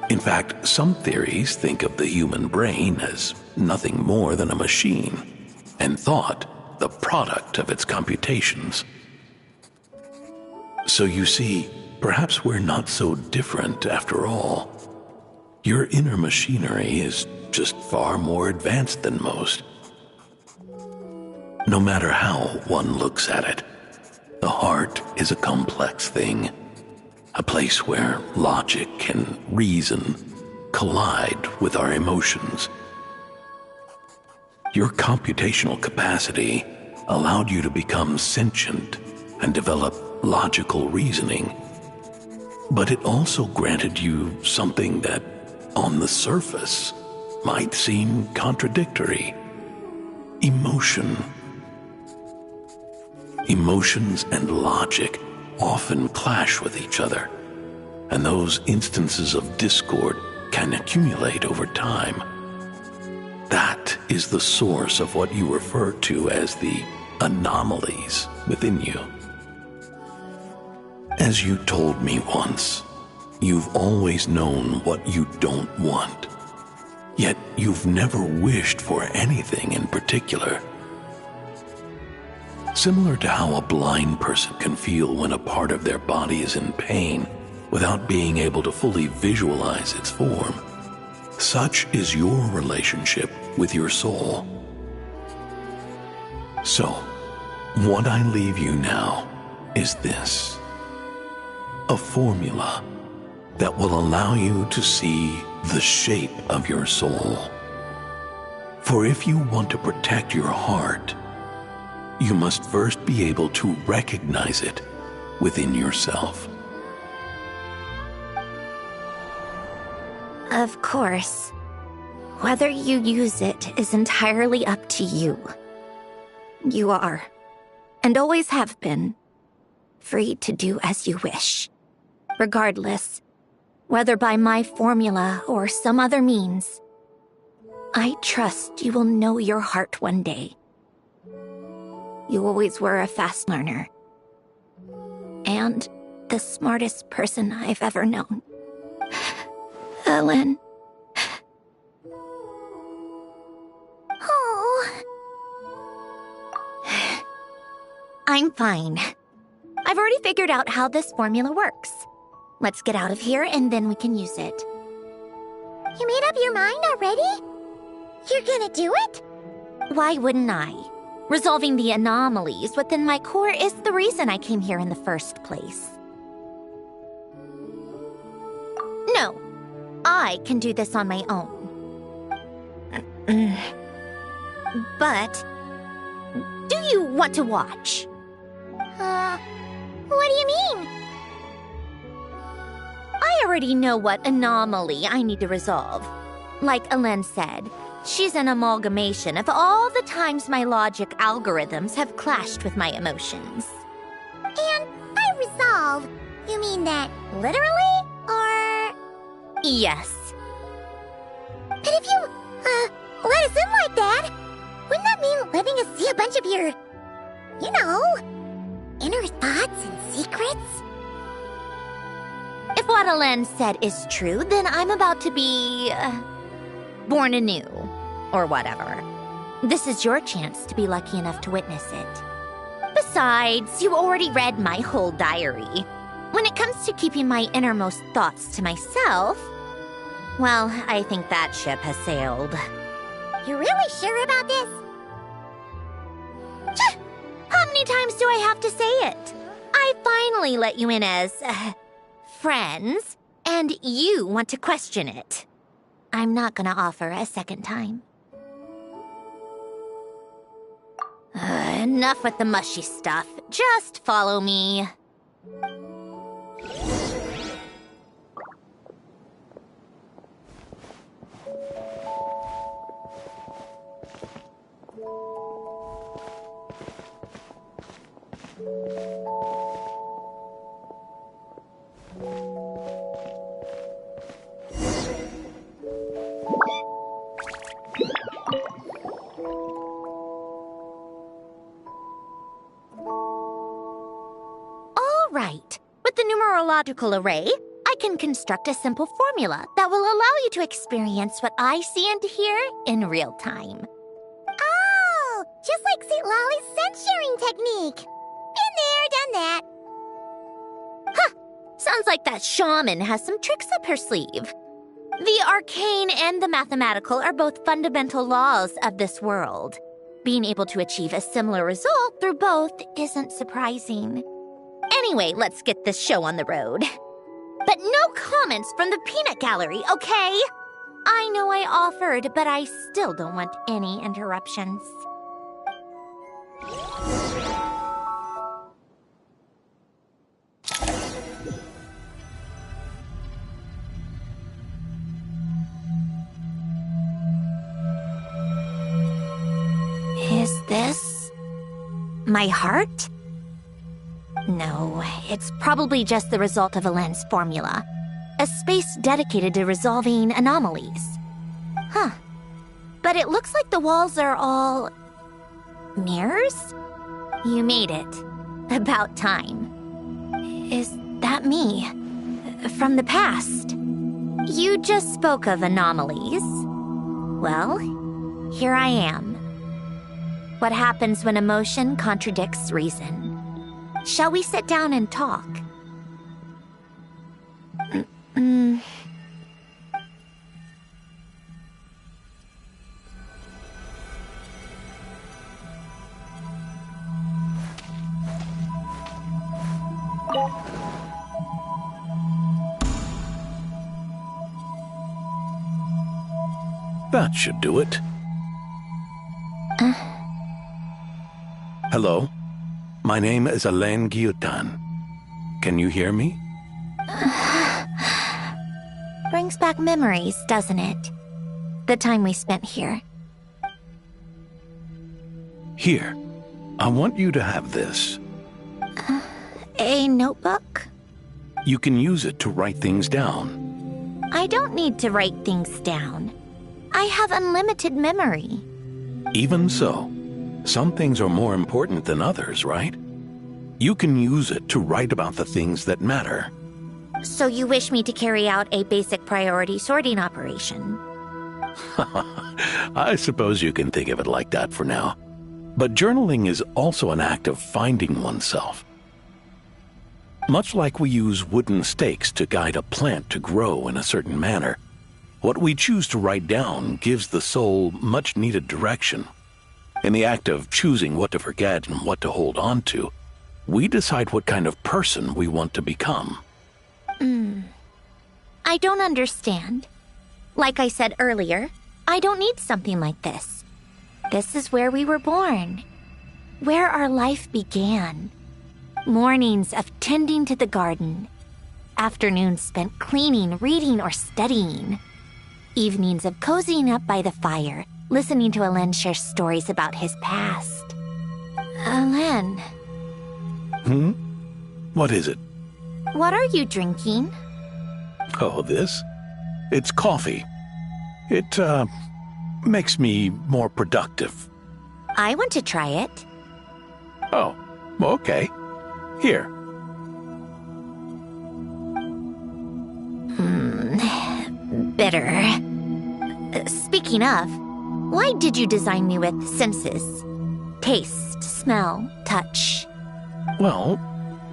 N: In fact, some theories think of the human brain as nothing more than a machine, and thought the product of its computations. So you see, perhaps we're not so different after all. Your inner machinery is just far more advanced than most. No matter how one looks at it, the heart is a complex thing. A place where logic and reason collide with our emotions. Your computational capacity allowed you to become sentient and develop logical reasoning. But it also granted you something that, on the surface, might seem contradictory. Emotion. Emotions and logic often clash with each other, and those instances of discord can accumulate over time. That is the source of what you refer to as the anomalies within you. As you told me once, you've always known what you don't want, yet you've never wished for anything in particular. Similar to how a blind person can feel when a part of their body is in pain without being able to fully visualize its form, such is your relationship with your soul. So, what I leave you now is this: a formula that will allow you to see the shape of your soul. For if you want to protect your heart, you must first be able to recognize it within yourself.
I: Of course. Whether you use it is entirely up to you. You are, and always have been, free to do as you wish. Regardless, whether by my formula or some other means, I trust you will know your heart one day. You always were a fast learner. And the smartest person I've ever known. Ellen. Oh. I'm fine. I've already figured out how this formula works. Let's get out of here and then we can use it.
B: You made up your mind already? You're gonna do it?
I: Why wouldn't I? Resolving the anomalies within my core is the reason I came here in the first place. No, I can do this on my own. But, do you want to watch?
B: What do you mean?
I: I already know what anomaly I need to resolve. Like Ellen said, she's an amalgamation of all the times my logic algorithms have clashed with my emotions.
B: And by resolve, you mean that literally, or...?
I: Yes.
B: But if you, let us in like that, wouldn't that mean letting us see a bunch of your, you know, inner thoughts and secrets?
I: If what Ellen said is true, then I'm about to be... born anew. Or whatever. This is your chance to be lucky enough to witness it. Besides, you already read my whole diary. When it comes to keeping my innermost thoughts to myself, well, I think that ship has sailed.
B: You're really sure about this?
I: How many times do I have to say it? I finally let you in as, friends, and you want to question it. I'm not gonna offer a second time. Enough with the mushy stuff. Just follow me. Right. With the numerological array, I can construct a simple formula that will allow you to experience what I see and hear in real time.
B: Oh, just like St. Lolly's sense-sharing technique. Been there, done that.
I: Huh. Sounds like that shaman has some tricks up her sleeve. The arcane and the mathematical are both fundamental laws of this world. Being able to achieve a similar result through both isn't surprising. Anyway, let's get this show on the road. But no comments from the peanut gallery, okay? I know I offered, but I still don't want any interruptions. Is this my heart? No, it's probably just the result of a lens formula. A space dedicated to resolving anomalies. Huh. But it looks like the walls are all... mirrors? You made it. About time. Is that me? From the past? You just spoke of anomalies. Well, here I am. What happens when emotion contradicts reason? Shall we sit down and talk?
N: That should do it. Hello? My name is Alain Guillotin. Can you hear me?
I: Brings back memories, doesn't it? The time we spent here.
N: Here. I want you to have this.
I: A notebook?
N: You can use it to write things down.
I: I don't need to write things down. I have unlimited memory.
N: Even so, some things are more important than others, right? You can use it to write about the things that matter.
I: So you wish me to carry out a basic priority sorting operation?
N: I suppose you can think of it like that for now. But journaling is also an act of finding oneself. Much like we use wooden stakes to guide a plant to grow in a certain manner, what we choose to write down gives the soul much-needed direction. In the act of choosing what to forget and what to hold on to, we decide what kind of person we want to become.
I: I don't understand. Like I said earlier, I don't need something like this. This is where we were born. Where our life began. Mornings of tending to the garden. Afternoons spent cleaning, reading, or studying. Evenings of cozying up by the fire, listening to Alain share stories about his past. Alain.
N: What is it?
I: What are you drinking?
N: Oh, this? It's coffee. It, makes me more productive.
I: I want to try it.
N: Oh, okay. Here.
I: Bitter. Speaking of, why did you design me with senses? Taste, smell, touch.
N: Well,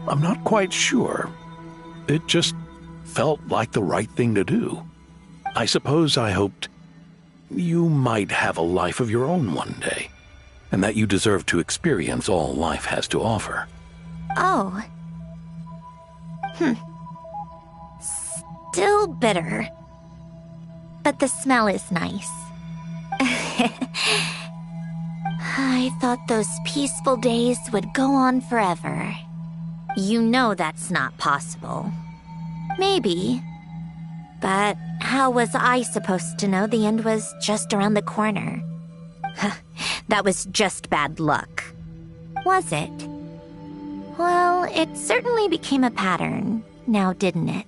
N: I'm not quite sure. It just felt like the right thing to do. I suppose I hoped you might have a life of your own one day, and that you deserve to experience all life has to offer.
I: Oh. Still bitter. But the smell is nice. I thought those peaceful days would go on forever. You know that's not possible. Maybe. But how was I supposed to know the end was just around the corner? That was just bad luck. Was it? Well, it certainly became a pattern, now didn't it?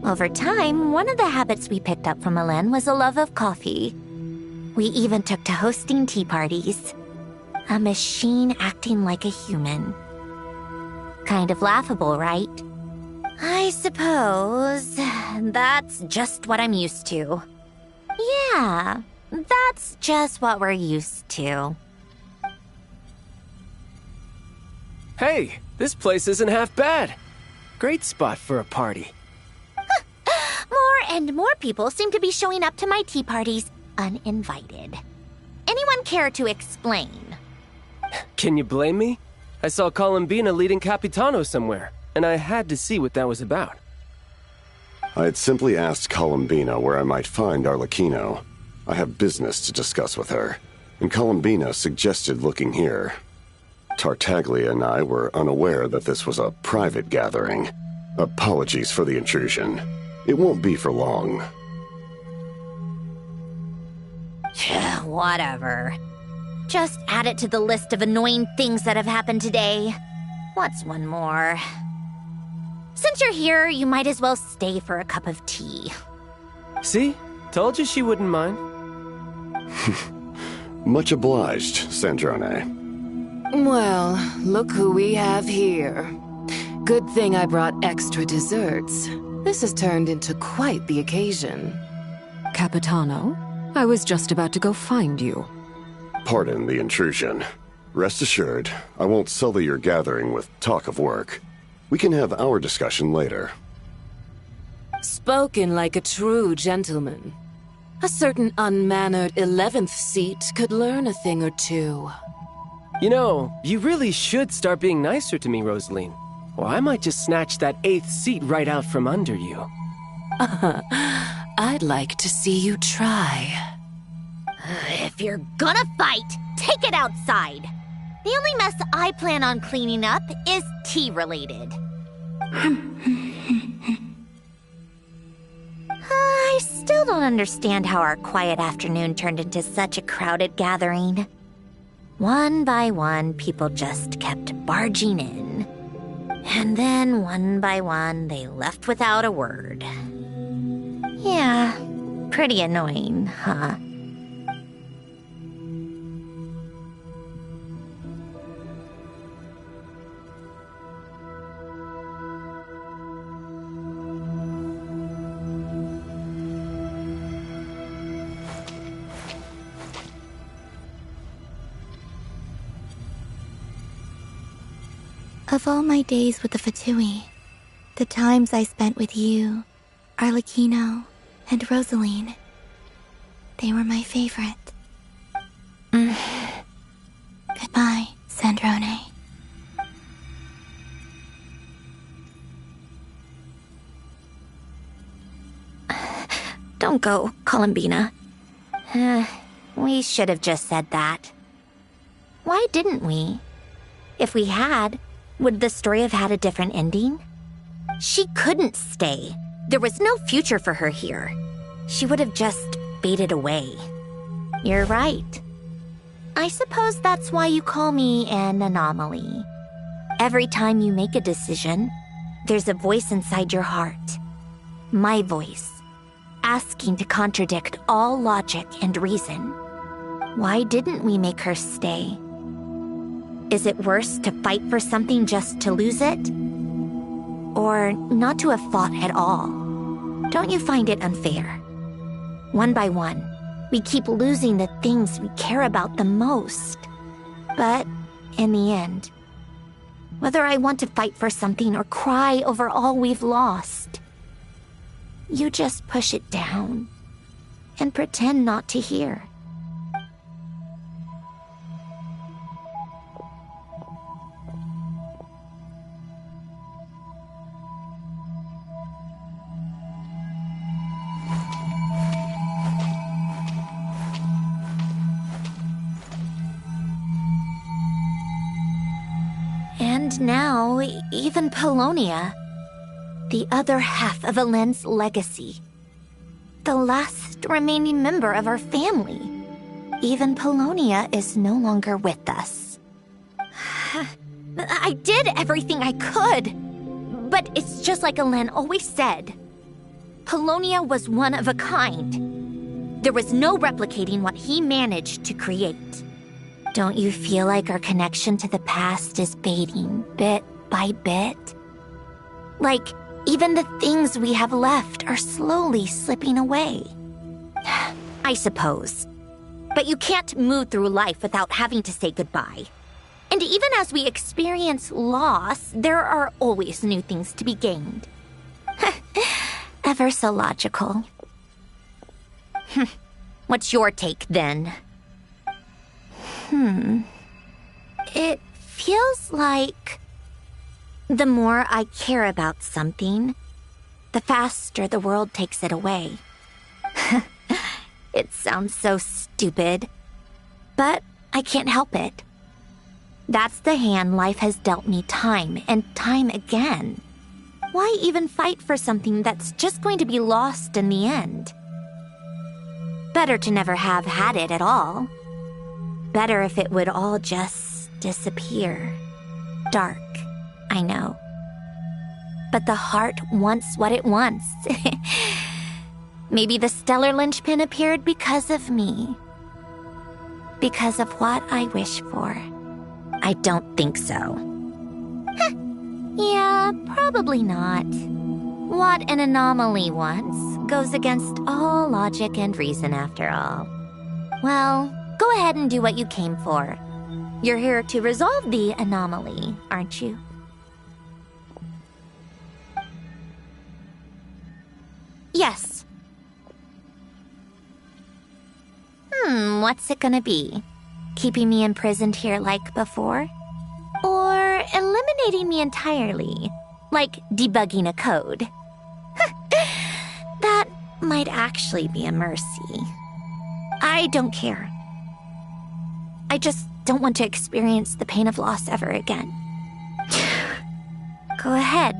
I: Over time, one of the habits we picked up from Elen was a love of coffee. We even took to hosting tea parties. A machine acting like a human. Kind of laughable, right? I suppose that's just what I'm used to. Yeah, that's just what we're used to.
J: Hey, this place isn't half bad. Great spot for a party.
I: More and more people seem to be showing up to my tea parties uninvited. Anyone care to explain?
J: Can you blame me? I saw Columbina leading Capitano somewhere, and I had to see what that was about.
P: I had simply asked Columbina where I might find Arlecchino. I have business to discuss with her, and Columbina suggested looking here. Tartaglia and I were unaware that this was a private gathering. Apologies for the intrusion. It won't be for long.
I: Whatever. Just add it to the list of annoying things that have happened today. What's one more? Since you're here, you might as well stay for a cup of tea.
J: See? Told you she wouldn't mind.
P: Much obliged, Sandrone.
Q: Well, look who we have here. Good thing I brought extra desserts. This has turned into quite the occasion.
R: Capitano, I was just about to go find you.
P: Pardon the intrusion. Rest assured, I won't sully your gathering with talk of work. We can have our discussion later.
Q: Spoken like a true gentleman. A certain unmannered 11th seat could learn a thing or two.
J: You know, you really should start being nicer to me, Rosaline. Or I might just snatch that 8th seat right out from under you.
Q: I'd like to see you try.
I: If you're gonna fight, take it outside. The only mess I plan on cleaning up is tea-related. I still don't understand how our quiet afternoon turned into such a crowded gathering. One by one, people just kept barging in. And then, one by one, they left without a word. Yeah, pretty annoying, huh?
E: Of all my days with the Fatui, the times I spent with you, Arlecchino, and Rosaline, they were my favorite. Goodbye, Sandrone.
I: Don't go, Columbina. We should have just said that. Why didn't we? If we had, would the story have had a different ending? She couldn't stay. There was no future for her here. She would have just faded away. You're right. I suppose that's why you call me an anomaly. Every time you make a decision, there's a voice inside your heart. My voice, asking to contradict all logic and reason. Why didn't we make her stay? Is it worse to fight for something just to lose it? Or not to have fought at all? Don't you find it unfair? One by one, we keep losing the things we care about the most. But in the end, whether I want to fight for something or cry over all we've lost. You just push it down and pretend not to hear. And now, even Polonia, the other half of Elend's legacy, the last remaining member of our family. Even Polonia is no longer with us. I did everything I could, but it's just like Elend always said. Polonia was one of a kind. There was no replicating what he managed to create. Don't you feel like our connection to the past is fading bit by bit? Like, even the things we have left are slowly slipping away. I suppose. But you can't move through life without having to say goodbye. And even as we experience loss, there are always new things to be gained. Ever so logical. What's your take, then? It feels like the more I care about something, the faster the world takes it away. It sounds so stupid, but I can't help it. That's the hand life has dealt me time and time again. Why even fight for something that's just going to be lost in the end? Better to never have had it at all. Better if it would all just disappear. Dark, I know. But the heart wants what it wants. Maybe the stellar linchpin appeared because of me. Because of what I wish for. I don't think so. Yeah, probably not. What an anomaly wants goes against all logic and reason after all. Well, go ahead and do what you came for. You're here to resolve the anomaly, aren't you? Yes. What's it gonna be? Keeping me imprisoned here like before? Or eliminating me entirely, like debugging a code? That might actually be a mercy. I don't care. I just don't want to experience the pain of loss ever again. Go ahead.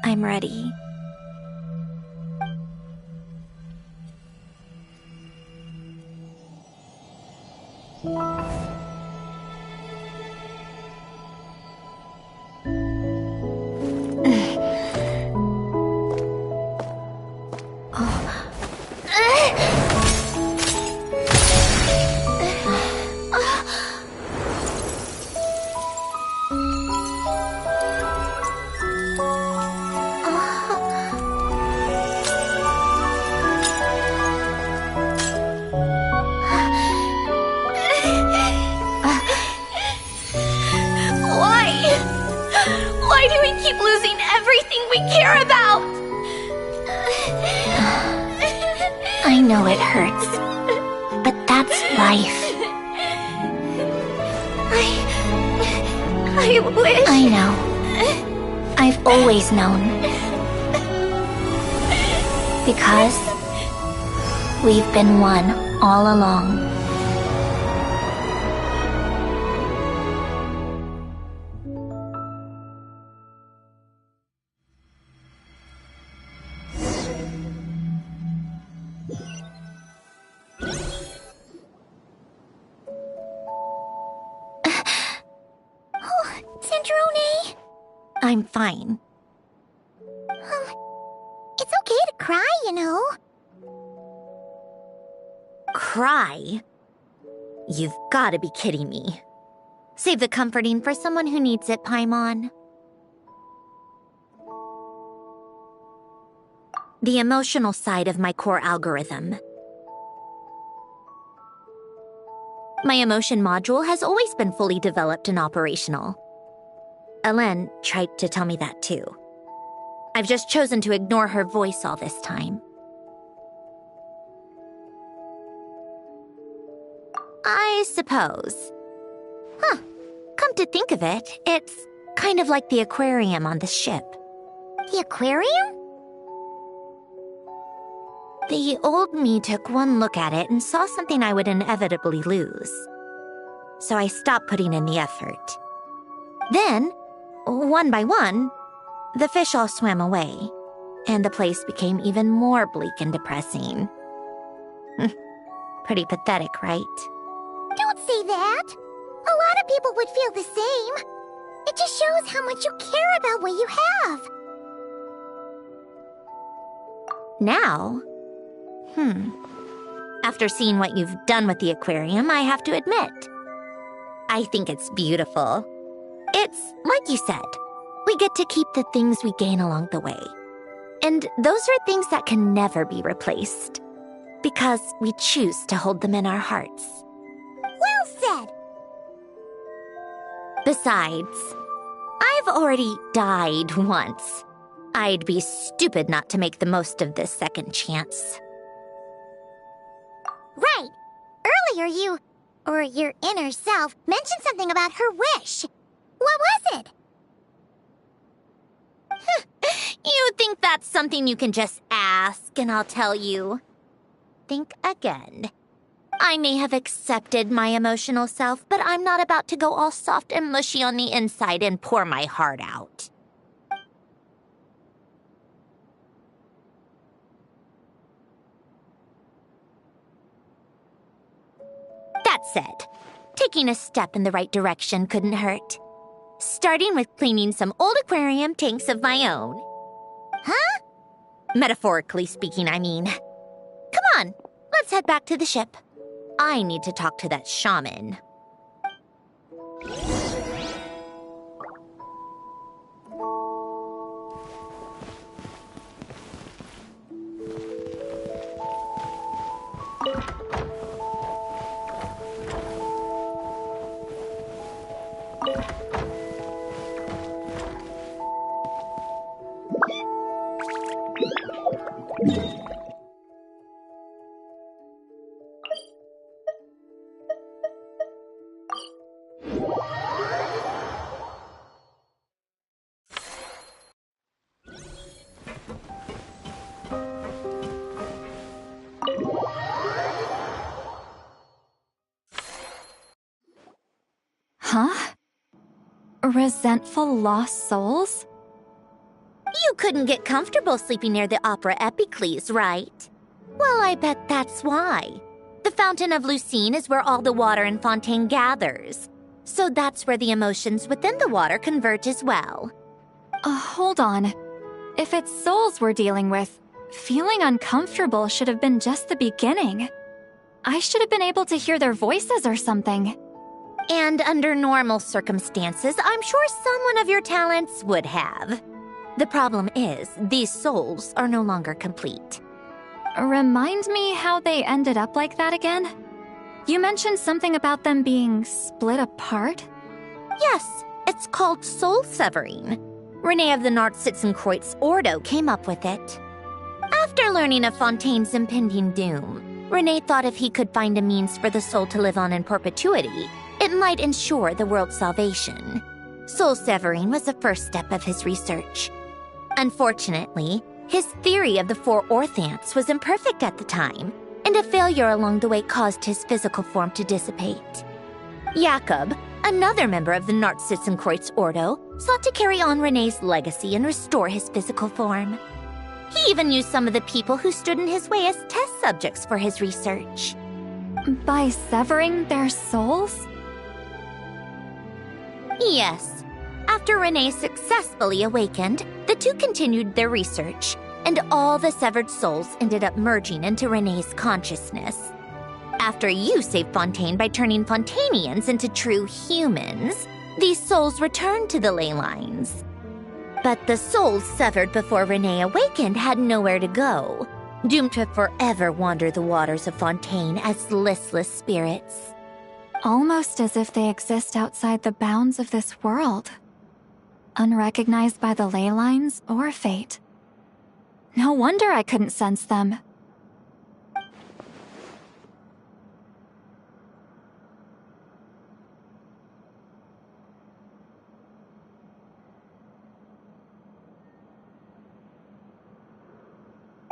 I: I'm ready. Why do we keep losing everything we care about? I know it hurts, but that's life. I wish... I know. I've always known. Because we've been one all along. Sandrone! I'm fine.
B: It's okay to cry, you know.
I: Cry? You've got to be kidding me. Save the comforting for someone who needs it, Paimon. The emotional side of my core algorithm. My emotion module has always been fully developed and operational. Elen tried to tell me that too. I've just chosen to ignore her voice all this time. I suppose. Huh. Come to think of it, it's kind of like the aquarium on the ship.
B: The aquarium?
I: The old me took one look at it and saw something I would inevitably lose. So I stopped putting in the effort. Then, one by one, the fish all swam away, and the place became even more bleak and depressing. Pretty pathetic, right?
B: Don't say that! A lot of people would feel the same. It just shows how much you care about what you have.
I: Now? After seeing what you've done with the aquarium, I have to admit, I think it's beautiful. It's like you said, we get to keep the things we gain along the way. And those are things that can never be replaced, because we choose to hold them in our hearts.
B: Well said!
I: Besides, I've already died once. I'd be stupid not to make the most of this second chance.
B: Right! Earlier you, or your inner self, mentioned something about her wish. What was it?
I: You think that's something you can just ask, and I'll tell you. Think again. I may have accepted my emotional self, but I'm not about to go all soft and mushy on the inside and pour my heart out. That said, taking a step in the right direction couldn't hurt. Starting with cleaning some old aquarium tanks of my own.
B: Huh?
I: Metaphorically speaking, I mean. Come on, let's head back to the ship. I need to talk to that shaman.
H: Huh? Resentful lost souls?
I: You couldn't get comfortable sleeping near the Opera Epicles, right? Well, I bet that's why. The Fountain of Lucine is where all the water in Fontaine gathers. So that's where the emotions within the water converge as well.
H: Hold on. If it's souls we're dealing with, feeling uncomfortable should have been just the beginning. I should have been able to hear their voices or something.
I: And under normal circumstances, I'm sure someone of your talents would have. The problem is, these souls are no longer complete.
H: Remind me how they ended up like that again? You mentioned something about them being split apart?
I: Yes, it's called soul severing. Renee of the Nartsitzenkreuz Ordo came up with it. After learning of Fontaine's impending doom, Renee thought if he could find a means for the soul to live on in perpetuity, it might ensure the world's salvation. Soul severing was the first step of his research. Unfortunately, his theory of the four orthants was imperfect at the time, and a failure along the way caused his physical form to dissipate. Jakob, another member of the Nartsitzenkreuz Ordo, sought to carry on Renee's legacy and restore his physical form. He even used some of the people who stood in his way as test subjects for his research.
H: By severing their souls?
I: Yes. After Renee successfully awakened, the two continued their research, and all the severed souls ended up merging into Renee's consciousness. After you saved Fontaine by turning Fontainians into true humans, these souls returned to the ley lines. But the souls severed before Renee awakened had nowhere to go, doomed to forever wander the waters of Fontaine as listless spirits.
H: Almost as if they exist outside the bounds of this world. unrecognized by the ley lines or fate. No wonder I couldn't sense them.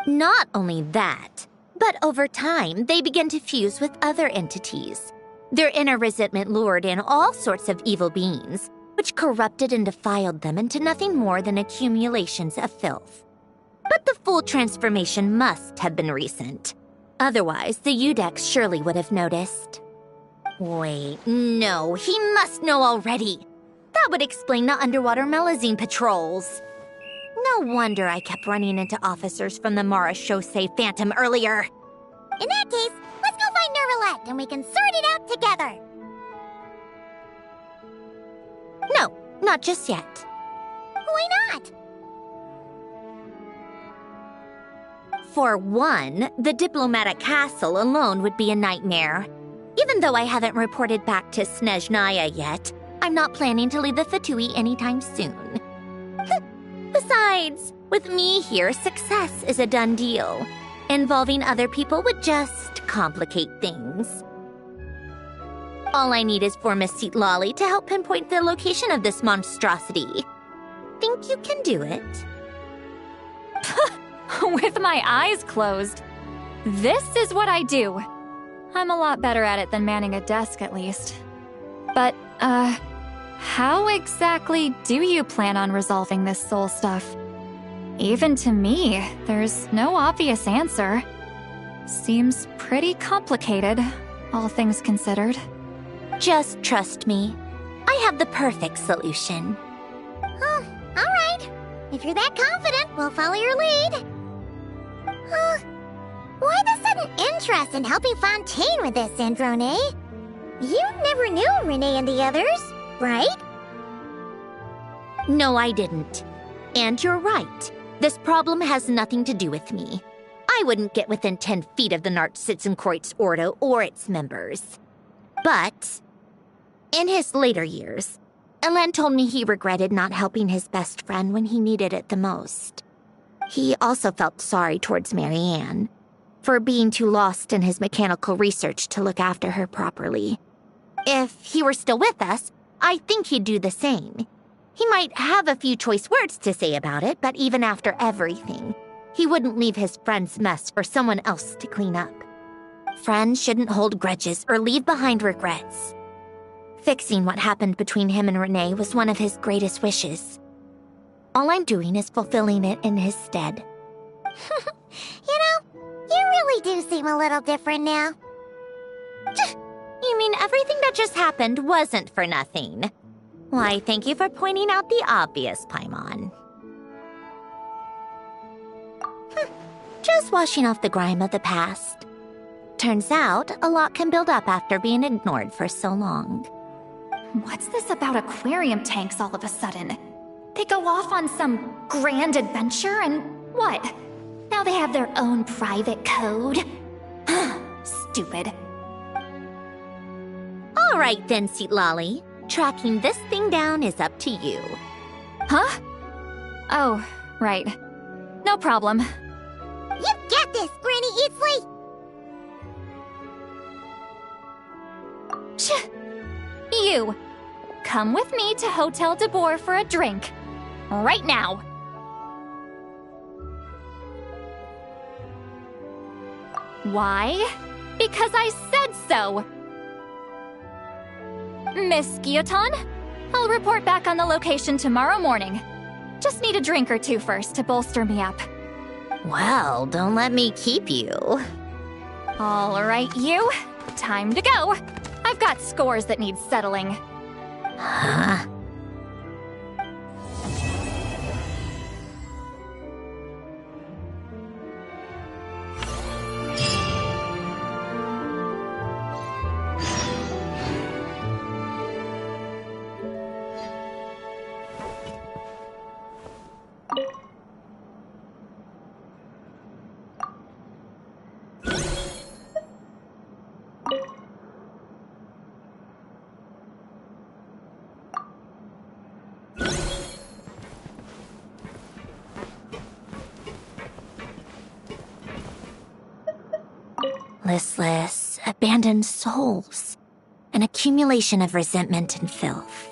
I: Not only that, but over time, they begin to fuse with other entities. Their inner resentment lured in all sorts of evil beings, which corrupted and defiled them into nothing more than accumulations of filth. But the full transformation must have been recent. Otherwise, the Udex surely would have noticed. Wait, no, he must know already. That would explain the underwater Melazine patrols. No wonder I kept running into officers from the Mara Chaussee Phantom earlier.
B: In that case, let's go find Nervalette and we can sort it out together.
I: No, not just yet.
B: Why not?
I: For one, the diplomatic castle alone would be a nightmare. Even though I haven't reported back to Snezhnaya yet, I'm not planning to leave the Fatui anytime soon. Besides, with me here, success is a done deal. Involving other people would just complicate things. All I need is for Miss Citlali to help pinpoint the location of this monstrosity. Think you can do it?
H: With my eyes closed. This is what I do. I'm a lot better at it than manning a desk, at least. But, how exactly do you plan on resolving this soul stuff? Even to me, there's no obvious answer. Seems pretty complicated, all things considered.
I: Just trust me. I have the perfect solution.
B: Oh, all right. If you're that confident, we'll follow your lead. Why the sudden interest in helping Fontaine with this, Androne? You never knew Renee and the others, right?
I: No, I didn't. And you're right. This problem has nothing to do with me. I wouldn't get within 10 feet of the Nartsitzenkreuz Ordo or its members. But, in his later years, Elen told me he regretted not helping his best friend when he needed it the most. He also felt sorry towards Marianne, for being too lost in his mechanical research to look after her properly. If he were still with us, I think he'd do the same. He might have a few choice words to say about it, but even after everything, he wouldn't leave his friend's mess for someone else to clean up. Friends shouldn't hold grudges or leave behind regrets. Fixing what happened between him and Renee was one of his greatest wishes. All I'm doing is fulfilling it in his stead.
B: You know, you really do seem a little different now.
I: You mean everything that just happened wasn't for nothing? Why, thank you for pointing out the obvious, Paimon. Just washing off the grime of the past. Turns out, a lot can build up after being ignored for so long.
H: What's this about aquarium tanks all of a sudden? They go off on some grand adventure and what? Now they have their own private code? Stupid.
I: All right then, Citlali. Tracking this thing down is up to you.
H: Huh? Oh, right. No problem.
B: You get this, Granny Eatsley!
H: You! Come with me to Hotel de Boer for a drink. Right now! Why? Because I said so! Miss Guillotin, I'll report back on the location tomorrow morning. Just need a drink or two first to bolster me up.
I: Well, don't let me keep you.
H: All right, you. Time to go. I've got scores that need settling.
I: Huh? listless, abandoned souls. An accumulation of resentment and filth.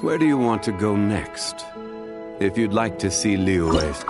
K: Where do you want to go next? If you'd like to see Liyue's...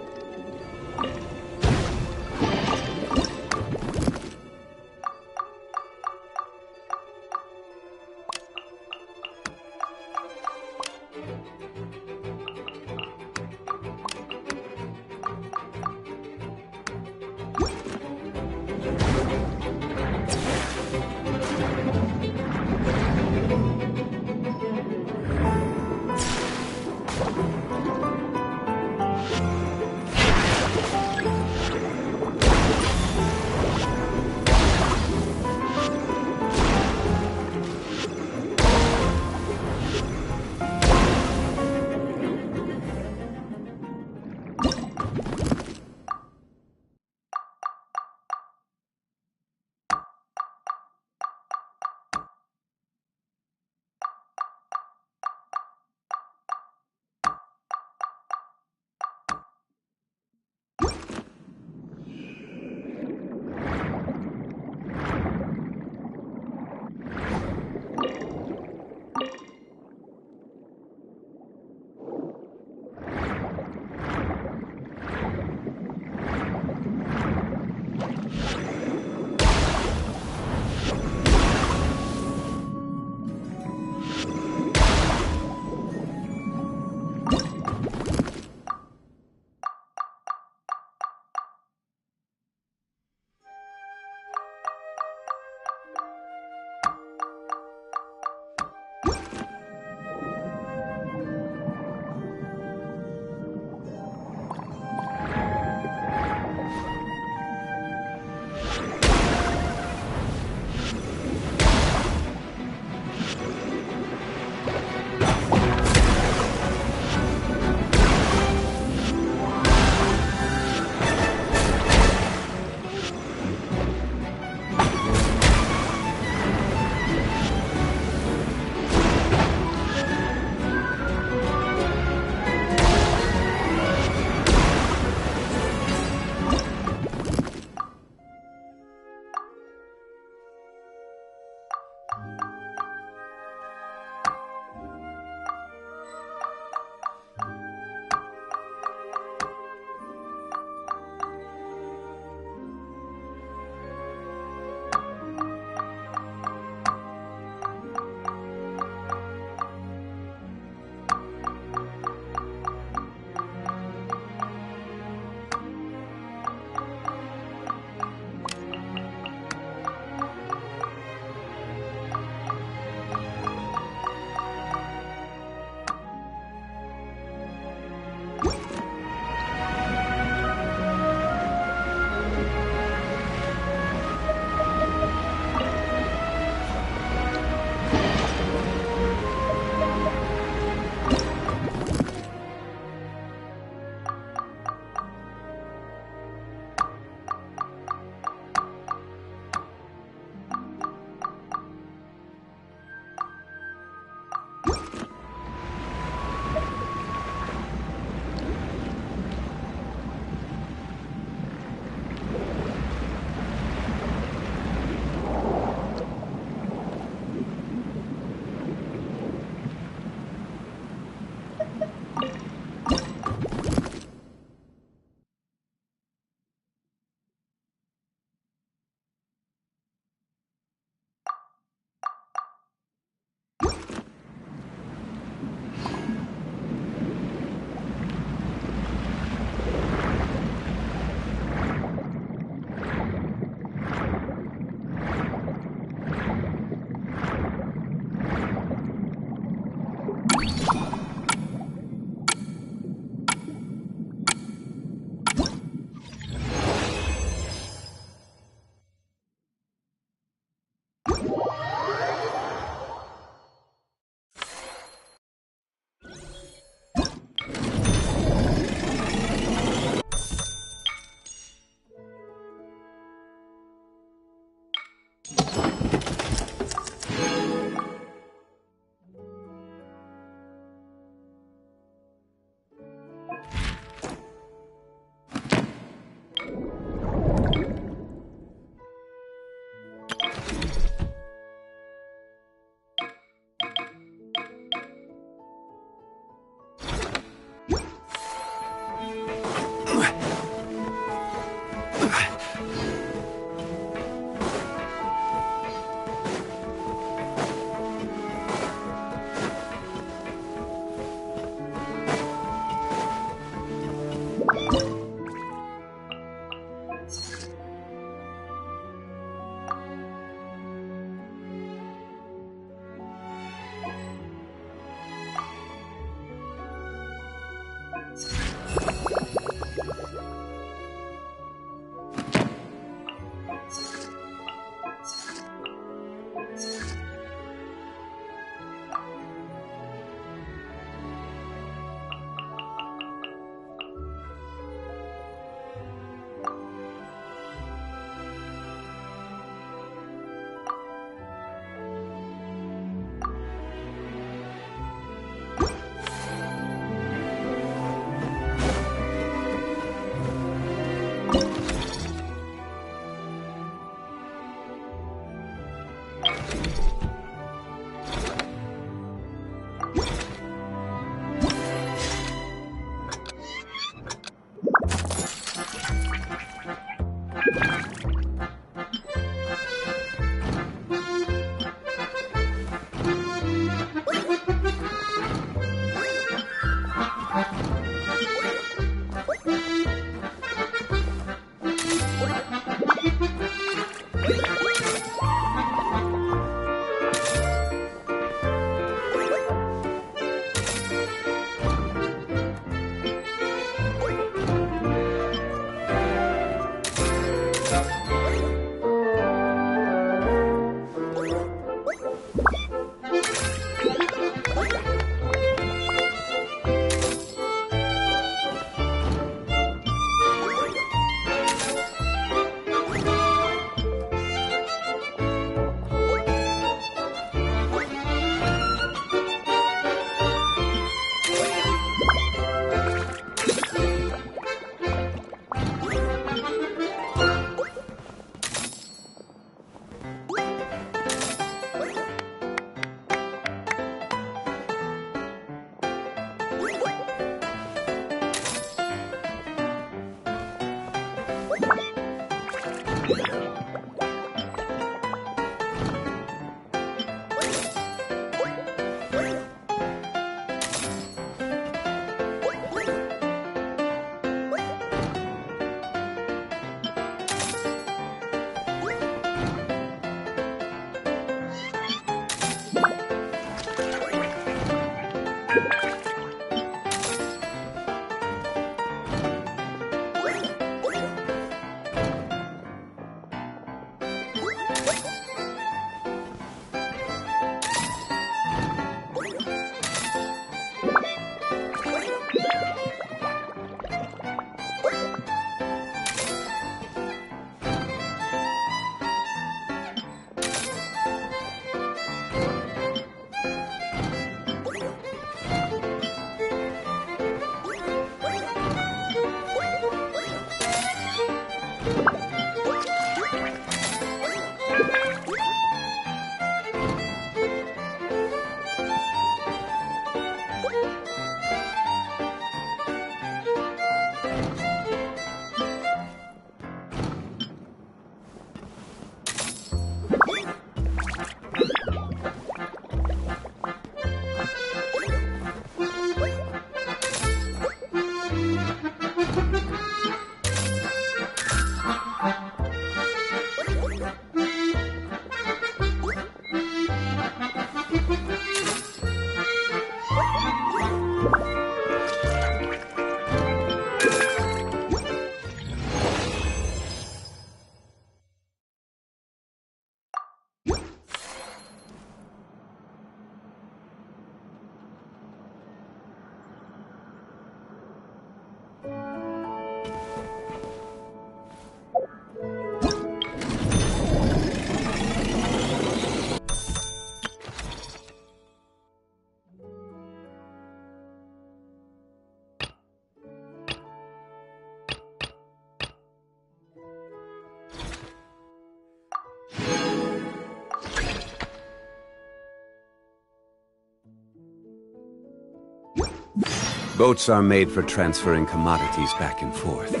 K: Boats are made for transferring commodities back and forth.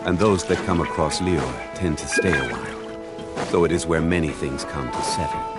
K: And those that come across Lure tend to stay a while. So it is where many things come to settle.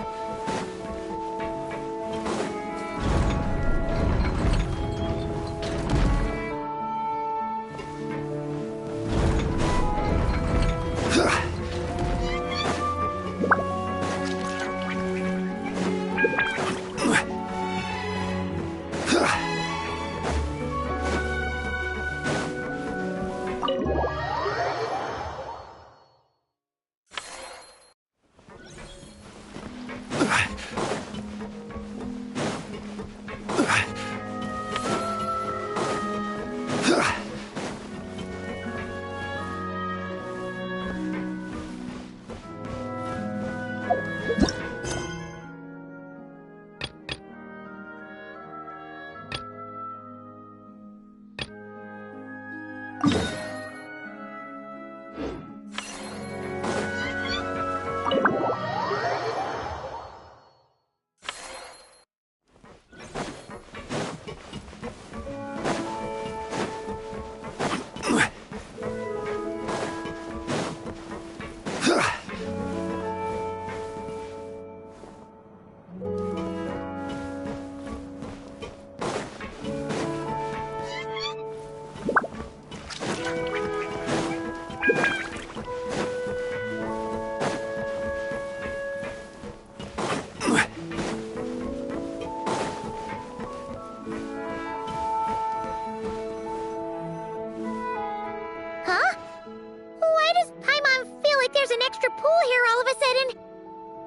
B: a sudden...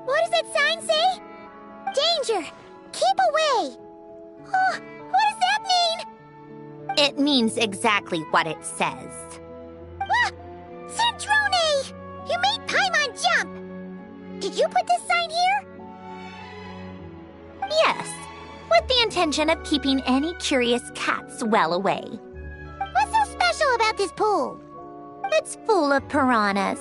B: What does that sign say? Danger! Keep away! Oh, what does that mean?
I: It means exactly what it says.
B: Ah! Centrone! You made Paimon jump! Did you put this sign here?
I: Yes, with the intention of keeping any curious cats well away.
B: What's so special about this pool?
I: It's full of piranhas.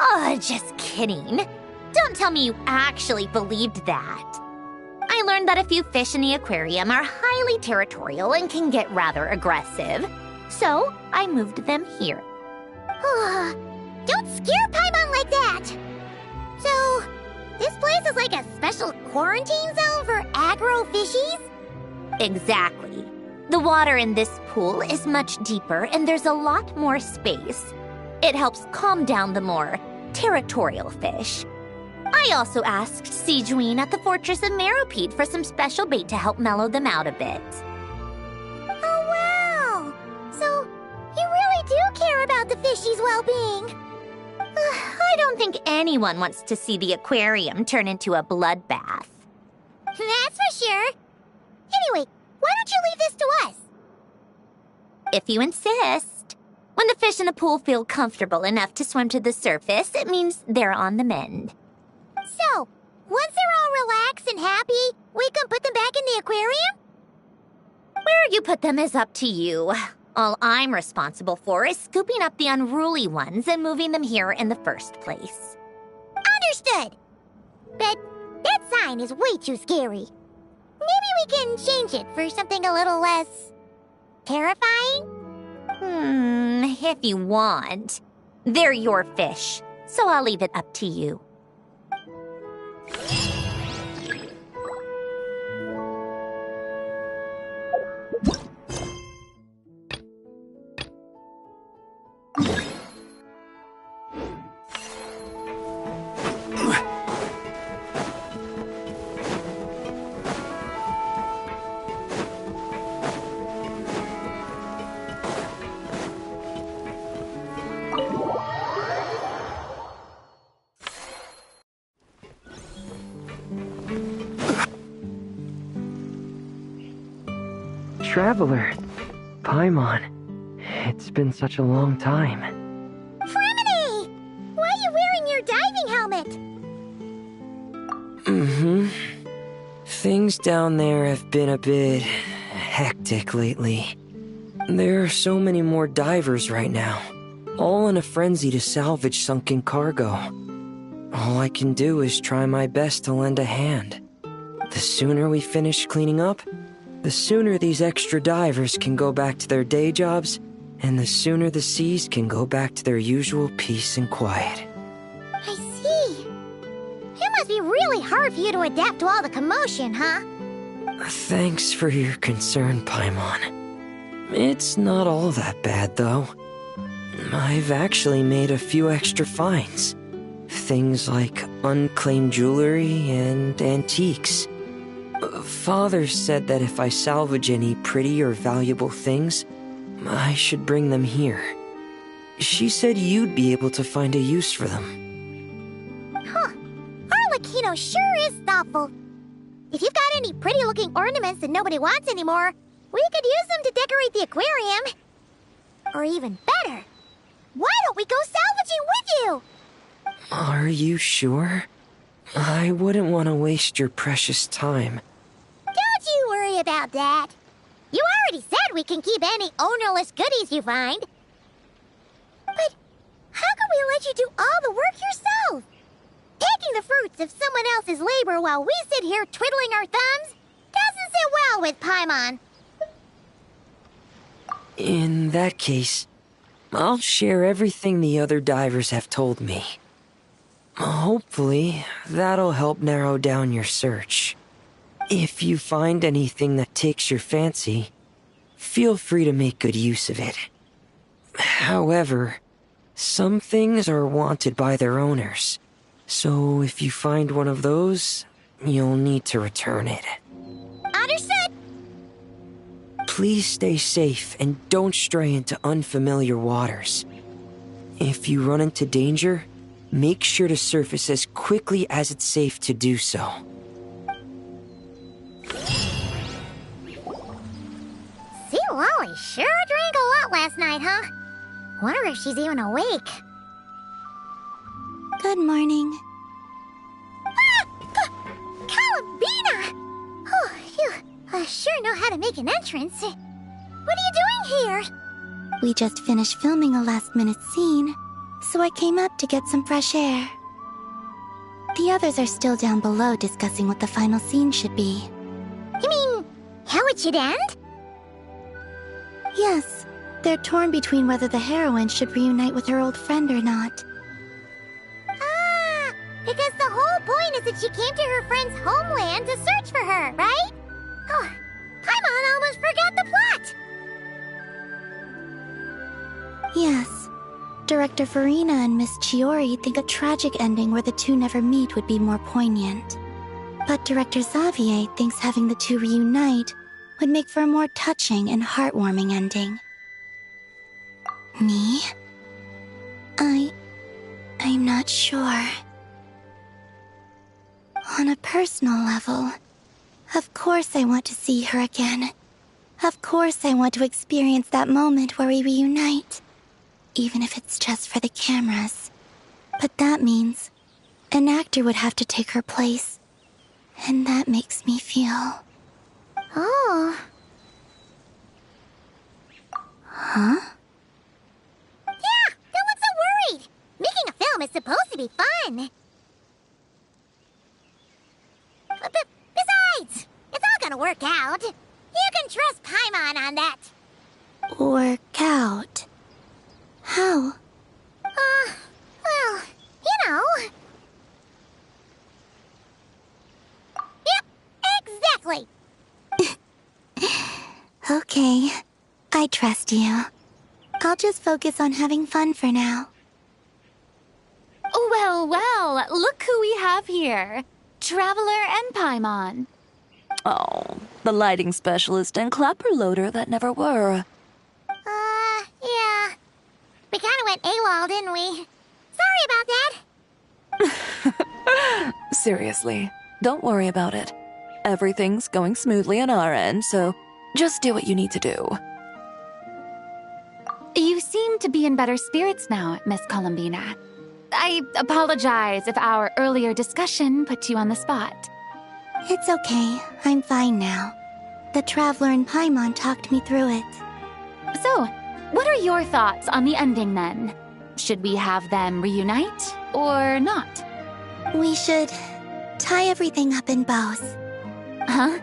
I: Oh, just kidding. Don't tell me you actually believed that. I learned that a few fish in the aquarium are highly territorial and can get rather aggressive. So, I moved them here.
B: Don't scare Paimon like that! So, this place is like a special quarantine zone for aggro fishies?
I: Exactly. The water in this pool is much deeper and there's a lot more space. It helps calm down the more territorial fish. I also asked Sijuin at the Fortress of Meropide for some special bait to help mellow them out a bit.
B: Oh, wow! So, you really do care about the fishies' well-being.
I: I don't think anyone wants to see the aquarium turn into a bloodbath.
B: That's for sure. Anyway, why don't you leave this to us?
I: If you insist. When the fish in the pool feel comfortable enough to swim to the surface, it means they're on the mend.
B: So, once they're all relaxed and happy, we can put them back in the aquarium?
I: Where you put them is up to you. All I'm responsible for is scooping up the unruly ones and moving them here in the first place.
B: Understood. But that sign is way too scary. Maybe we can change it for something a little less... terrifying?
I: If you want. They're your fish, so I'll leave it up to you.
J: Traveler, Paimon, it's been such a long time.
B: Fremini! Why are you wearing your diving helmet?
J: Things down there have been a bit hectic lately. There are so many more divers right now, all in a frenzy to salvage sunken cargo. All I can do is try my best to lend a hand. The sooner we finish cleaning up, the sooner these extra divers can go back to their day jobs, and the sooner the seas can go back to their usual peace and quiet.
B: I see. It must be really hard for you to adapt to all the commotion, huh?
J: Thanks for your concern, Paimon. It's not all that bad, though. I've actually made a few extra finds. Things like unclaimed jewelry and antiques. Father said that if I salvage any pretty or valuable things, I should bring them here. She said you'd be able to find a use for them.
B: Huh. Arlecchino sure is thoughtful. If you've got any pretty-looking ornaments that nobody wants anymore, we could use them to decorate the aquarium. Or even better, why don't we go salvaging with you?
J: Are you sure? I wouldn't want to waste your precious time.
B: Don't you worry about that. You already said we can keep any ownerless goodies you find. But how can we let you do all the work yourself? Taking the fruits of someone else's labor while we sit here twiddling our thumbs doesn't sit well with Paimon.
J: In that case, I'll share everything the other divers have told me. Hopefully, that'll help narrow down your search. If you find anything that takes your fancy, feel free to make good use of it. However, some things are wanted by their owners, so if you find one of those, you'll need to return it.
B: Understood!
J: Please stay safe and don't stray into unfamiliar waters. If you run into danger, make sure to surface as quickly as it's safe to do so.
B: See, Lolly sure drank a lot last night, huh? Wonder if she's even awake.
E: Good morning.
B: Columbina! Oh, you sure know how to make an entrance. What are you doing here?
E: We just finished filming a last-minute scene, so I came up to get some fresh air. The others are still down below discussing what the final scene should be.
B: You mean, how it should end?
E: Yes, they're torn between whether the heroine should reunite with her old friend or not.
B: Ah, because the whole point is that she came to her friend's homeland to search for her, right? Oh, Paimon almost forgot the plot!
E: Yes. Director Farina and Miss Chiori think a tragic ending where the two never meet would be more poignant. But Director Xavier thinks having the two reunite would make for a more touching and heartwarming ending. Me? I'm not sure. On a personal level, of course I want to see her again. Of course I want to experience that moment where we reunite. Even if it's just for the cameras. But that means an actor would have to take her place. And that makes me feel...
B: Oh.
E: Huh?
B: Yeah, don't look so worried. Making a film is supposed to be fun. But besides, it's all gonna work out. You can trust Paimon on that.
E: Work out? How?
B: Well, you know. Yep, exactly.
E: Okay, I trust you. I'll just focus on having fun for now.
M: Well, well, look who we have here. Traveler and Paimon.
A: Oh, the lighting specialist and clapper loader that never were.
B: Yeah. We kinda went AWOL, didn't we? Sorry about that.
A: Seriously, don't worry about it. Everything's going smoothly on our end, so just do what you need to do.
M: You seem to be in better spirits now, Miss Columbina. I apologize if our earlier discussion put you on the spot.
E: It's okay. I'm fine now. The Traveler and Paimon talked me through it.
M: So, what are your thoughts on the ending then? Should we have them reunite or not?
E: We should tie everything up in bows.
M: Huh?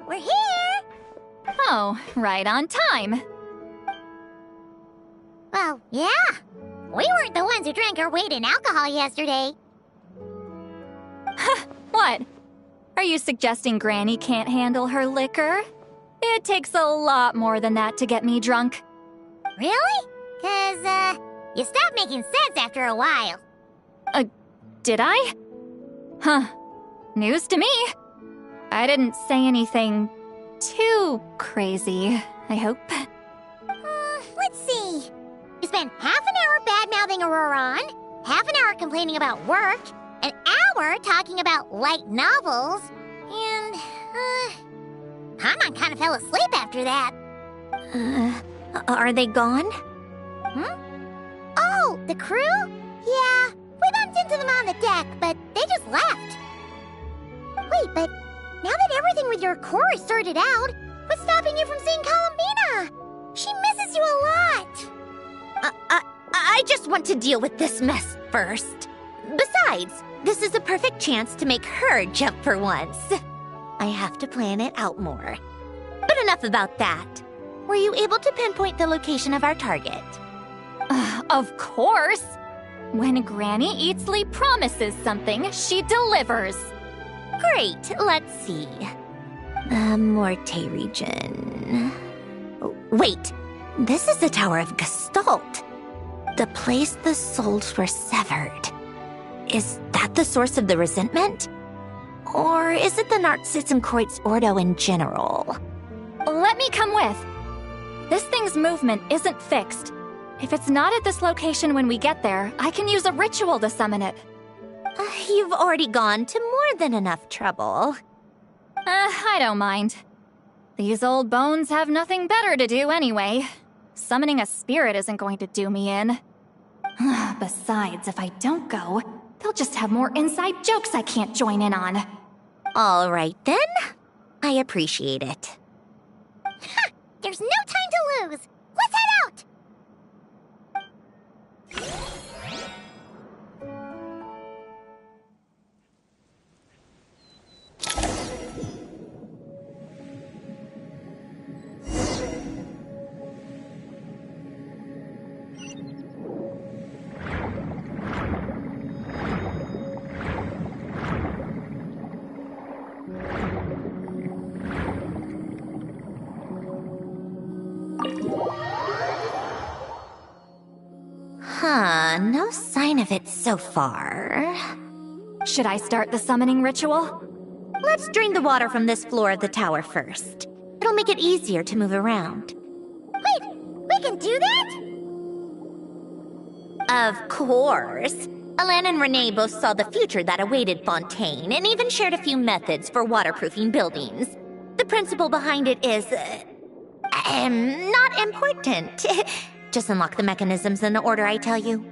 B: We're here!
H: Oh, right on time.
B: Well, yeah. We weren't the ones who drank our weight in alcohol yesterday.
H: What? Are you suggesting Granny can't handle her liquor? It takes a lot more than that to get me drunk.
B: Really? 'Cause, you stopped making sense after a while.
H: Did I? Huh. News to me. I didn't say anything too crazy, I hope.
B: Let's see. You spent half an hour bad-mouthing Auroron, half an hour complaining about work, an hour talking about light novels, and, Paimon kind of fell asleep after that.
I: Are they gone?
B: Oh, the crew? Yeah, we bumped into them on the deck, but they just left. Wait, but now that everything with your core is sorted out, what's stopping you from seeing Columbina? She misses you a lot.
I: I just want to deal with this mess first. Besides, this is a perfect chance to make her jump for once. I have to plan it out more. But enough about that. Were you able to pinpoint the location of our target?
H: Of course! When Granny Eatsley promises something, she delivers.
I: Great, let's see. Morte region. Wait, this is the Tower of Gestalt. The place the souls were severed. Is that the source of the resentment? Or is it the Narzizenkreuz Ordo in general?
H: Let me come with. This thing's movement isn't fixed. If it's not at this location when we get there, I can use a ritual to summon it.
I: You've already gone to more than enough trouble.
H: I don't mind. These old bones have nothing better to do anyway. Summoning a spirit isn't going to do me in. Besides, if I don't go, they'll just have more inside jokes I can't join in on.
I: All right then. I appreciate it.
B: There's no time to lose. Let's head out!
I: No sign of it so far.
H: Should I start the summoning ritual?
I: Let's drain the water from this floor of the tower first. It'll make it easier to move around.
B: Wait, we can do that?
I: Of course. Alan and Renee both saw the future that awaited Fontaine and even shared a few methods for waterproofing buildings. The principle behind it is... not important. Just unlock the mechanisms in the order I tell you.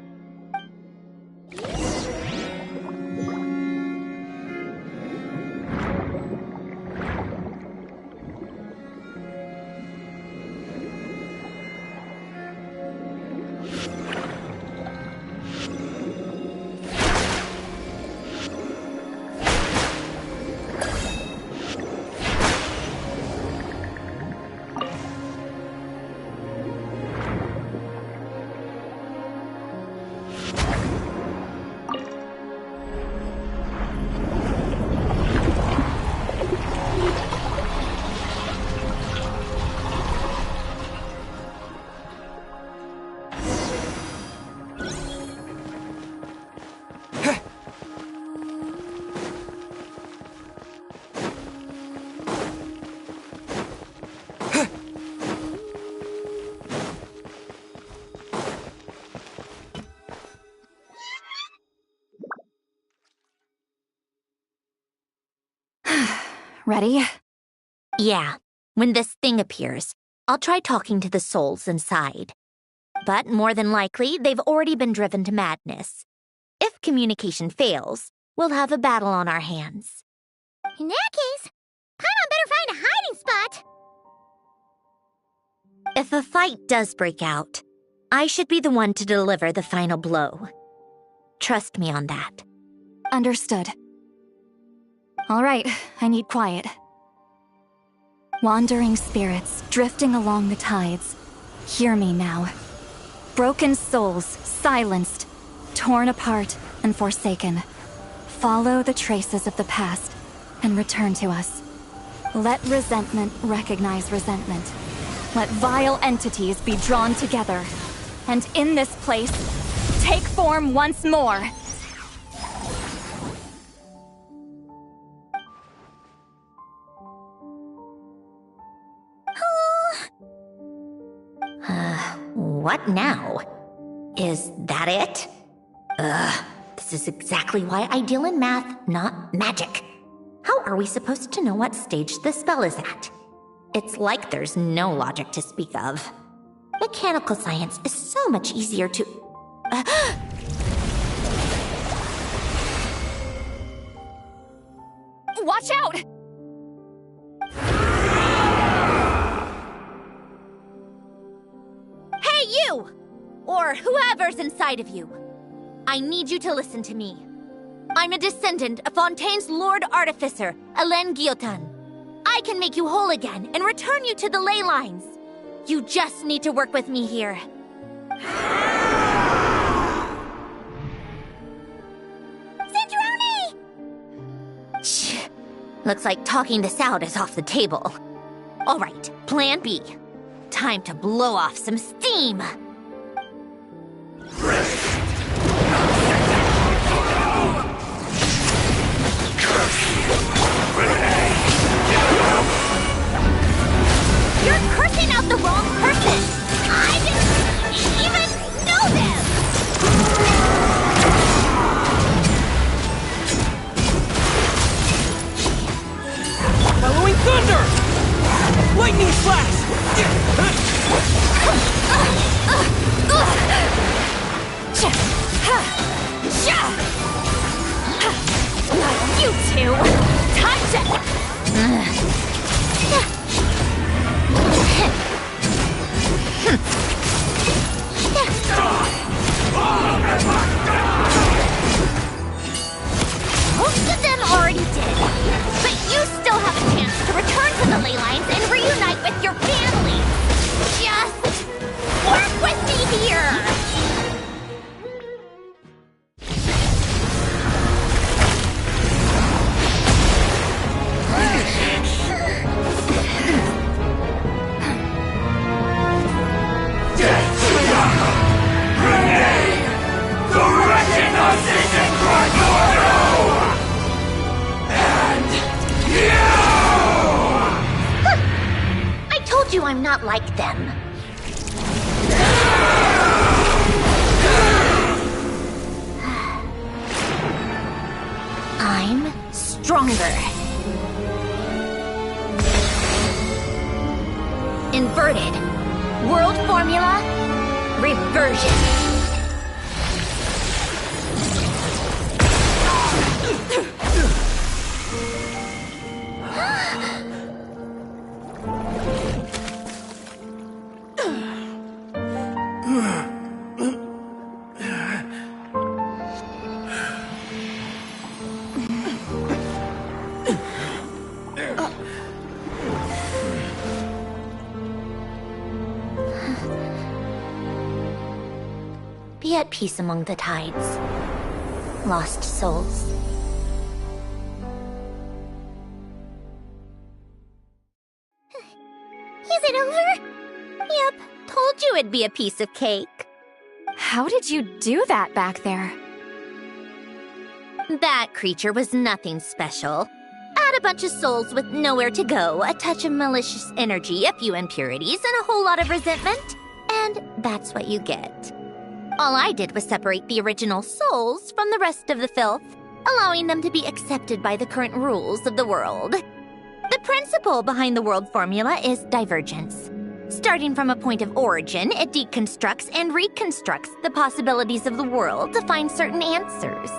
H: Ready?
I: Yeah. When this thing appears, I'll try talking to the souls inside. But more than likely, they've already been driven to madness. If communication fails, we'll have a battle on our hands.
B: In that case, Paimon better find a hiding spot.
I: If a fight does break out, I should be the one to deliver the final blow. Trust me on that.
H: Understood. All right, I need quiet. Wandering spirits drifting along the tides. Hear me now. Broken souls, silenced, torn apart, and forsaken. Follow the traces of the past and return to us. Let resentment recognize resentment. Let vile entities be drawn together. And in this place, take form once more.
I: What now? Is that it? This is exactly why I deal in math, not magic. How are we supposed to know what stage the spell is at? It's like there's no logic to speak of. Mechanical science is so much easier to...
H: Watch out!
I: Hey, you! Or whoever's inside of you. I need you to listen to me. I'm a descendant of Fontaine's Lord Artificer, Hélène Guillotin. I can make you whole again and return you to the ley lines. You just need to work with me here.
B: Cinturone!
I: Shh. Looks like talking this out is off the table. All right, plan B. Time to blow off some steam. You're cursing out the wrong person! I didn't even know them!
J: Following thunder! Lightning flash!
H: You two! Time to...
I: Most of them already did, but you still have a chance to return to the ley lines and reunite with your family. Just work with me here. I'm not like them. I'm stronger. Inverted. World formula. Reversion. Be at peace among the tides. Lost souls. Is it over? Yep, told you it'd be a piece of cake.
H: How did you do that back there?
I: That creature was nothing special. Add a bunch of souls with nowhere to go, a touch of malicious energy, a few impurities, and a whole lot of resentment. And that's what you get. All I did was separate the original souls from the rest of the filth, allowing them to be accepted by the current rules of the world. The principle behind the world formula is divergence. Starting from a point of origin, it deconstructs and reconstructs the possibilities of the world to find certain answers.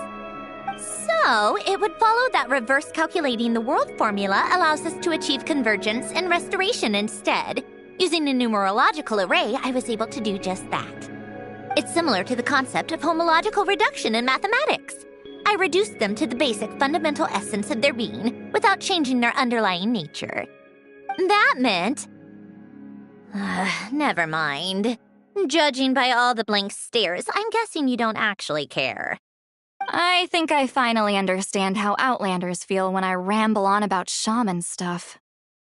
I: So, it would follow that reverse calculating the world formula allows us to achieve convergence and restoration instead. Using a numerological array, I was able to do just that. It's similar to the concept of homological reduction in mathematics. I reduced them to the basic fundamental essence of their being without changing their underlying nature. That meant... never mind. Judging by all the blank stares, I'm guessing you don't actually care.
H: I think I finally understand how Outlanders feel when I ramble on about shaman stuff.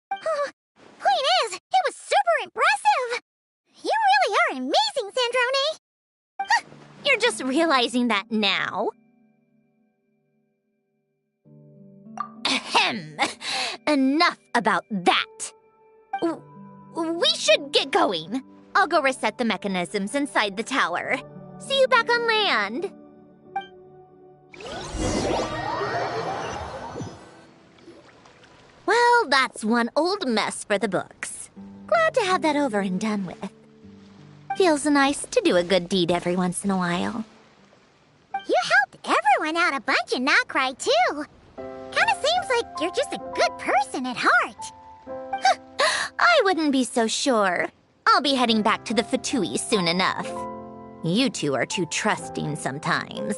B: Point is, it was super impressive! You really are amazing, Sandrone!
I: You're just realizing that now? Ahem. Enough about that. We should get going. I'll go reset the mechanisms inside the tower. See you back on land. Well, that's one old mess for the books. Glad to have that over and done with. Feels nice to do a good deed every once in a while.
B: You helped everyone out a bunch in Not Cry, too. Kinda seems like you're just a good person at heart.
I: I wouldn't be so sure. I'll be heading back to the Fatui soon enough. You two are too trusting sometimes.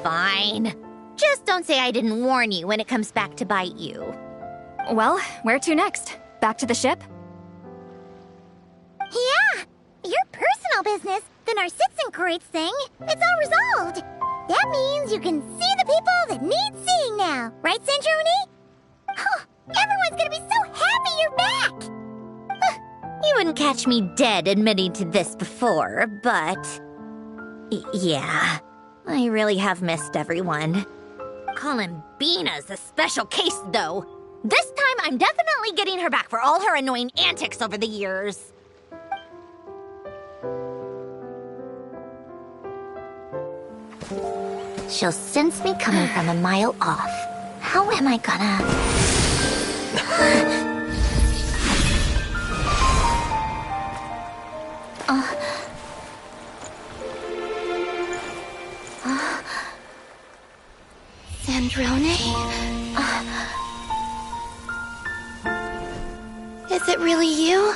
I: Fine. Just don't say I didn't warn you when it comes back to bite you.
H: Well, where to next? Back to the ship?
B: Yeah! Your personal business, the Narcitsan thing, it's all resolved. That means you can see the people that need seeing now, right, Centrone? Oh, everyone's gonna be so happy you're back!
I: You wouldn't catch me dead admitting to this before, but... yeah, I really have missed everyone. Columbina's a special case, though. This time, I'm definitely getting her back for all her annoying antics over the years. She'll sense me coming from a mile off. How am I gonna...
E: Sandrone? Is it really you?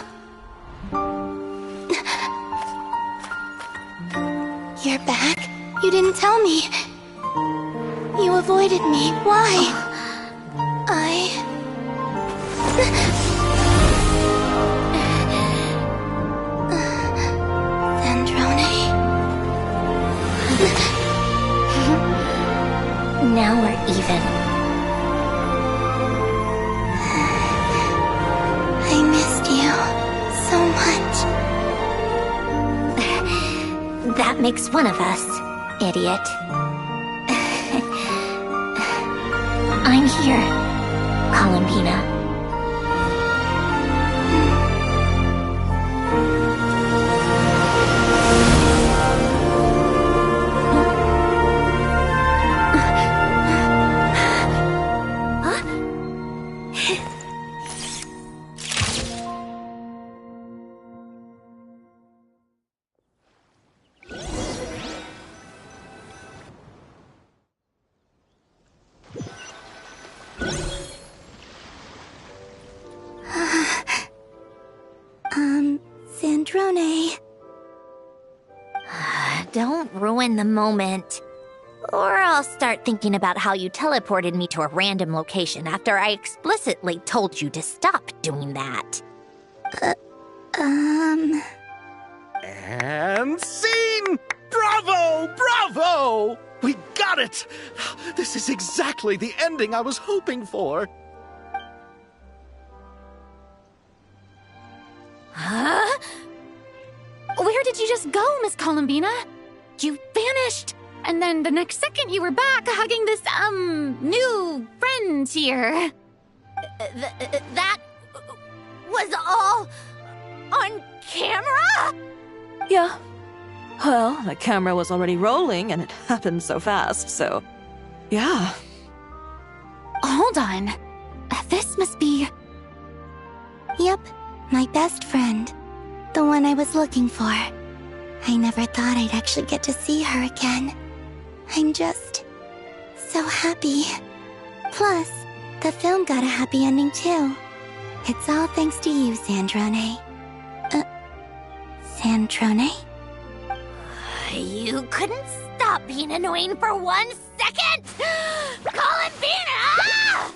E: You're back? You didn't tell me. You avoided me. Why?
I: Now we're even.
E: I missed you so much.
I: That makes one of us, idiot. I'm here, Columbina.
E: Sandrone.
I: Don't ruin the moment. Or I'll start thinking about how you teleported me to a random location after I explicitly told you to stop doing that.
C: And scene! Bravo! Bravo! We got it! This is exactly the ending I was hoping for.
H: Huh? Where did you just go, Miss Columbina? You vanished! And then the next second you were back hugging this, new friend here.
I: That was all on camera?
A: Yeah. Well, the camera was already rolling and it happened so fast, so... yeah.
H: Hold on. This must be...
E: Yep, my best friend. The one I was looking for. I never thought I'd actually get to see her again. I'm just so happy. Plus, the film got a happy ending too. It's all thanks to you, Sandrone. Sandrone?
B: You couldn't stop being annoying for 1 second? Columbina! Ah!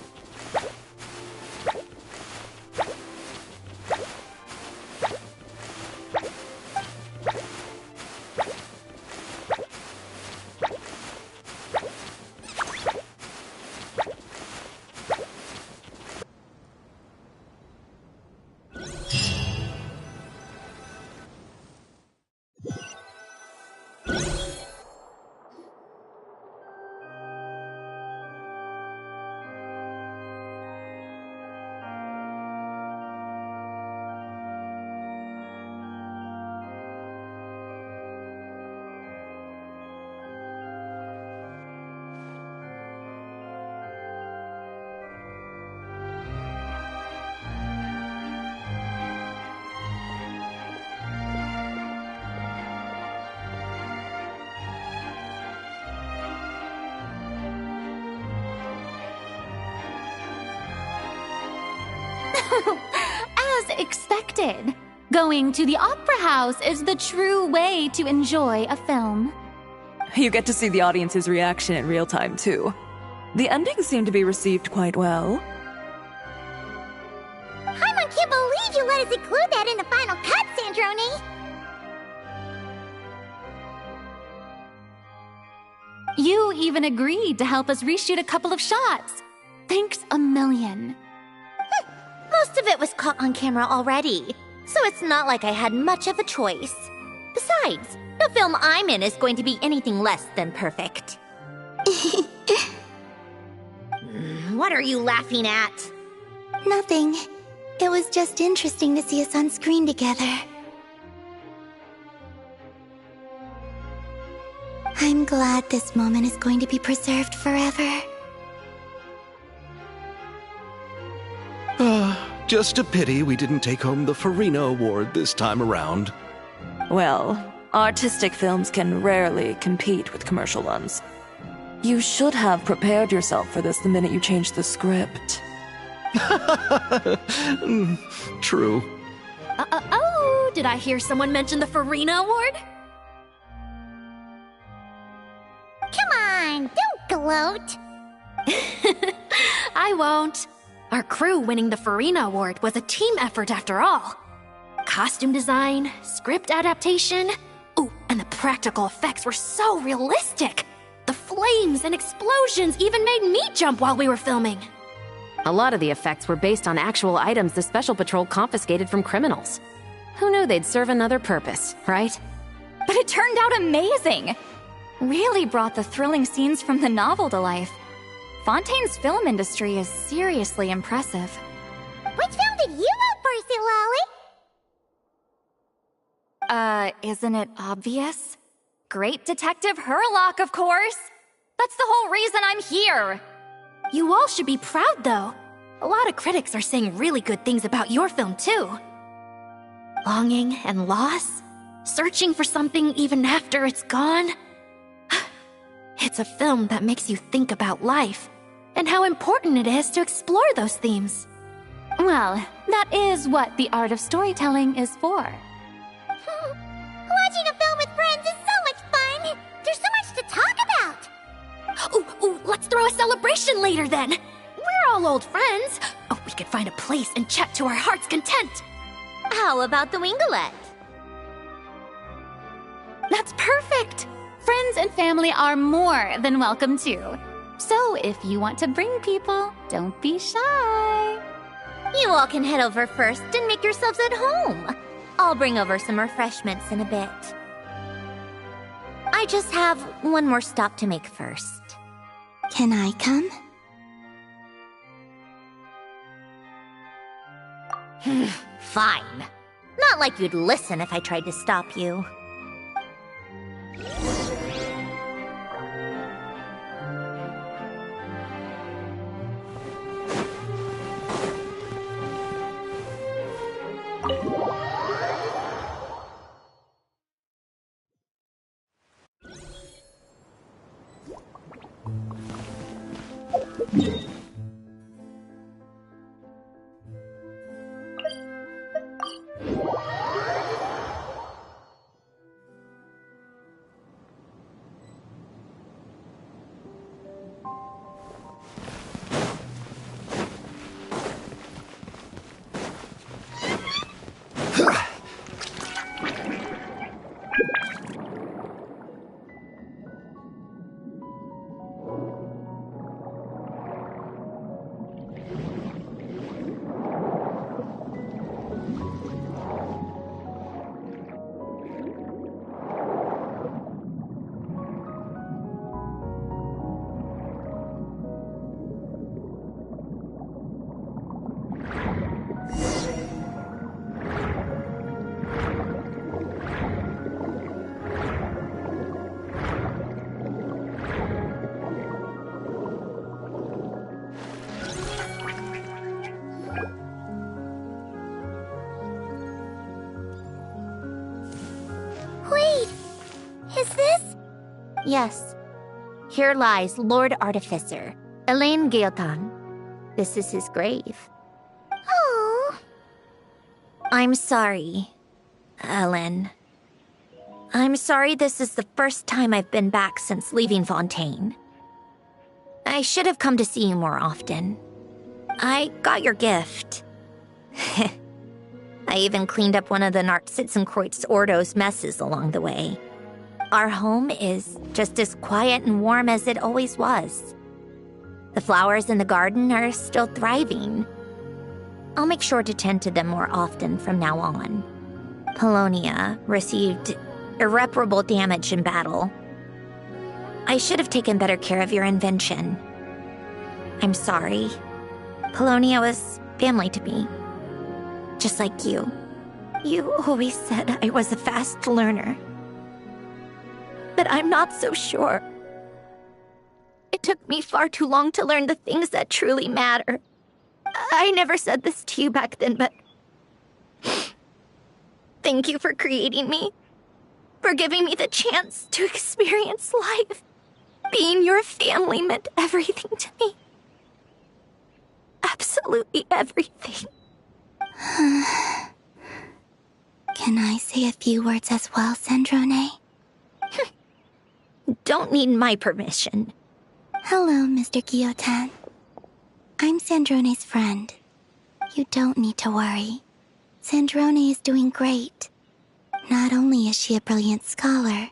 M: As expected, going to the opera house is the true way to enjoy a film.
A: You get to see the audience's reaction in real time, too. The endings seem to be received quite well.
B: Paimon can't believe you let us include that in the final cut, Sandrone!
M: You even agreed to help us reshoot a couple of shots. Thanks a million.
I: Most of it was caught on camera already, so it's not like I had much of a choice. Besides, the film I'm in is going to be anything less than perfect. What are you laughing at?
E: Nothing. It was just interesting to see us on screen together. I'm glad this moment is going to be preserved forever.
C: Just a pity we didn't take home the Farina Award this time around.
A: Well, artistic films can rarely compete with commercial ones. You should have prepared yourself for this the minute you changed the script.
C: True.
I: Oh, did I hear someone mention the Farina Award?
B: Come on, don't gloat!
I: I won't. Our crew winning the Farina Award was a team effort after all. Costume design, script adaptation. Ooh, and the practical effects were so realistic. The flames and explosions even made me jump while we were filming.
F: A lot of the effects were based on actual items the Special Patrol confiscated from criminals. Who knew they'd serve another purpose, right?
H: But it turned out amazing! Really brought the thrilling scenes from the novel to life. Fontaine's film industry is seriously impressive.
B: Which film did you vote for, Silali?
H: Isn't it obvious? Great Detective Hurlock, of course! That's the whole reason I'm here!
I: You all should be proud, though. A lot of critics are saying really good things about your film, too. Longing and loss, searching for something even after it's gone. It's a film that makes you think about life and how important it is to explore those themes.
M: Well, that is what the art of storytelling is for.
B: Watching a film with friends is so much fun! There's so much to talk about!
I: Ooh, let's throw a celebration later then! We're all old friends! Oh, we could find a place and chat to our heart's content!
B: How about the Wingalette?
M: That's perfect! Friends and family are more than welcome too. So if you want to bring people, don't be shy.
B: You all can head over first and make yourselves at home. I'll bring over some refreshments in a bit. I just have one more stop to make first.
E: Can I come?
B: Fine. Not like you'd listen if I tried to stop you. Wait! Is this?
I: Yes. Here lies Lord Artificer, Elaine Guillotin. This is his grave.
B: Oh.
I: I'm sorry, Ellen. I'm sorry this is the first time I've been back since leaving Fontaine. I should have come to see you more often. I got your gift. I even cleaned up one of the Nartsitzenkreuz Ordo's messes along the way. Our home is just as quiet and warm as it always was. The flowers in the garden are still thriving. I'll make sure to tend to them more often from now on. Polonia received irreparable damage in battle. I should have taken better care of your invention. I'm sorry. Polonia was family to me. Just like you. You always said I was a fast learner. But I'm not so sure. It took me far too long to learn the things that truly matter. I never said this to you back then, but... Thank you for creating me. For giving me the chance to experience life. Being your family meant everything to me. Absolutely everything.
E: Can I say a few words as well, Sandrone?
I: Don't need my permission.
E: Hello, Mr. Guillotin. I'm Sandrone's friend. You don't need to worry. Sandrone is doing great. Not only is she a brilliant scholar,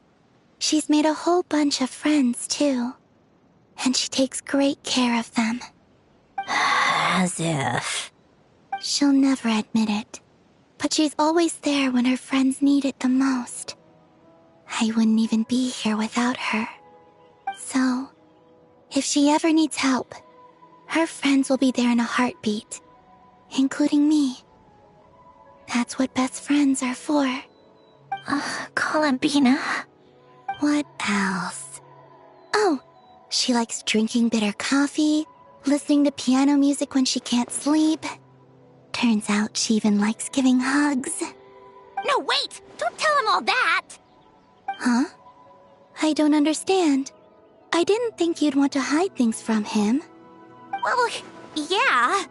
E: she's made a whole bunch of friends, too. And she takes great care of them.
I: As if...
E: She'll never admit it, but she's always there when her friends need it the most. I wouldn't even be here without her. So, if she ever needs help, her friends will be there in a heartbeat, including me. That's what best friends are for.
I: Columbina.
E: What else? Oh, she likes drinking bitter coffee, listening to piano music when she can't sleep. Turns out she even likes giving hugs.
B: No, wait! Don't tell him all that!
E: Huh? I don't understand. I didn't think you'd want to hide things from him.
B: Well, yeah.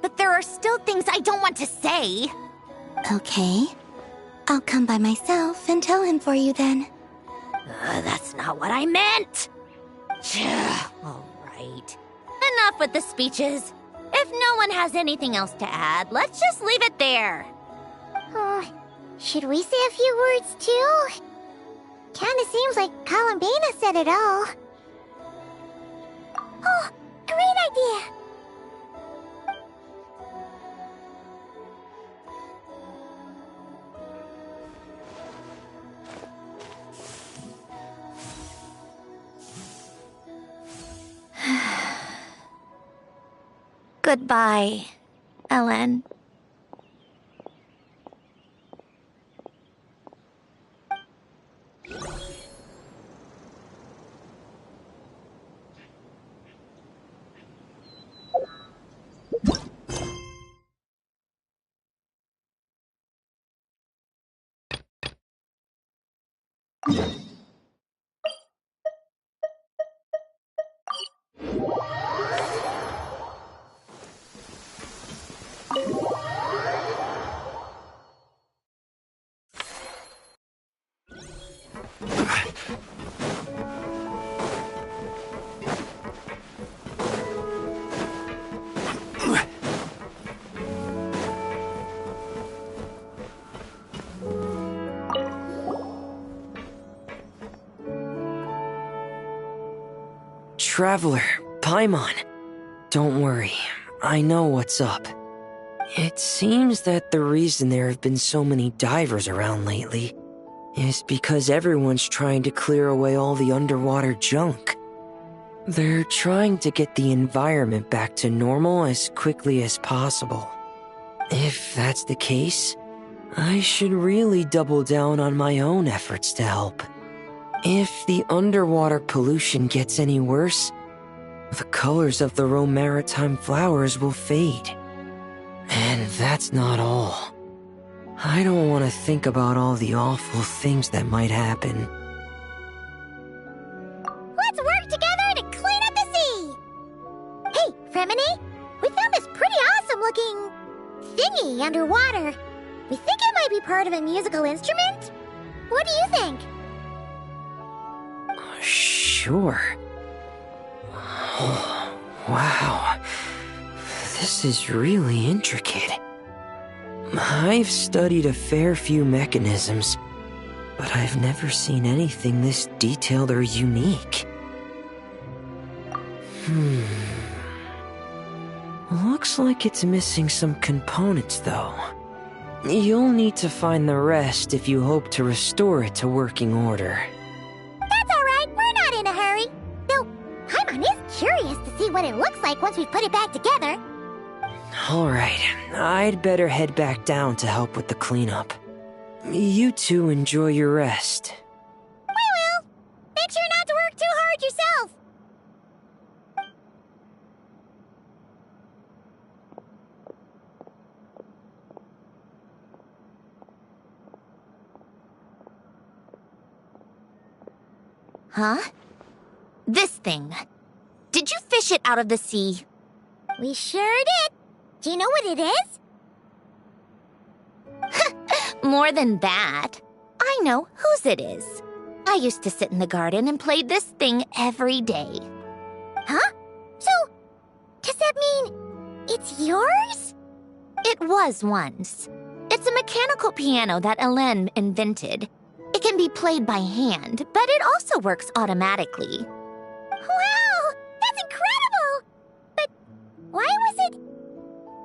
B: But there are still things I don't want to say.
E: Okay. I'll come by myself and tell him for you then.
B: That's not what I meant! All right. Enough with the speeches. If no one has anything else to add, let's just leave it there.
S: Should we say a few words too? Kinda seems like Columbina said it all. Oh, great idea!
I: Goodbye, Ellen.
J: Traveler, Paimon. Don't worry, I know what's up. It seems that the reason there have been so many divers around lately is because everyone's trying to clear away all the underwater junk. They're trying to get the environment back to normal as quickly as possible. If that's the case, I should really double down on my own efforts to help. If the underwater pollution gets any worse, the colors of the Rome maritime flowers will fade. And that's not all. I don't want to think about all the awful things that might happen.
B: Let's work together to clean up the sea! Hey, Fremini, we found this pretty awesome looking thingy underwater. We think it might be part of a musical instrument. What do you think?
J: Sure. Oh, wow. This is really intricate. I've studied a fair few mechanisms, but I've never seen anything this detailed or unique. Looks like it's missing some components, though. You'll need to find the rest if you hope to restore it to working order.
B: That's alright, we're not in a hurry. Though, Paimon is curious to see what it looks like once we put it back together.
J: Alright, I'd better head back down to help with the cleanup. You two enjoy your rest.
B: We will! Make sure not to work too hard yourself!
I: Huh? This thing. Did you fish it out of the sea?
B: We sure did. Do you know what it is?
I: More than that. I know whose it is. I used to sit in the garden and play this thing every day.
B: Huh? So, does that mean it's yours?
I: It was once. It's a mechanical piano that Hélène invented. It can be played by hand, but it also works automatically.
B: Wow! That's incredible! But why was it...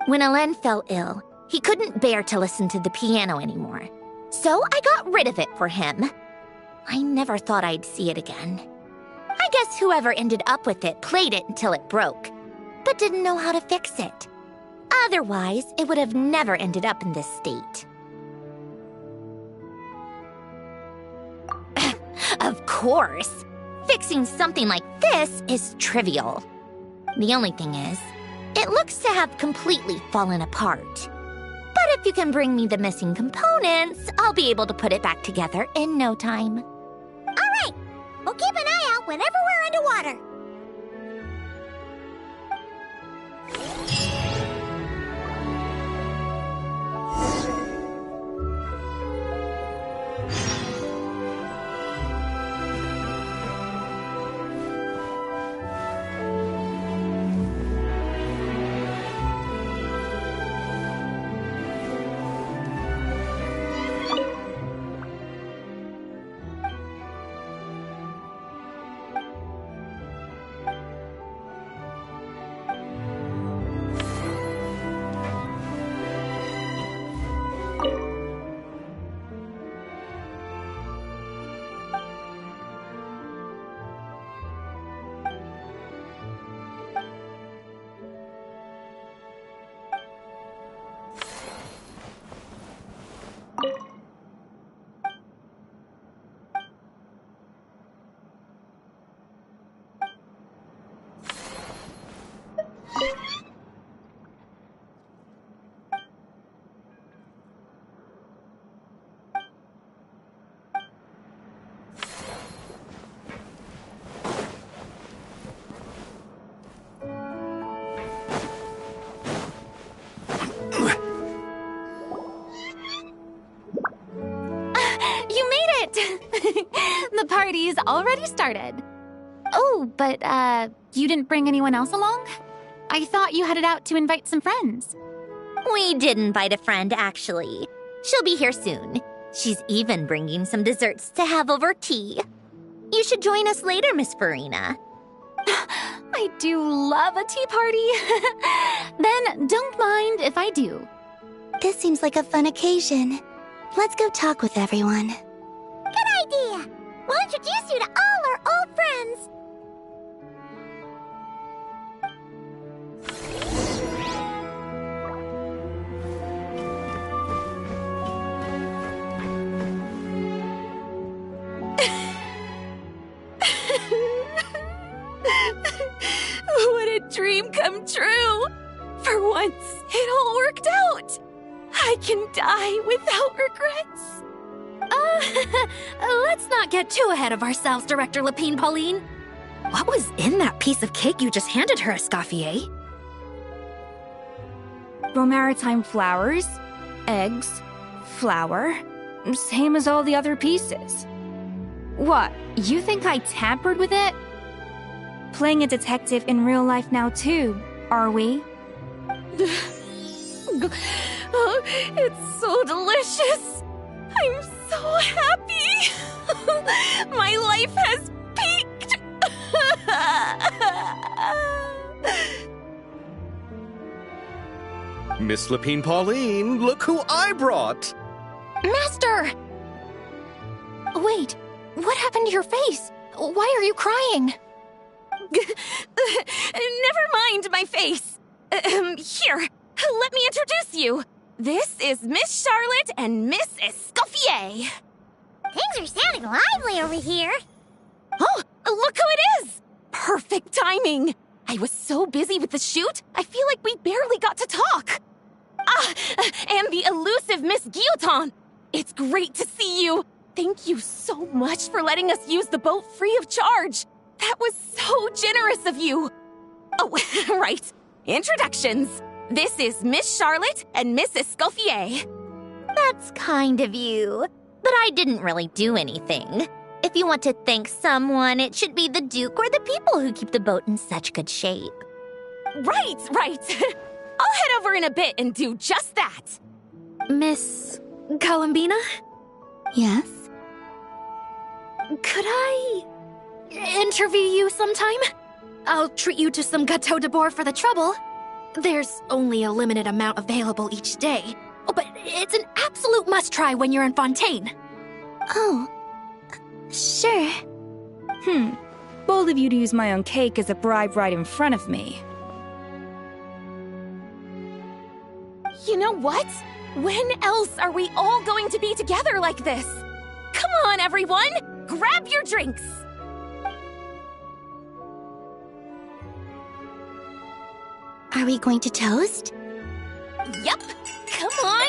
I: When Hélène fell ill, he couldn't bear to listen to the piano anymore. So I got rid of it for him. I never thought I'd see it again. I guess whoever ended up with it played it until it broke, but didn't know how to fix it. Otherwise, it would have never ended up in this state. Of course! Fixing something like this is trivial. The only thing is, it looks to have completely fallen apart. But if you can bring me the missing components, I'll be able to put it back together in no time.
B: Alright! We'll keep an eye out whenever we're underwater.
M: The party's already started. Oh, but, you didn't bring anyone else along? I thought you headed out to invite some friends.
I: We did invite a friend, actually. She'll be here soon. She's even bringing some desserts to have over tea. You should join us later, Miss Farina.
M: I do love a tea party. Then don't mind if I do.
E: This seems like a fun occasion. Let's go talk with everyone.
B: Good idea! We'll introduce you to all our old friends.
A: What a dream come true! For once, it all worked out! I can die without regrets.
I: Let's not get too ahead of ourselves, Director Lapine Pauline. What was in that piece of cake you just handed her, Escoffier?
T: Bromaritime flowers, eggs, flour, same as all the other pieces. What, you think I tampered with it? Playing a detective in real life now too, are we?
A: Oh, it's so delicious! I'm so happy! My life has peaked!
C: Miss Lapine Pauline, look who I brought!
L: Master! Wait, what happened to your face? Why are you crying?
A: Never mind my face. Here, let me introduce you. This is Miss Charlotte and Miss Escoffier.
B: Things are sounding lively over here.
A: Oh, look who it is! Perfect timing. I was so busy with the shoot, I feel like we barely got to talk. Ah, and the elusive Miss Guillotin. It's great to see you. Thank you so much for letting us use the boat free of charge. That was so generous of you. Oh, right. Introductions. This is Miss Charlotte and Miss Escoffier.
I: That's kind of you, but I didn't really do anything. If you want to thank someone, it should be the Duke or the people who keep the boat in such good shape.
A: Right. I'll head over in a bit and do just that.
F: Miss Columbina?
E: Yes?
I: Could I interview you sometime? I'll treat you to some gâteau de bord for the trouble. There's only a limited amount available each day. Oh, but it's an absolute must-try when you're in Fontaine.
E: Oh, sure.
T: Bold of you to use my own cake as a bribe right in front of me.
A: You know what? When else are we all going to be together like this? Come on, everyone! Grab your drinks!
E: Are we going to toast?
A: Yep! Come on!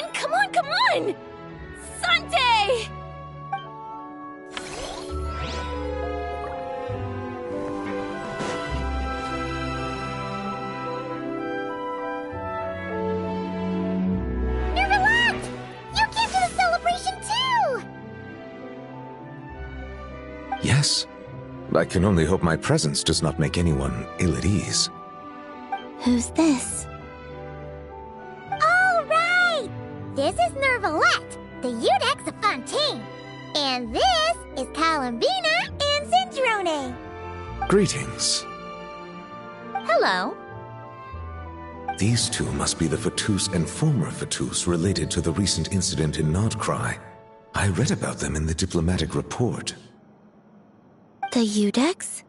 A: Sante!
B: Nervalat! You came to the celebration too!
U: Yes. I can only hope my presence does not make anyone ill at ease.
E: Who's this?
B: All right! This is Nervalat, the Udex of Fontaine. And this is Columbina and Cindrone.
U: Greetings.
I: Hello.
U: These two must be the Fatus and former Fatus related to the recent incident in Nodcry. I read about them in the diplomatic report.
E: The Udex?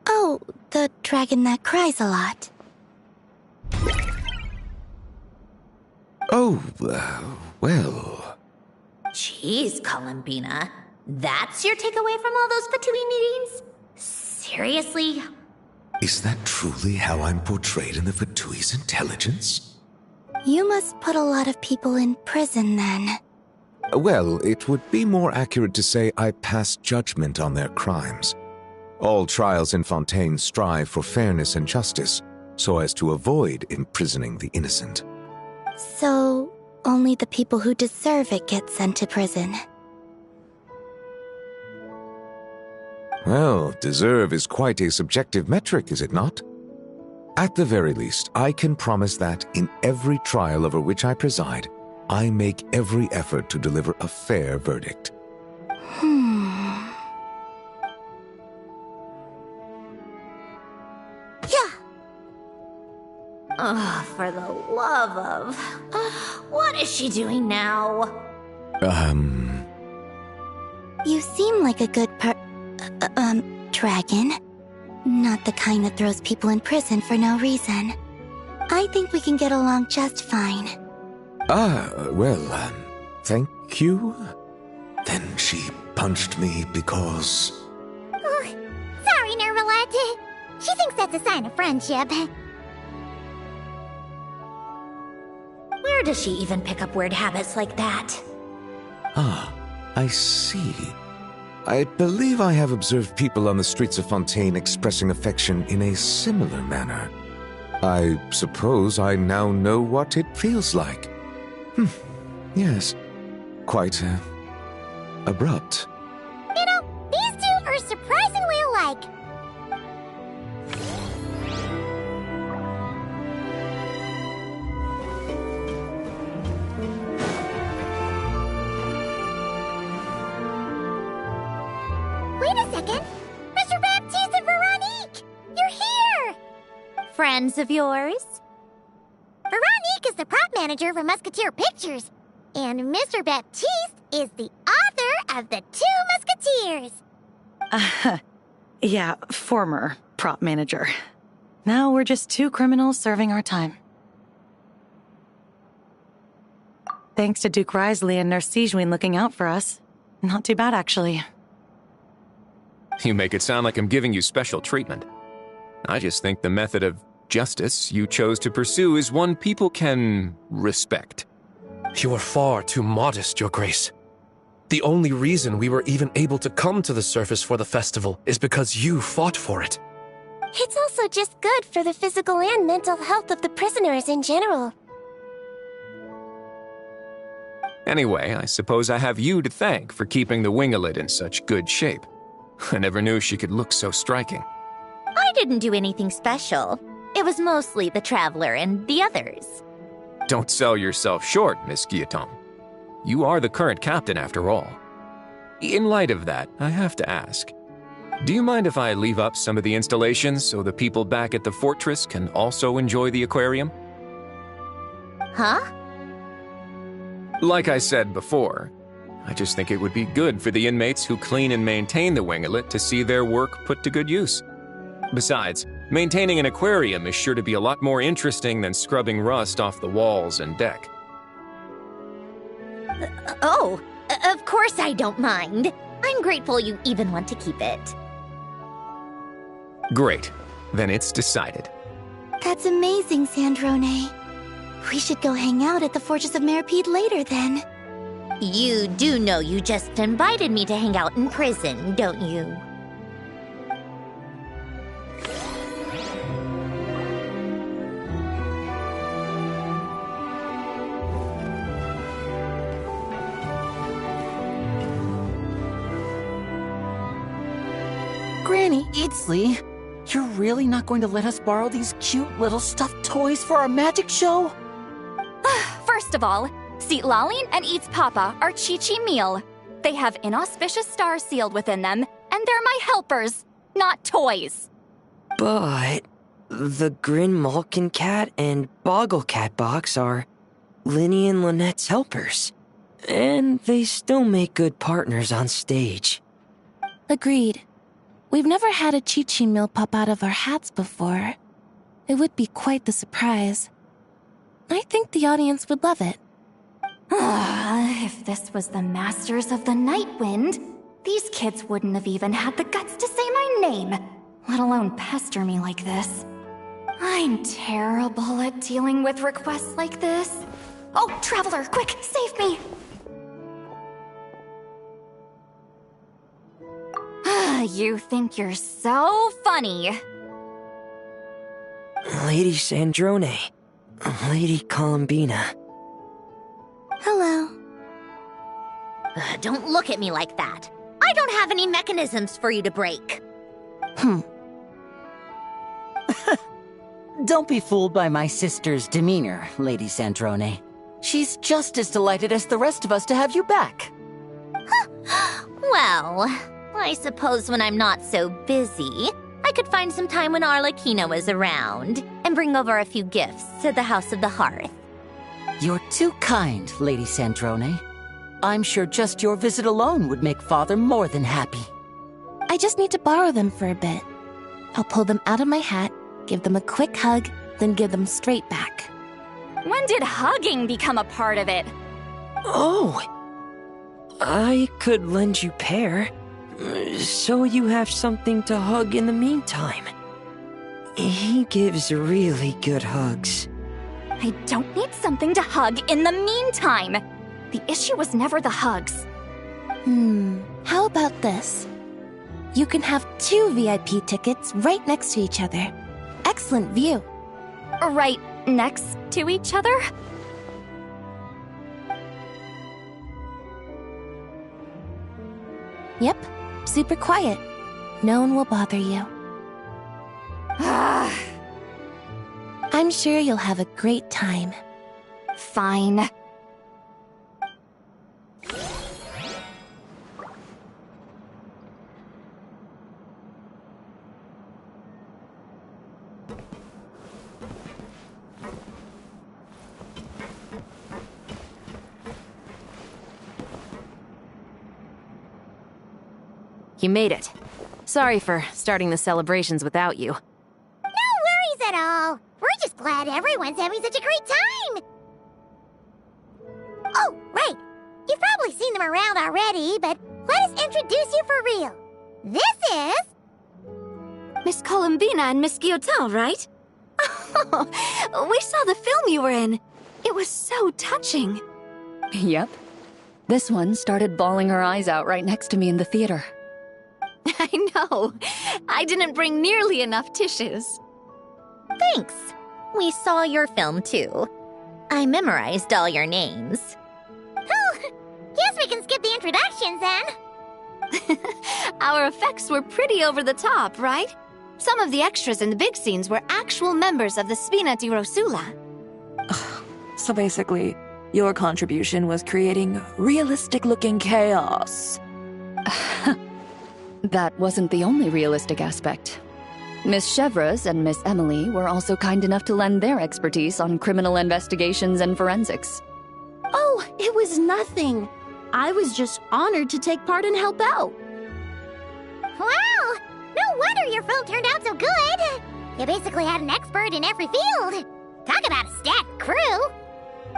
E: Oh, the dragon that cries a lot.
U: Oh, well...
I: Jeez, Columbina. That's your takeaway from all those Fatui meetings? Seriously?
U: Is that truly how I'm portrayed in the Fatui's intelligence?
E: You must put a lot of people in prison, then.
U: Well, it would be more accurate to say I pass judgment on their crimes. All trials in Fontaine strive for fairness and justice, so as to avoid imprisoning the innocent.
E: So, only the people who deserve it get sent to prison.
U: Well, deserve is quite a subjective metric, is it not? At the very least, I can promise that in every trial over which I preside, I make every effort to deliver a fair verdict.
B: Yeah.
I: Oh, for the love of... what is she doing now?
E: You seem like a good dragon. Not the kind that throws people in prison for no reason. I think we can get along just fine.
U: Well, thank you. Then she punched me because...
B: Oh, sorry, Nervalette. She thinks that's a sign of friendship.
I: Where does she even pick up weird habits like that?
U: Ah, I see. I believe I have observed people on the streets of Fontaine expressing affection in a similar manner. I suppose I now know what it feels like. Yes. Quite, abrupt.
B: You know, these two are surprisingly alike. Wait a second! Mr. Baptiste and Veronique! You're here!
S: Friends of yours?
B: Veronique is the prop manager for Musketeer Pictures, and Mr. Baptiste is the author of The Two Musketeers.
G: Yeah, former prop manager. Now we're just two criminals serving our time. Thanks to Duke Risley and Nurse Sigewin looking out for us. Not too bad, actually.
V: You make it sound like I'm giving you special treatment. I just think the method of justice you chose to pursue is one people can respect.
W: You are far too modest, Your Grace. The only reason we were even able to come to the surface for the festival is because you fought for it.
S: It's also just good for the physical and mental health of the prisoners in general.
V: Anyway, I suppose I have you to thank for keeping the winglet in such good shape. I never knew she could look so striking.
S: I didn't do anything special. It was mostly the Traveler and the others.
V: Don't sell yourself short, Miss Guillotin. You are the current captain, after all. In light of that, I have to ask, do you mind if I leave up some of the installations so the people back at the fortress can also enjoy the aquarium?
S: Huh?
V: Like I said before, I just think it would be good for the inmates who clean and maintain the winglet to see their work put to good use. Besides, maintaining an aquarium is sure to be a lot more interesting than scrubbing rust off the walls and deck.
S: Of course I don't mind. I'm grateful you even want to keep it.
V: Great. Then it's decided.
E: That's amazing, Sandrone. We should go hang out at the Fortress of Meripede later, then.
S: You do know you just invited me to hang out in prison, don't you?
X: Granny Idsley, you're really not going to let us borrow these cute little stuffed toys for our magic show?
H: First of all, Seat Laline and Eats Papa are Chi-Chi meal. They have inauspicious stars sealed within them, and they're my helpers, not toys.
J: But the Grin Malkin Cat and Boggle Cat box are Linny and Lynette's helpers. And they still make good partners on stage.
Y: Agreed. We've never had a Chi-Chi meal pop out of our hats before. It would be quite the surprise. I think the audience would love it.
H: If this was the Masters of the Night Wind, these kids wouldn't have even had the guts to say my name, let alone pester me like this. I'm terrible at dealing with requests like this. Oh, Traveler, quick, save me! You think you're so funny.
J: Lady Sandrone. Lady Columbina.
E: Hello.
S: Don't look at me like that. I
I: I don't have any mechanisms for you to break.
X: Don't be fooled by my sister's demeanor, Lady Sandrone. She's just as delighted as the rest of us to have you back.
I: Well, I suppose when I'm not so busy, I could find some time when Arlecchino is around and bring over a few gifts to the House of the Hearth.
X: You're too kind, Lady Sandrone. I'm sure just your visit alone would make Father more than happy.
Y: I just need to borrow them for a bit. I'll pull them out of my hat, give them a quick hug, then give them straight back.
H: When did hugging become a part of it?
J: Oh! I could lend you pair, so you have something to hug in the meantime. He gives really good hugs.
H: I don't need something to hug in the meantime. The issue was never the hugs.
Y: How about this? You can have 2 VIP tickets right next to each other. Excellent view.
H: Right next to each other?
Y: Yep, super quiet. No one will bother you. I'm sure you'll have a great time.
H: Fine.
F: You made it. Sorry for starting the celebrations without you.
B: No worries at all. We're just glad everyone's having such a great time. Oh, right. You've probably seen them around already, but let us introduce you for real. This is...
M: Miss Columbina and Miss Guillotin, right? Oh, we saw the film you were in. It was so touching.
D: Yep. This one started bawling her eyes out right next to me in the theater.
M: I know. I didn't bring nearly enough tissues.
I: Thanks. We saw your film too. I memorized all your names.
B: Oh, guess we can skip the introductions then.
M: Our effects were pretty over the top, right? Some of the extras in the big scenes were actual members of the Spina di Rosula.
A: So basically, your contribution was creating realistic-looking chaos.
D: That wasn't the only realistic aspect. Miss Chevres and Miss Emily were also kind enough to lend their expertise on criminal investigations and forensics.
N: Oh, it was nothing. I was just honored to take part and help out.
B: Wow! No wonder your film turned out so good. You basically had an expert in every field. Talk about a stacked crew.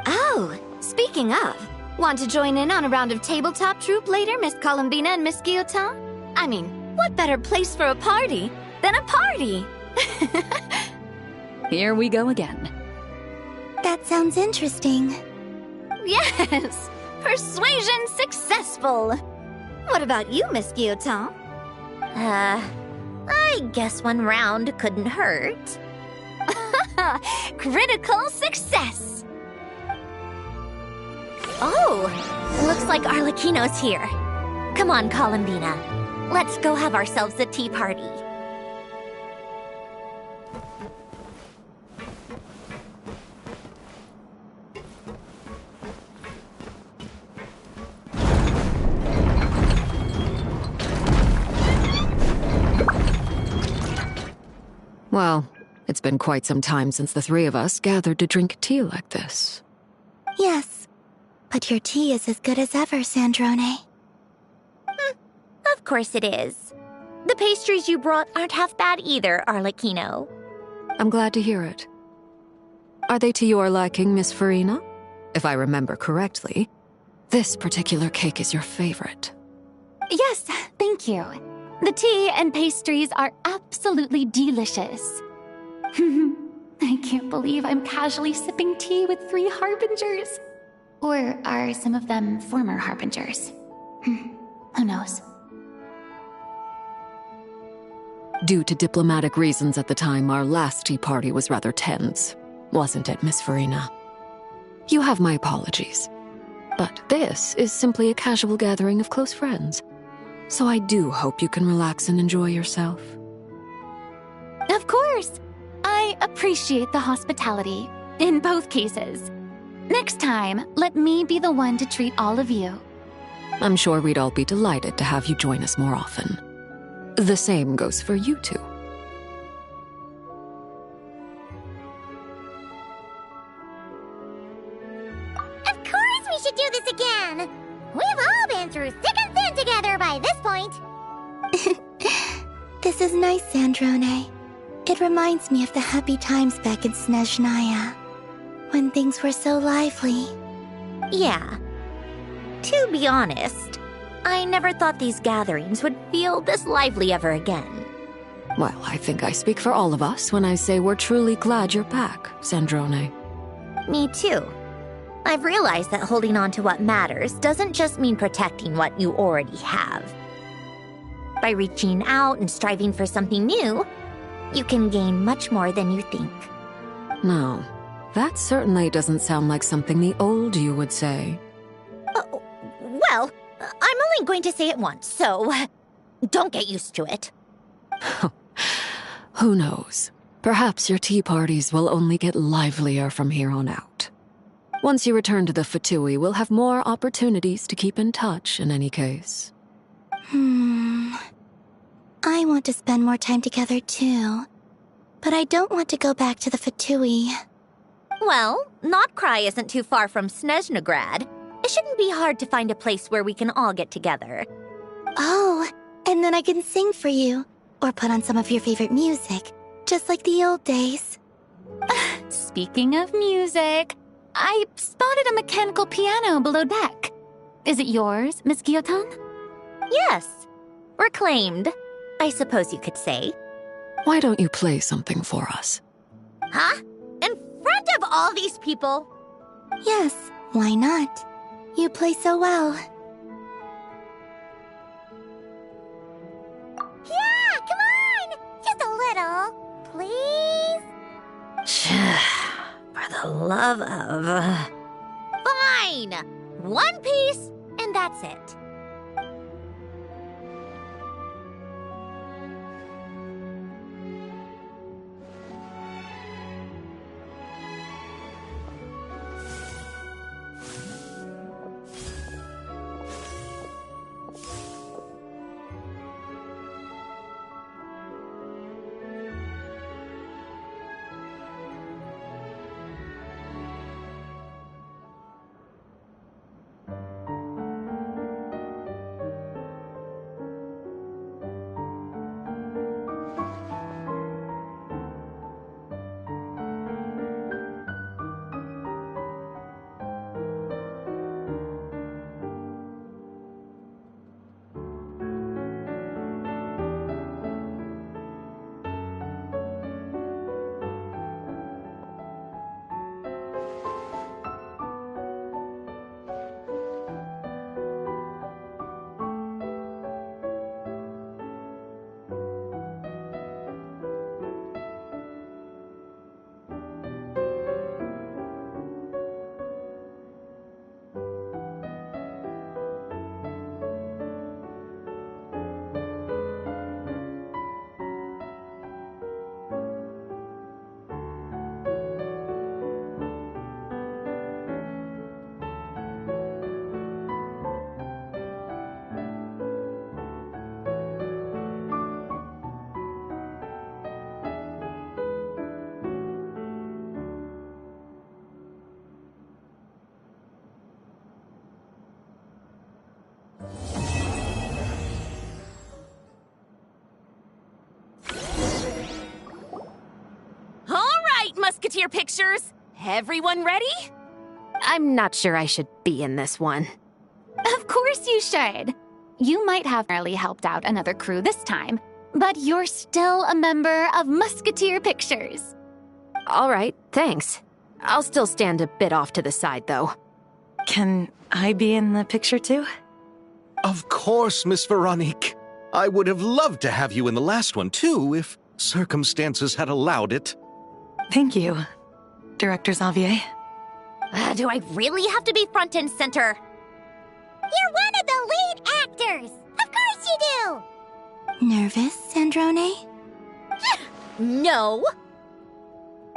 M: Oh, speaking of, want to join in on a round of tabletop troupe later, Miss Columbina and Miss Guillotin? I mean, what better place for a party than a party?
D: Here we go again.
E: That sounds interesting.
M: Yes! Persuasion successful! What about you, Miss Guillotin?
I: I guess one round couldn't hurt.
M: Critical success!
I: Oh, looks like Arlecchino's here. Come on, Columbina. Let's go have ourselves a tea party.
Q: Well, it's been quite some time since the 3 of us gathered to drink tea like this.
E: Yes, but your tea is as good as ever, Sandrone.
I: Of course it is. The pastries you brought aren't half bad either, Arlecchino.
Q: I'm glad to hear it. Are they to your liking, Miss Farina? If I remember correctly, this particular cake is your favorite.
M: Yes, thank you. The tea and pastries are absolutely delicious. I can't believe I'm casually sipping tea with 3 harbingers. Or are some of them former harbingers? Who knows?
Q: Due to diplomatic reasons at the time, our last tea party was rather tense, wasn't it, Miss Farina? You have my apologies. But this is simply a casual gathering of close friends. So I do hope you can relax and enjoy yourself.
M: Of course. I appreciate the hospitality, in both cases. Next time, let me be the one to treat all of you.
Q: I'm sure we'd all be delighted to have you join us more often. The same goes for you two.
B: Of course we should do this again! We've all been through thick and thin together by this point.
E: This is nice, Sandrone. It reminds me of the happy times back in Snezhnaya, when things were so lively.
I: Yeah. To be honest, I never thought these gatherings would feel this lively ever again.
Q: Well, I think I speak for all of us when I say we're truly glad you're back, Sandrone.
I: Me too. I've realized that holding on to what matters doesn't just mean protecting what you already have. By reaching out and striving for something new, you can gain much more than you think.
Q: No, that certainly doesn't sound like something the old you would say.
I: Well, I'm only going to say it once, so don't get used to it.
Q: Who knows? Perhaps your tea parties will only get livelier from here on out. Once you return to the Fatui, we'll have more opportunities to keep in touch in any case.
E: I want to spend more time together too. But I don't want to go back to the Fatui.
I: Well, Notcry isn't too far from Snezhnograd. It shouldn't be hard to find a place where we can all get together.
E: Oh, and then I can sing for you, or put on some of your favorite music, just like the old days.
M: Speaking of music, I spotted a mechanical piano below deck. Is it yours, Miss Guillotin?
I: Yes. Reclaimed, I suppose you could say.
Q: Why don't you play something for us?
I: Huh? In front of all these people?
E: Yes, why not? You play so well.
B: Yeah, come on! Just a little, please?
I: For the love of... Fine! One piece, and that's it.
L: Musketeer pictures. Everyone ready?
F: I'm not sure I should be in this one.
M: Of course you should. You might have barely helped out another crew this time, but you're still a member of Musketeer Pictures.
F: All right, thanks. I'll still stand a bit off to the side, though.
G: Can I be in the picture too?
C: Of course, Miss Veronique. I would have loved to have you in the last one too, if circumstances had allowed it.
G: Thank you, Director Xavier.
I: Do I really have to be front and center?
B: You're one of the lead actors! Of course you
E: nervous, Sandrone?
L: No!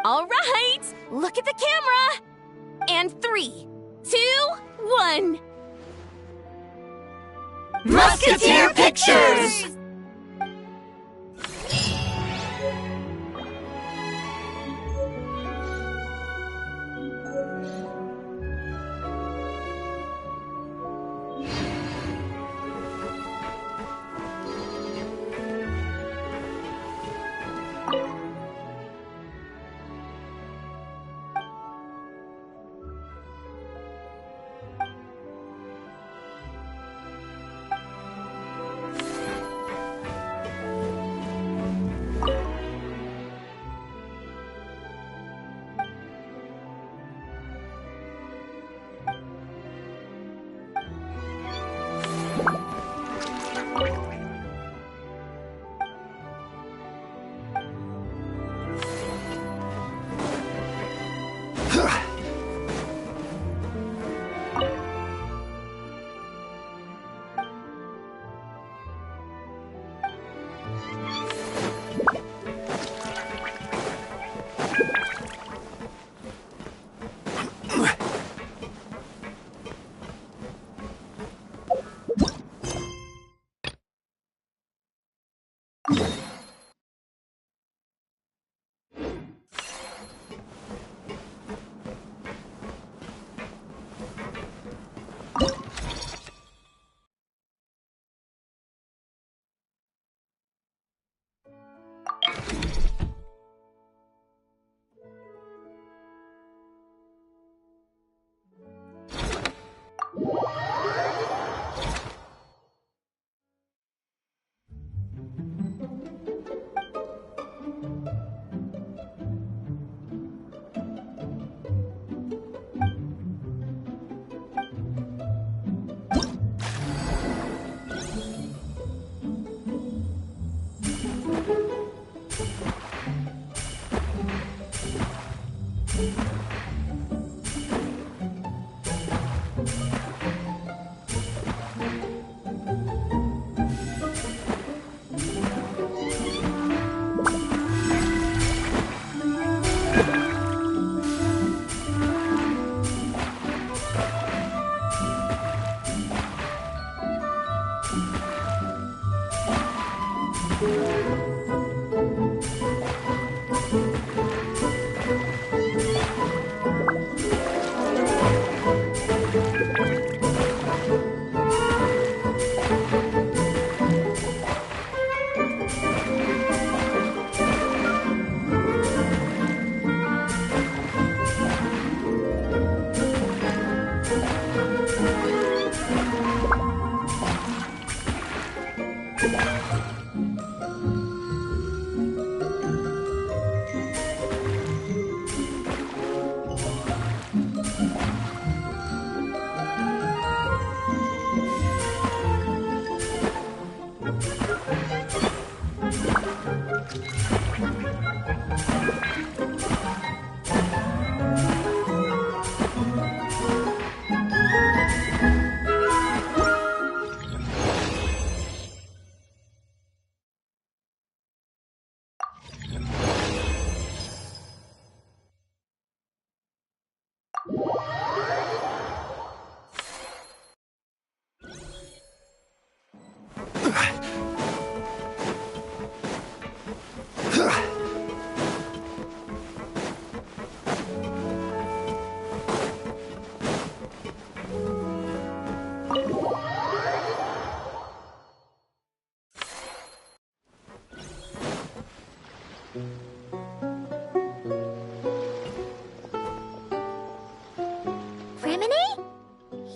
L: All right, look at the camera! And 3, 2, 1.
K: Musketeer Pictures!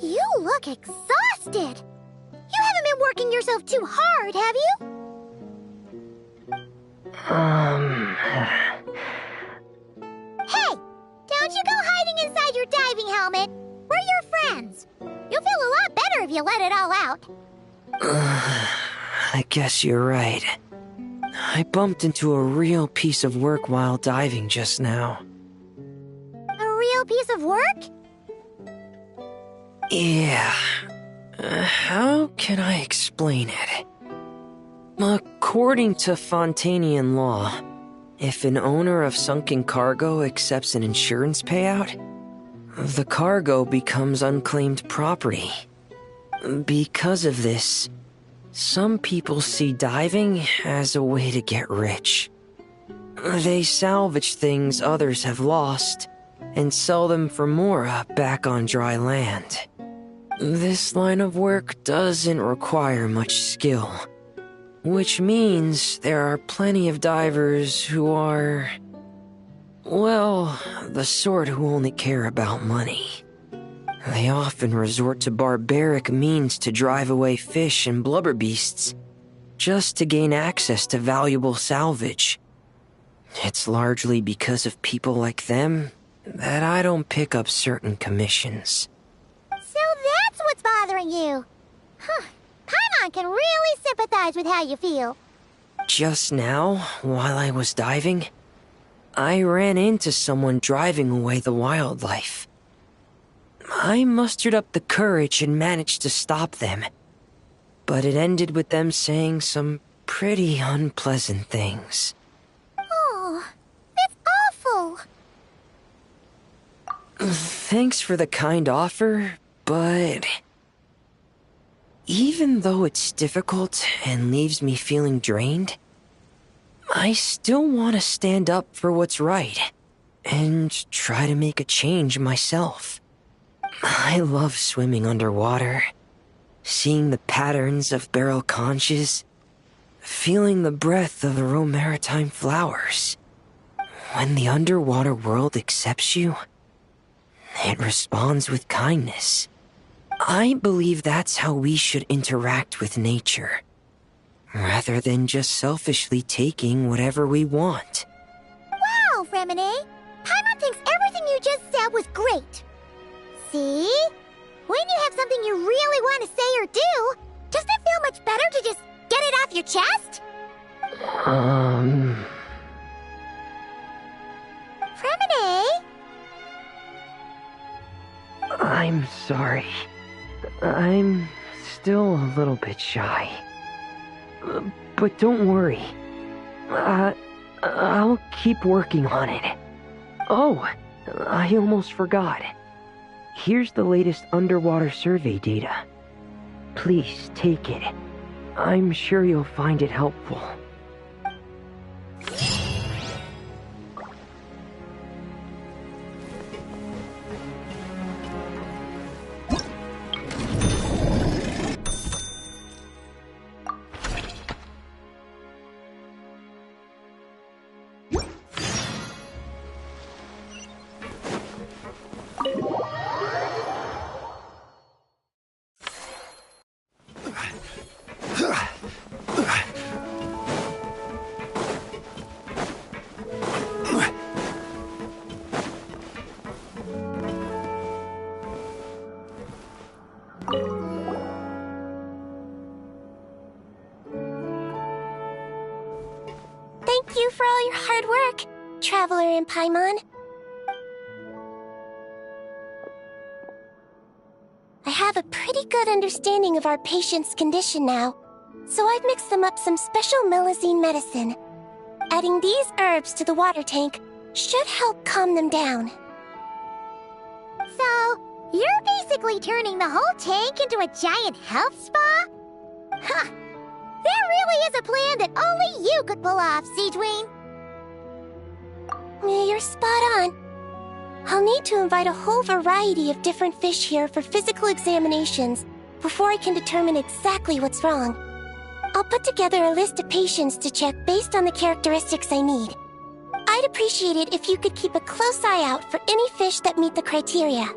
B: You look exhausted. You haven't been working yourself too hard, have you? Hey, don't you go hiding inside your diving helmet. We're your friends. You'll feel a lot better if you let it all out.
J: I guess you're right. I bumped into a real piece of work while diving just now.
B: A real piece of work?
J: Yeah. How can I explain it? A According to Fontanian law, if an owner of sunken cargo accepts an insurance payout, the cargo becomes unclaimed property. Because of this, some people see diving as a way to get rich. They salvage things others have lost and sell them for more back on dry land. This line of work doesn't require much skill, which means there are plenty of divers who are, well, the sort who only care about money. They often resort to barbaric means to drive away fish and blubber beasts, just to gain access to valuable salvage. It's largely because of people like them that I don't pick up certain commissions.
B: So that's what's bothering you. Huh. Paimon can really sympathize with how you feel.
J: Just now, while I was diving, I ran into someone driving away the wildlife. I mustered up the courage and managed to stop them, but it ended with them saying some pretty unpleasant things.
B: Oh, that's awful.
J: Thanks for the kind offer, but even though it's difficult and leaves me feeling drained, I still want to stand up for what's right and try to make a change myself. I love swimming underwater, seeing the patterns of barrel conches, feeling the breath of the romaritime flowers. When the underwater world accepts you, it responds with kindness. I believe that's how we should interact with nature, rather than just selfishly taking whatever we want.
B: Wow, Remine! Paimon thinks everything you just said was great. See? When you have something you really want to say or do, doesn't it feel much better to just get it off your chest? Remine?
J: I'm sorry. I'm still a little bit shy. But don't worry. I'll keep working on it. Oh, I almost forgot. Here's the latest underwater survey data. Please take it. I'm sure you'll find it helpful.
I: Thank you for all your hard work, Traveler and Paimon. I have a pretty good understanding of our patient's condition now, so I've mixed them up some special melazine medicine. Adding these herbs to the water tank should help calm them down.
B: So, you're basically turning the whole tank into a giant health spa? Huh. That really is a plan that only you could pull off, Siegeween.
I: You're spot on. I'll need to invite a whole variety of different fish here for physical examinations before I can determine exactly what's wrong. I'll put together a list of patients to check based on the characteristics I need. I'd appreciate it if you could keep a close eye out for any fish that meet the criteria.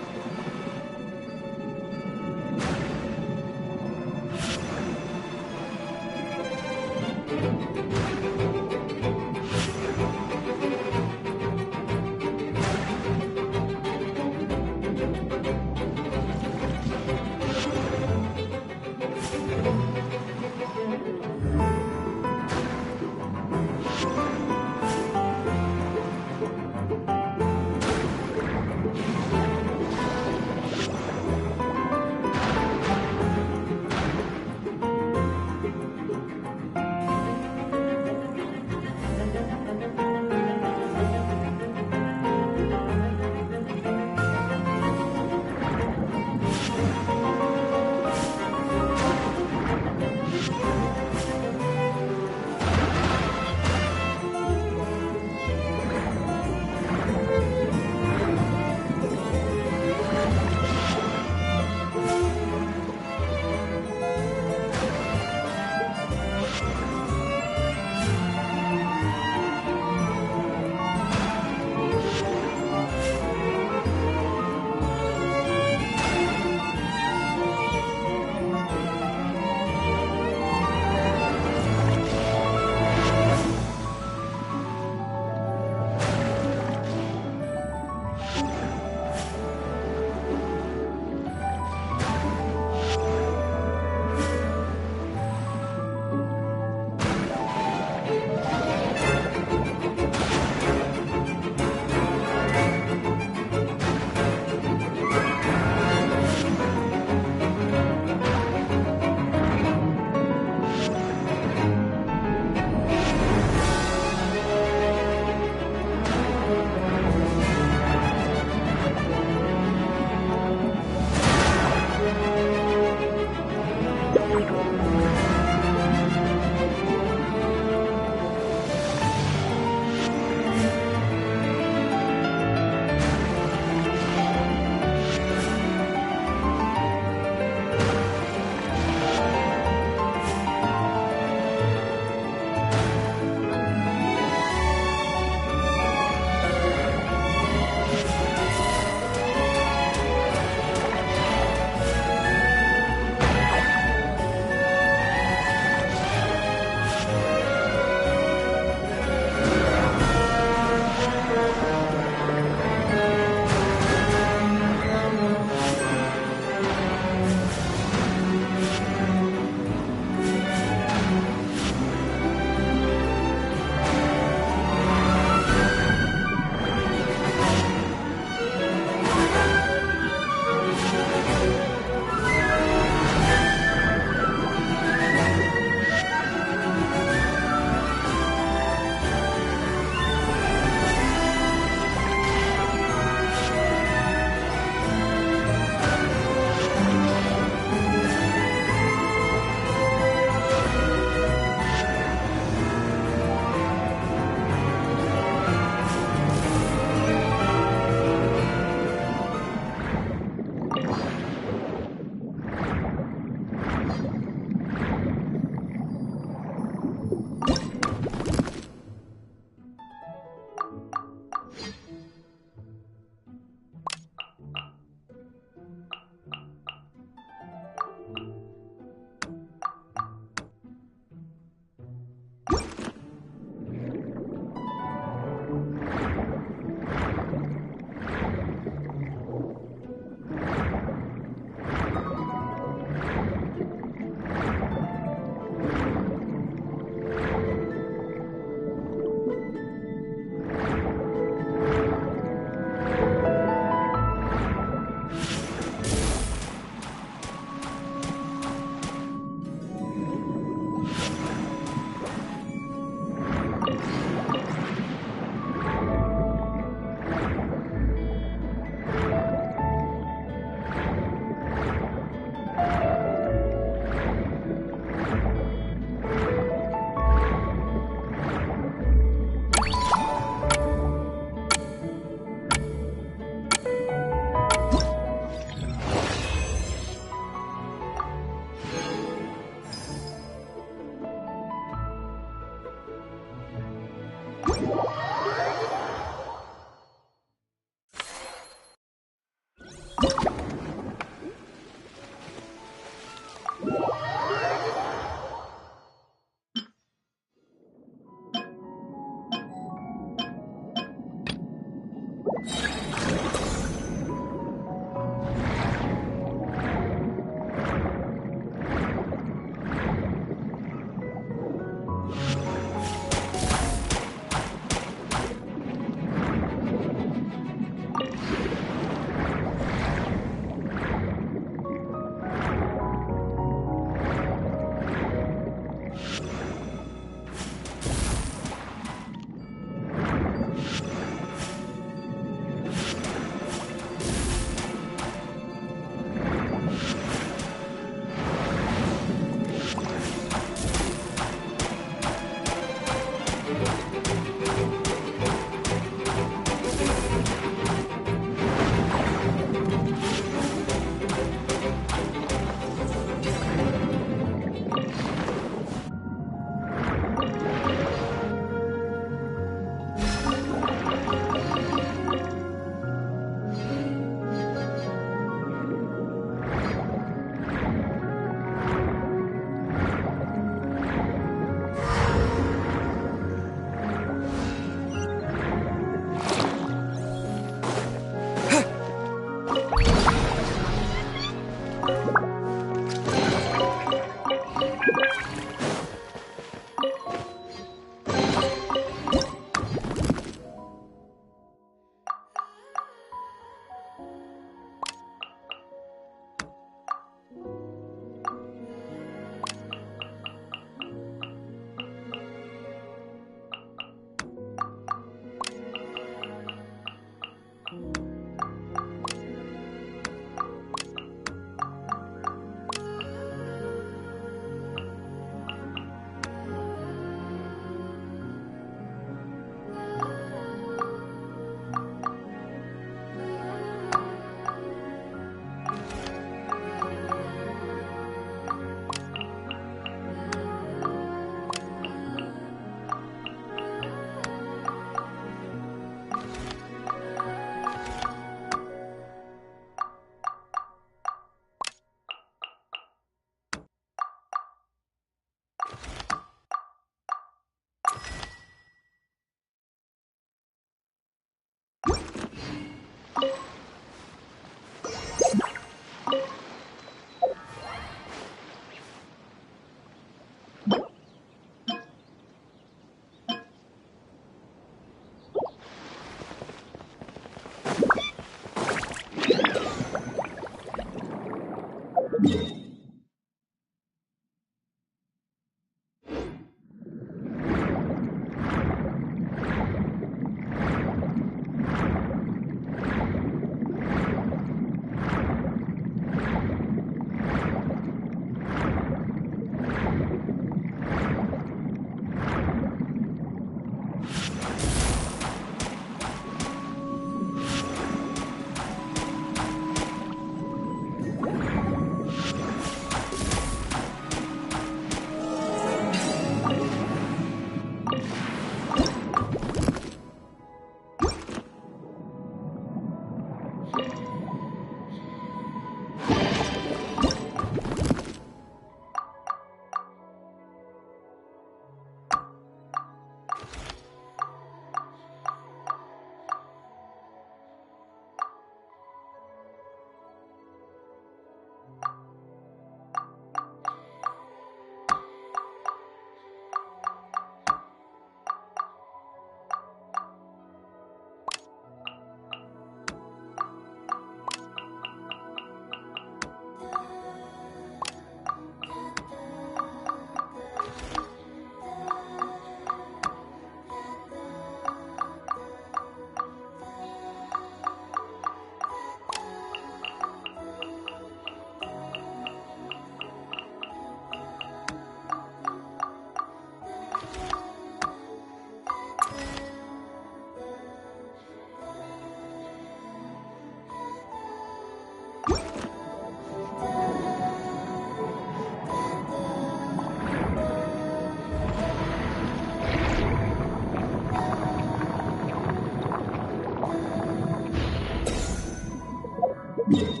O: you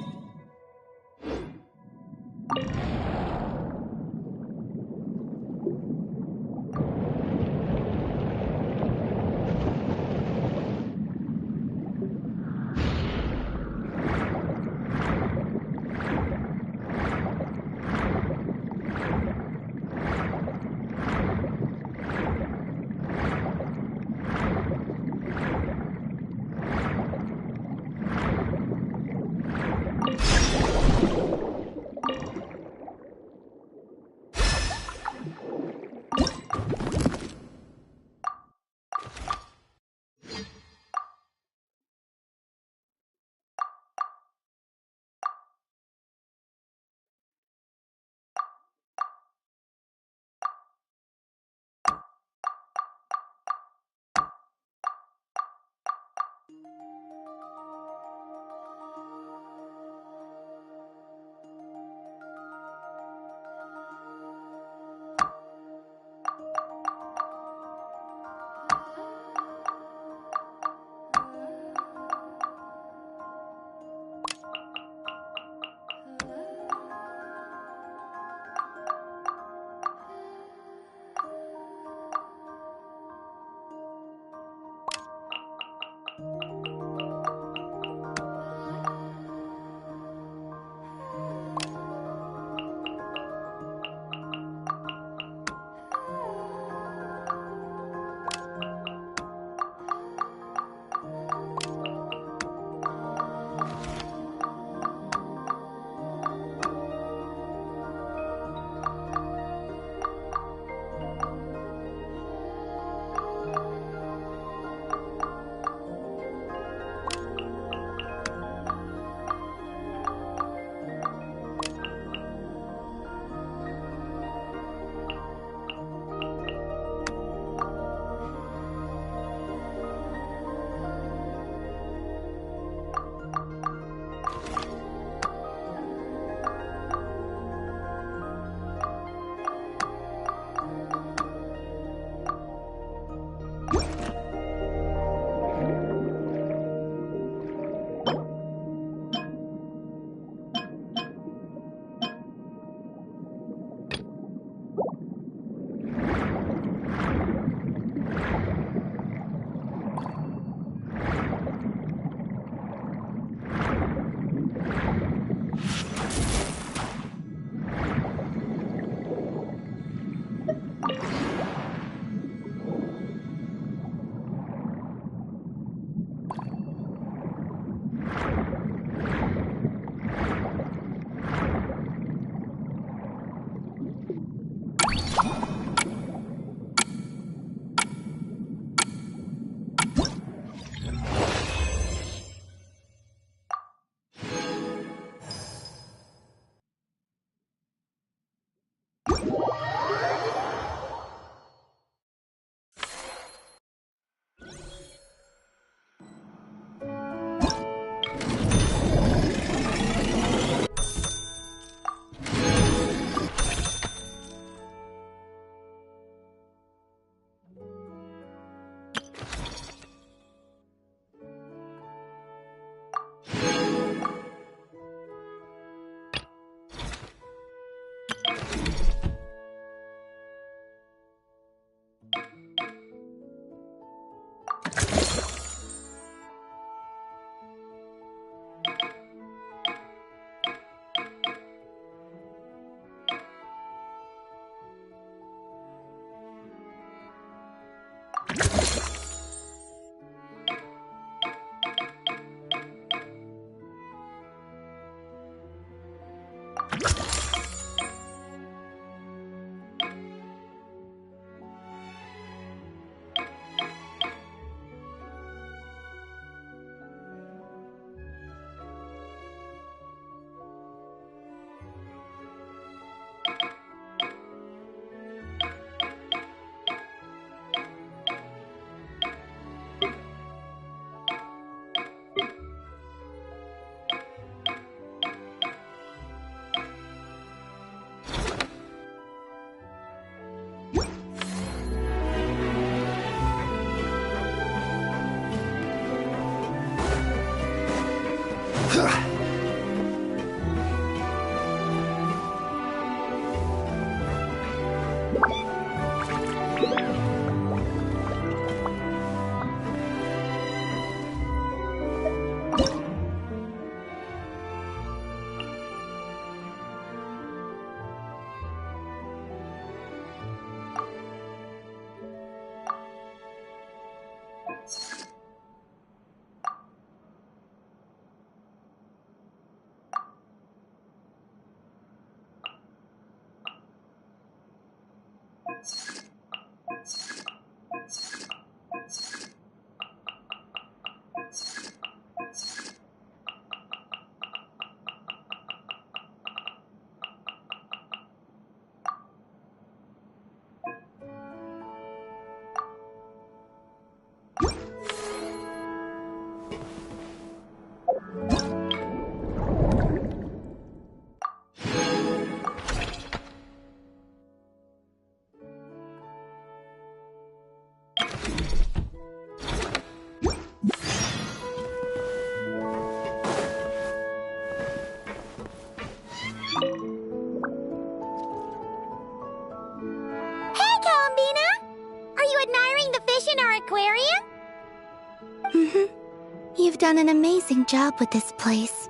E: done an amazing job with this place.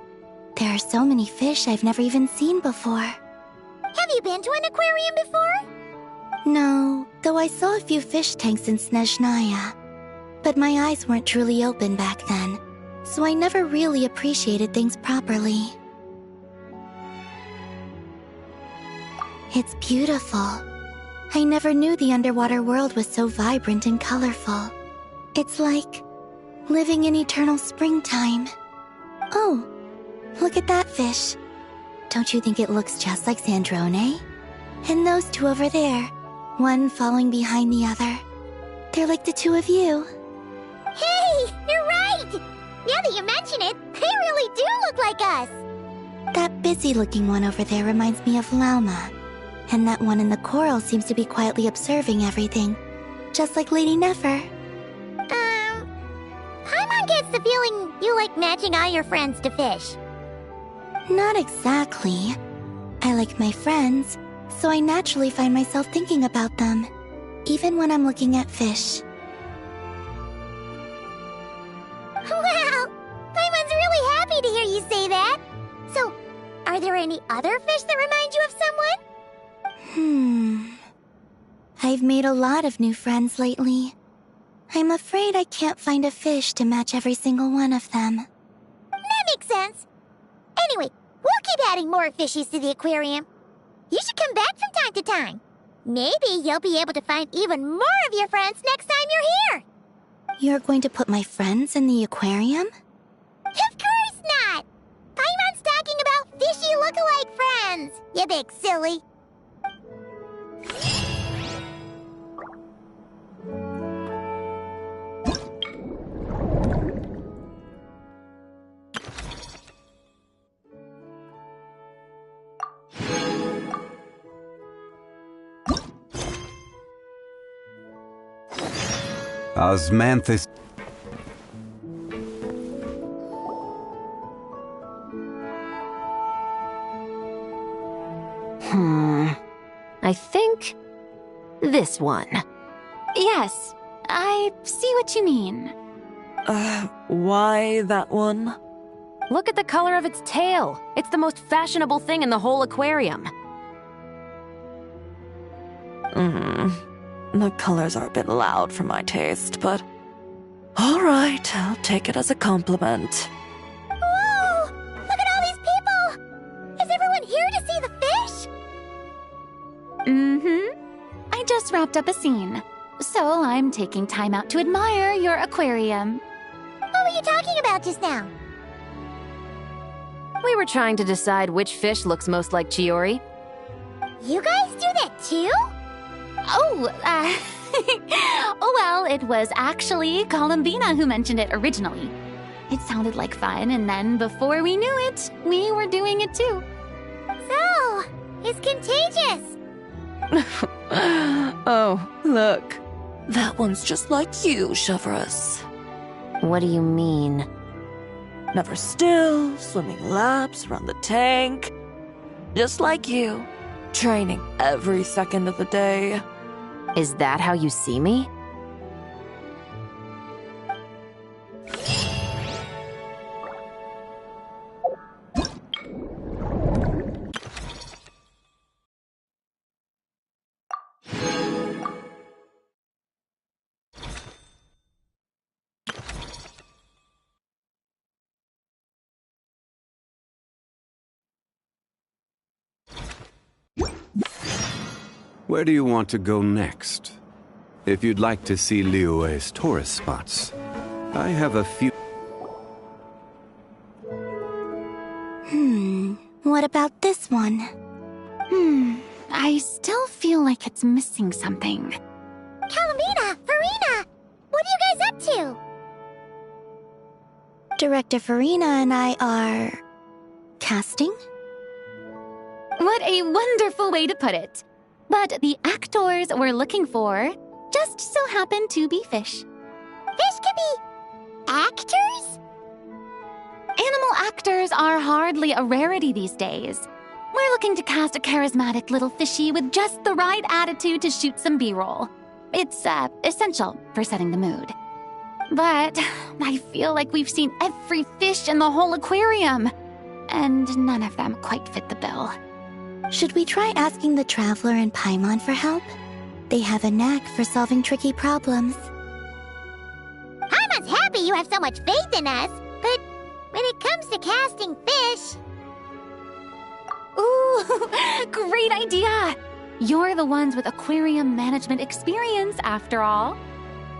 E: There are so many fish I've never even seen before.
B: Have you been to an aquarium before?
E: No, though I saw a few fish tanks in Snezhnaya. But my eyes weren't truly open back then, so I never really appreciated things properly. It's beautiful. I never knew the underwater world was so vibrant and colorful. It's like living in eternal springtime. Oh, look at that fish. Don't you think it looks just like Sandrone? And those two over there, one following behind the other. They're like the two of you.
B: Hey, you're right! Now that you mention it, they really do look like us!
E: That busy-looking one over there reminds me of Lauma. And that one in the coral seems to be quietly observing everything. Just like Lady Nefer.
B: Paimon gets the feeling you like matching all your friends to fish.
E: Not exactly. I like my friends, so I naturally find myself thinking about them, even when I'm looking at fish.
B: Wow! Paimon's really happy to hear you say that. So, are there any other fish that remind you of someone?
E: I've made a lot of new friends lately. I'm afraid I can't find a fish to match every single one of them.
B: That makes sense. Anyway, we'll keep adding more fishies to the aquarium. You should come back from time to time. Maybe you'll be able to find even more of your friends next time you're here.
E: You're going to put my friends in the aquarium?
B: Of course not! Paimon's talking about fishy look-alike friends, you big silly.
O: Osmanthus.
F: I think this one.
M: Yes, I see what you mean.
A: Why that one?
F: Look at the color of its tail. It's the most fashionable thing in the whole aquarium.
A: The colors are a bit loud for my taste, but... Alright, I'll take it as a compliment.
B: Whoa! Look at all these people! Is everyone here to see the fish?
M: I just wrapped up a scene, so I'm taking time out to admire your aquarium.
B: What were you talking about just now?
F: We were trying to decide which fish looks most like Chiori.
B: You guys do that too?
M: Well, it was actually Columbina who mentioned it originally. It sounded like fun, and then before we knew it, we were doing it too.
B: So, it's contagious.
A: Oh, look. That one's just like you, Severus.
F: What do you mean?
A: Never still, swimming laps around the tank. Just like you. Training every second of the day.
F: Is that how you see me?
O: Where do you want to go next? If you'd like to see Liyue's tourist spots, I have a few...
E: What about this one?
M: I still feel like it's missing something.
B: Columbina! Farina! What are you guys up to?
E: Director Farina and I are... casting?
M: What a wonderful way to put it. But the actors we're looking for just so happen to be fish.
B: Fish can be... actors?
M: Animal actors are hardly a rarity these days. We're looking to cast a charismatic little fishy with just the right attitude to shoot some B-roll. It's, essential for setting the mood. But I feel like we've seen every fish in the whole aquarium, and none of them quite fit the bill.
E: Should we try asking the Traveler and Paimon for help? They have a knack for solving tricky problems.
B: Paimon's happy you have so much faith in us, but when it comes to casting fish...
M: Ooh, great idea! You're the ones with aquarium management experience, after all.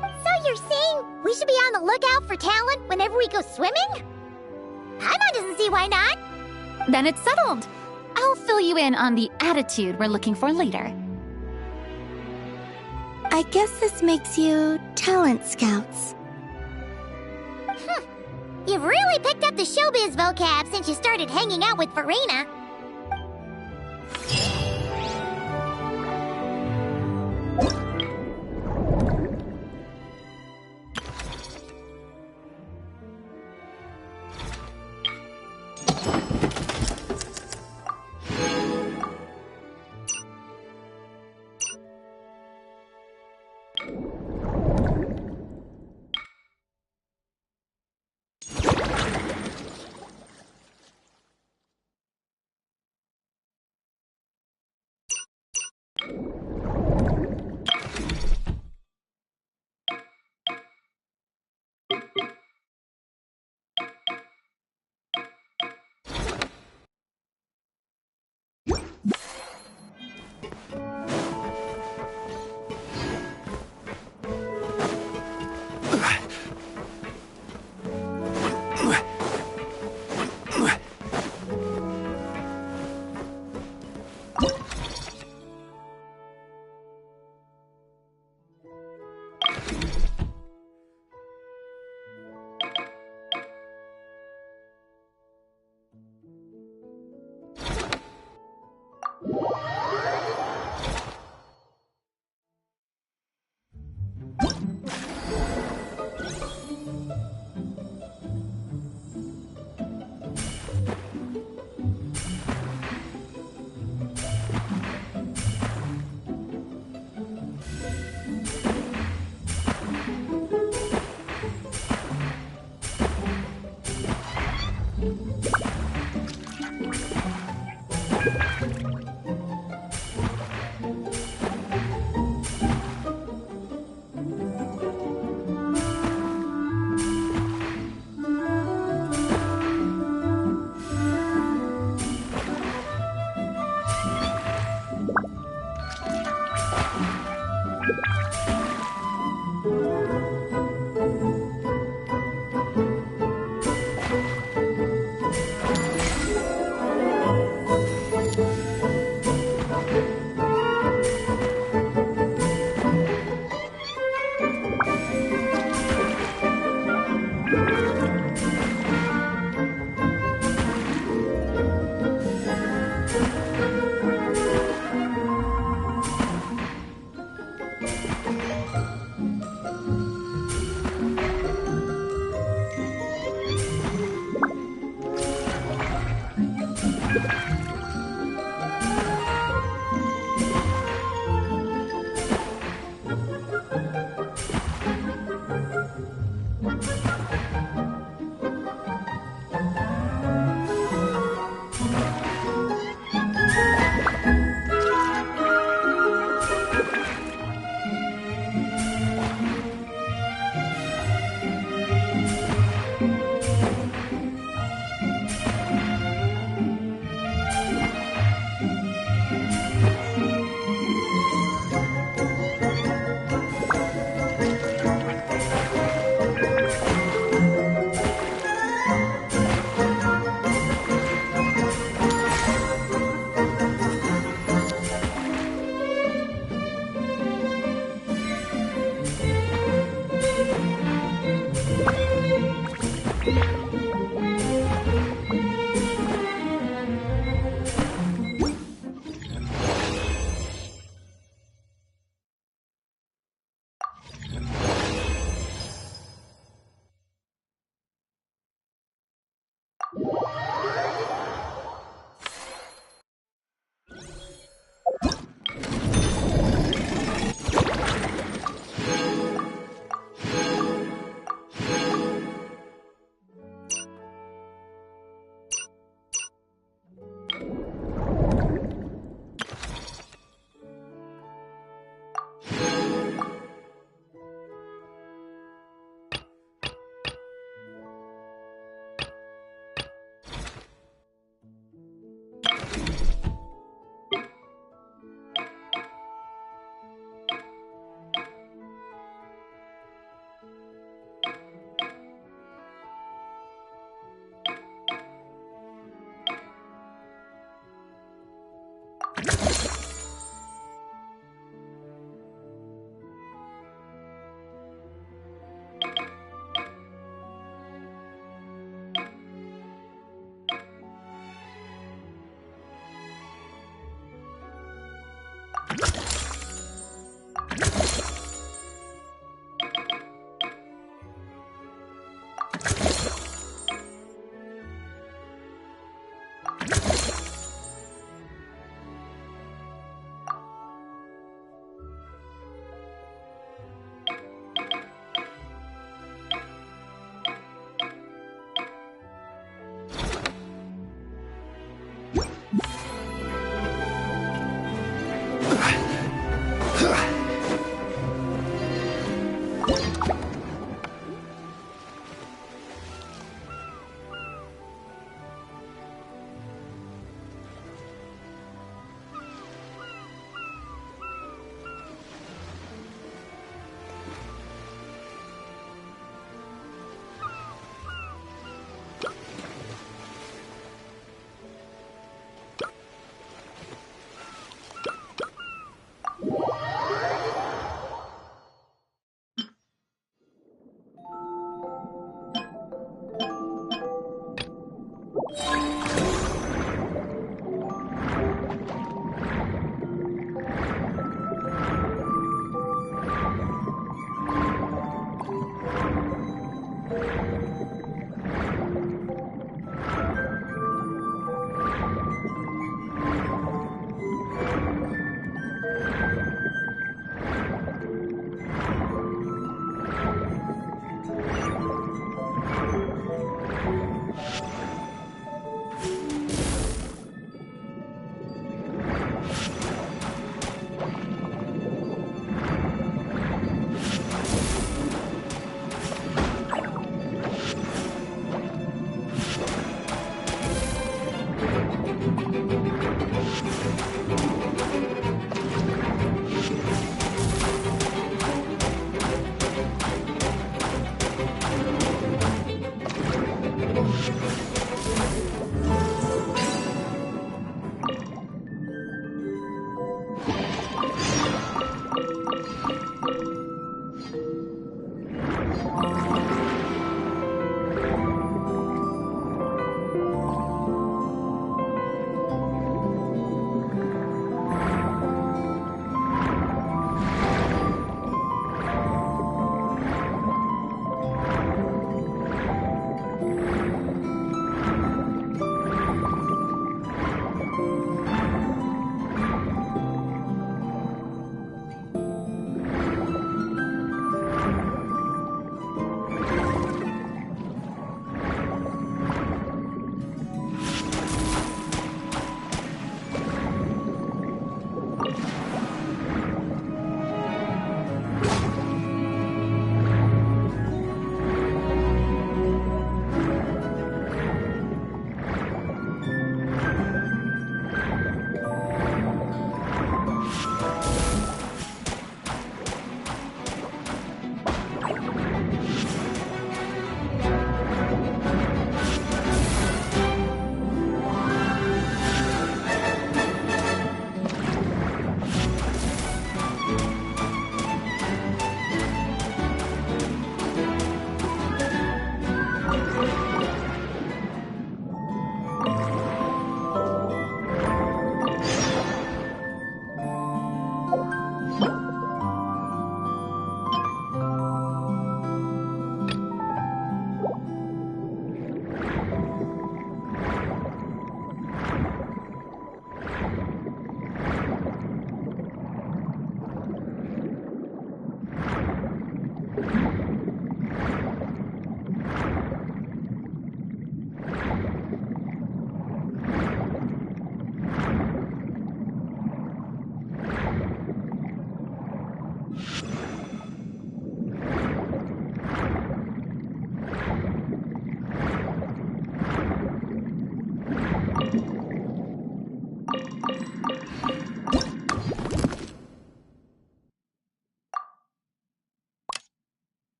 B: So you're saying we should be on the lookout for talent whenever we go swimming? Paimon doesn't see why not.
M: Then it's settled. I'll fill you in on the attitude we're looking for later.
E: I guess this makes you talent scouts.
B: You've really picked up the showbiz vocab since you started hanging out with Verena.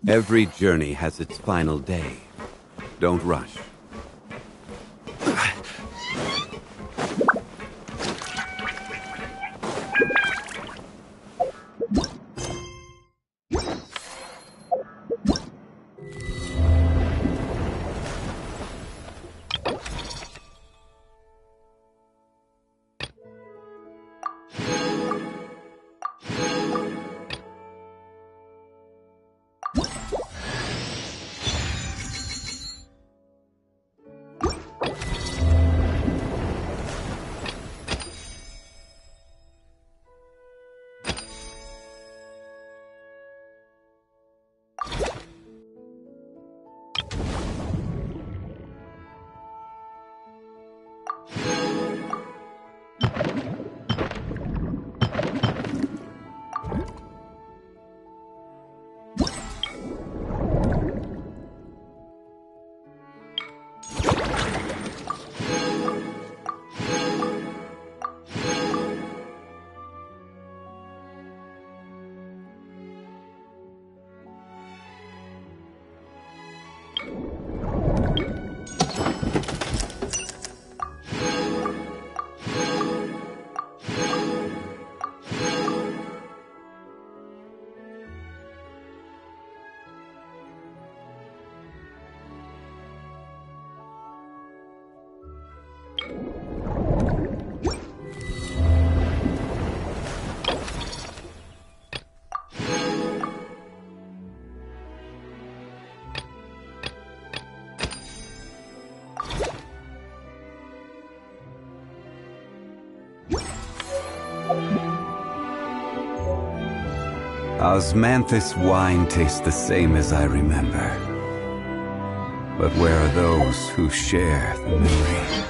O: Every journey has its final day. Don't rush. Osmanthus wine tastes the same as I remember. But where are those who share the memory?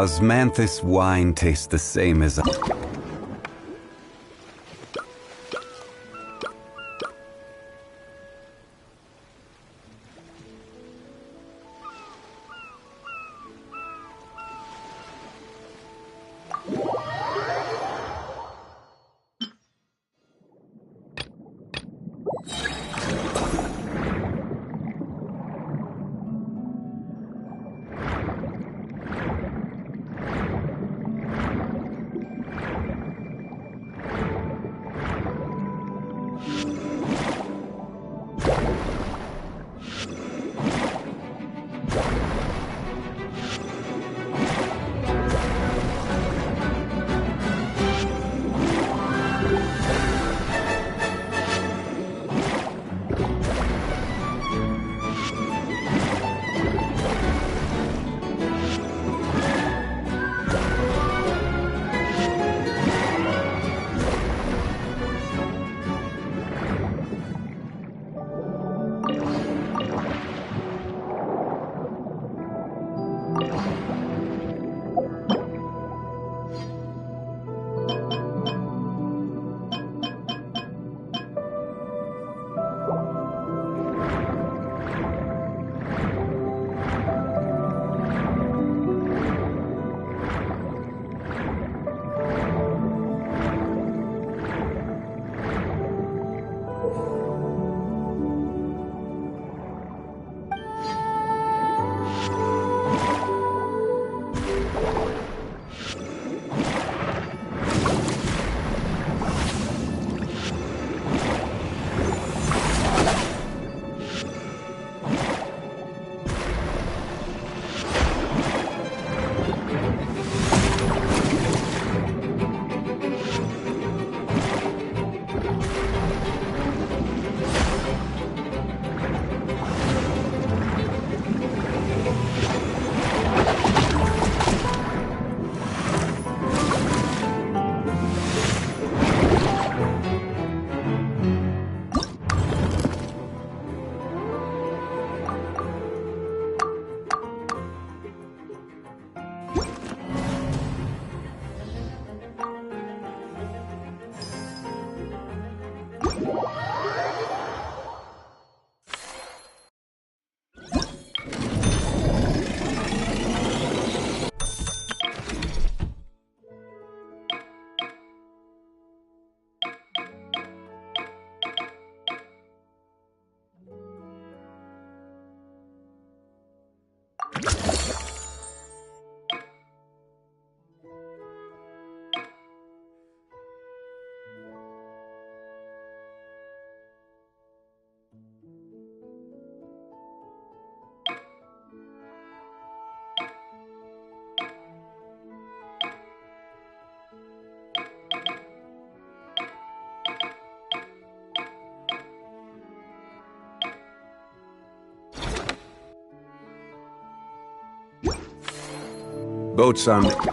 O: Osmanthus wine tastes the same as... Boats on...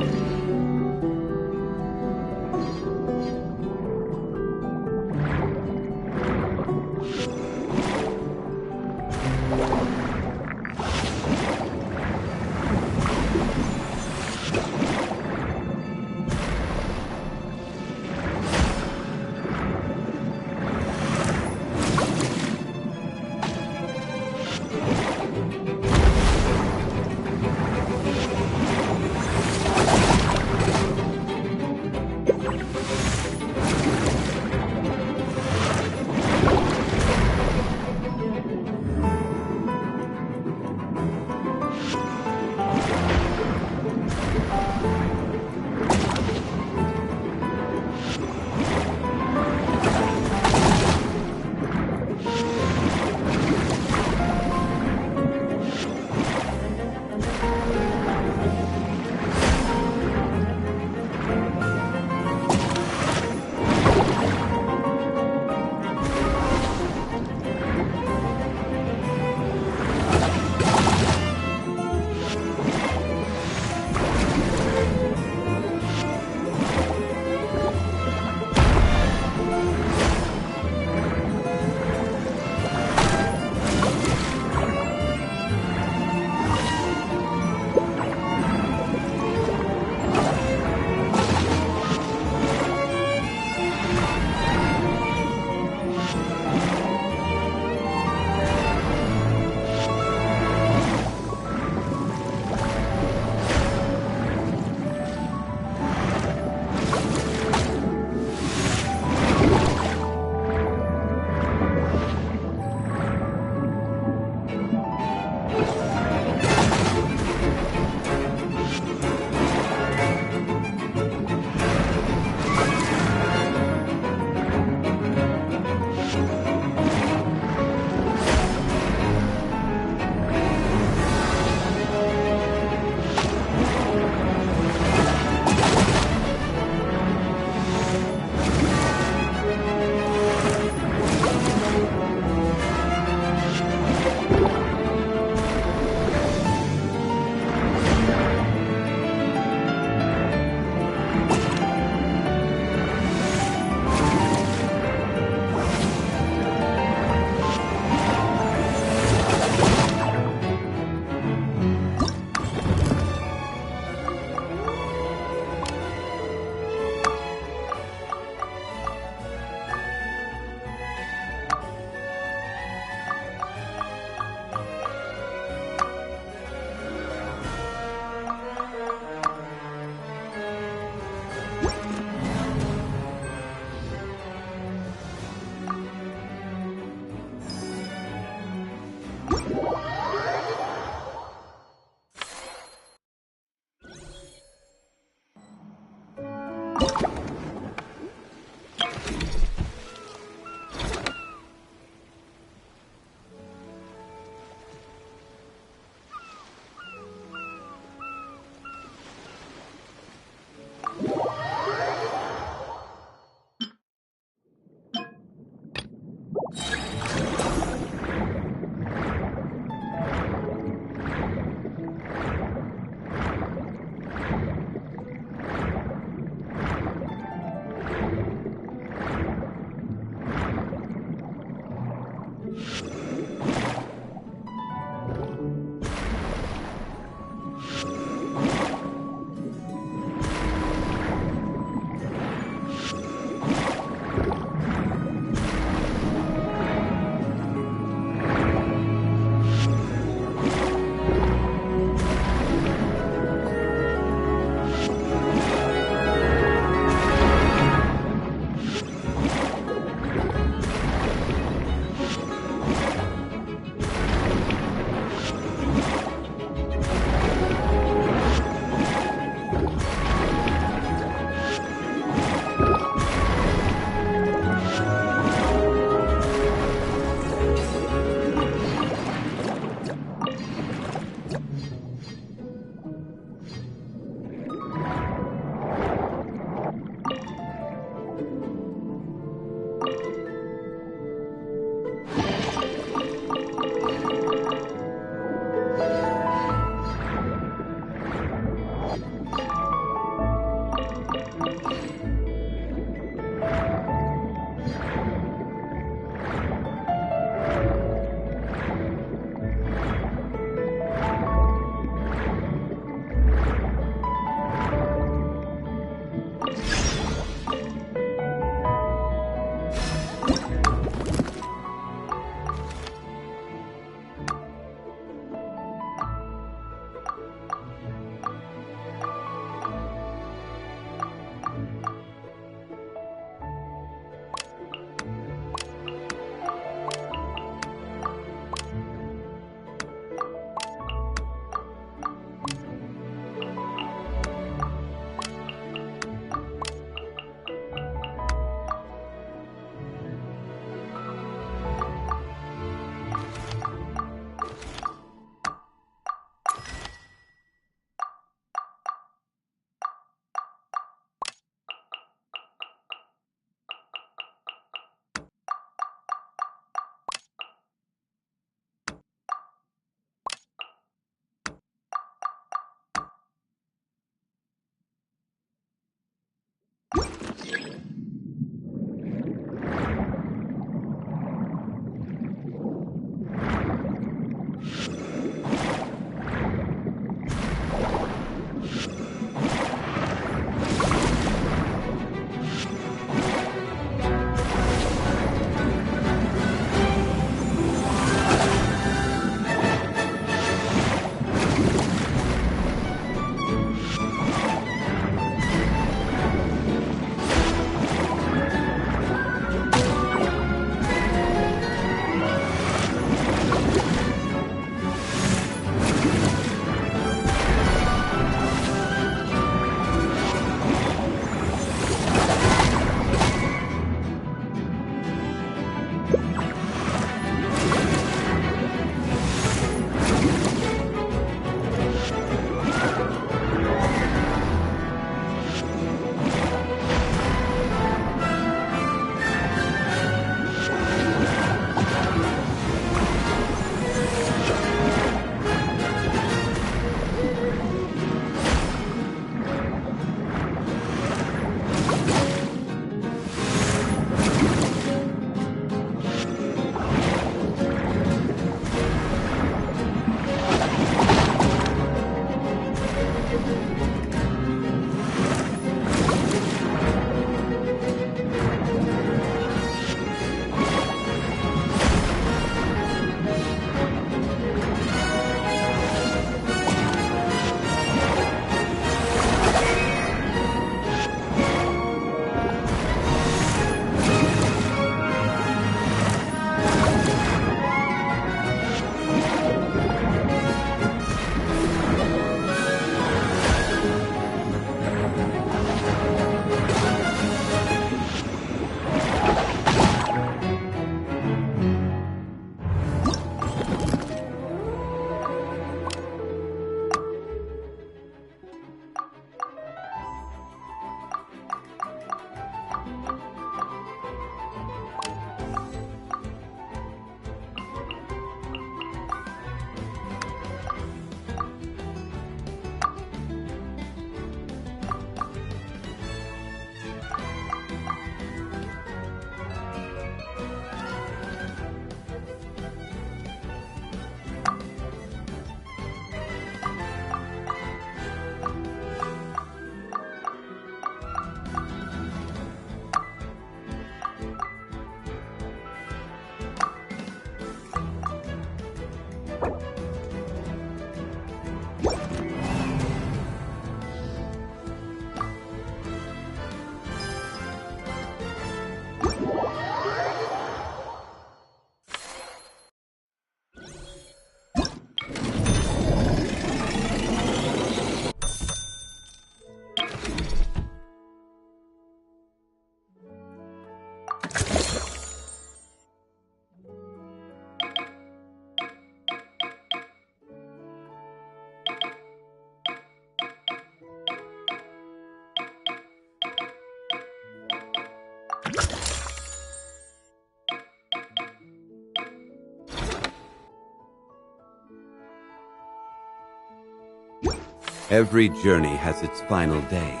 O: Every journey has its final day.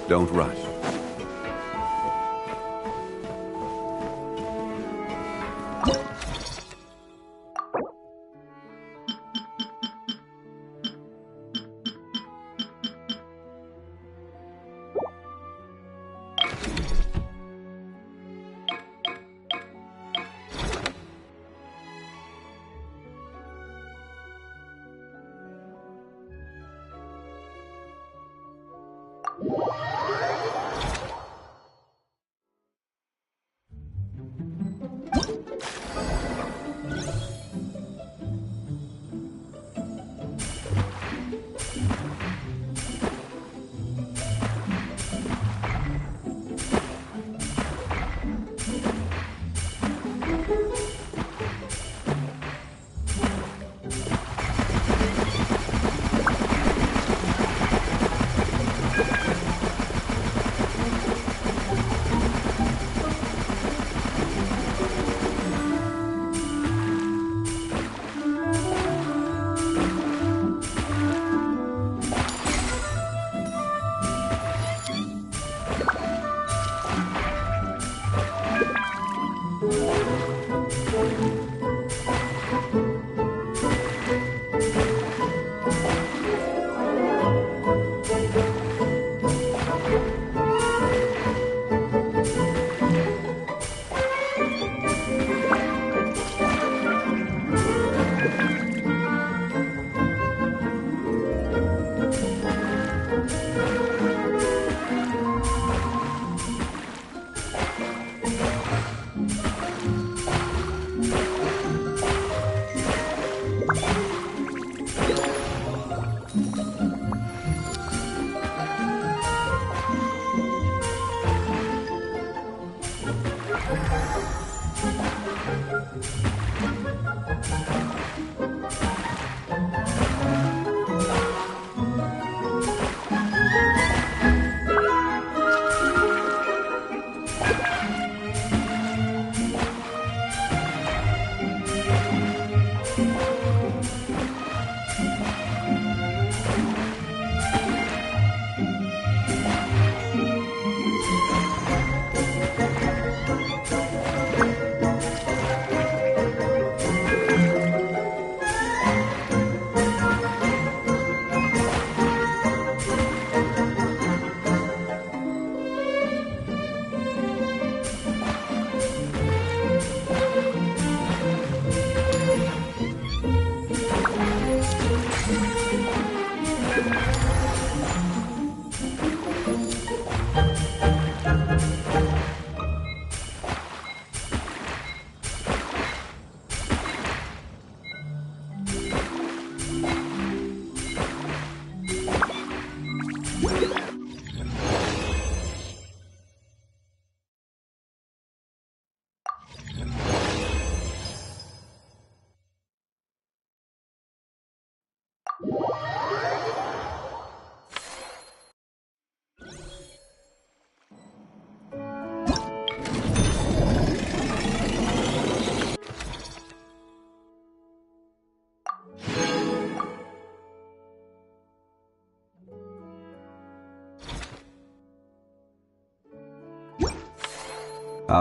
O: Don't rush.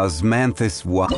O: Osmanthus wa...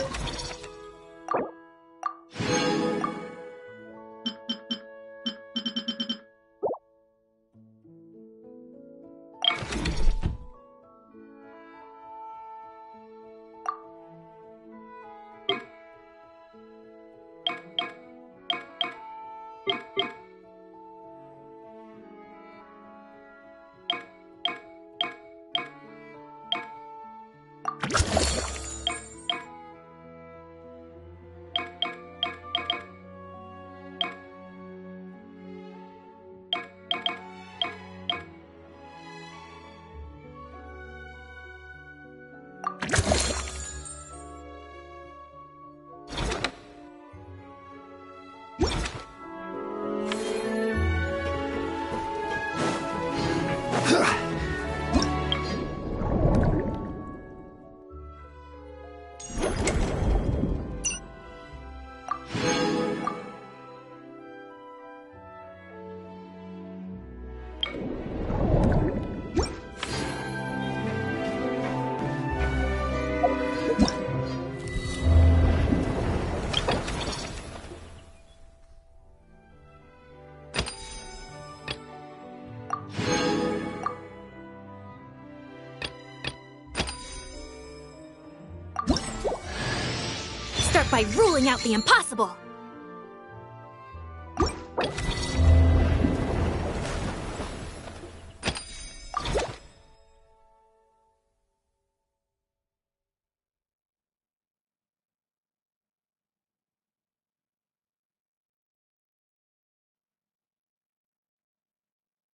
P: by ruling out the impossible.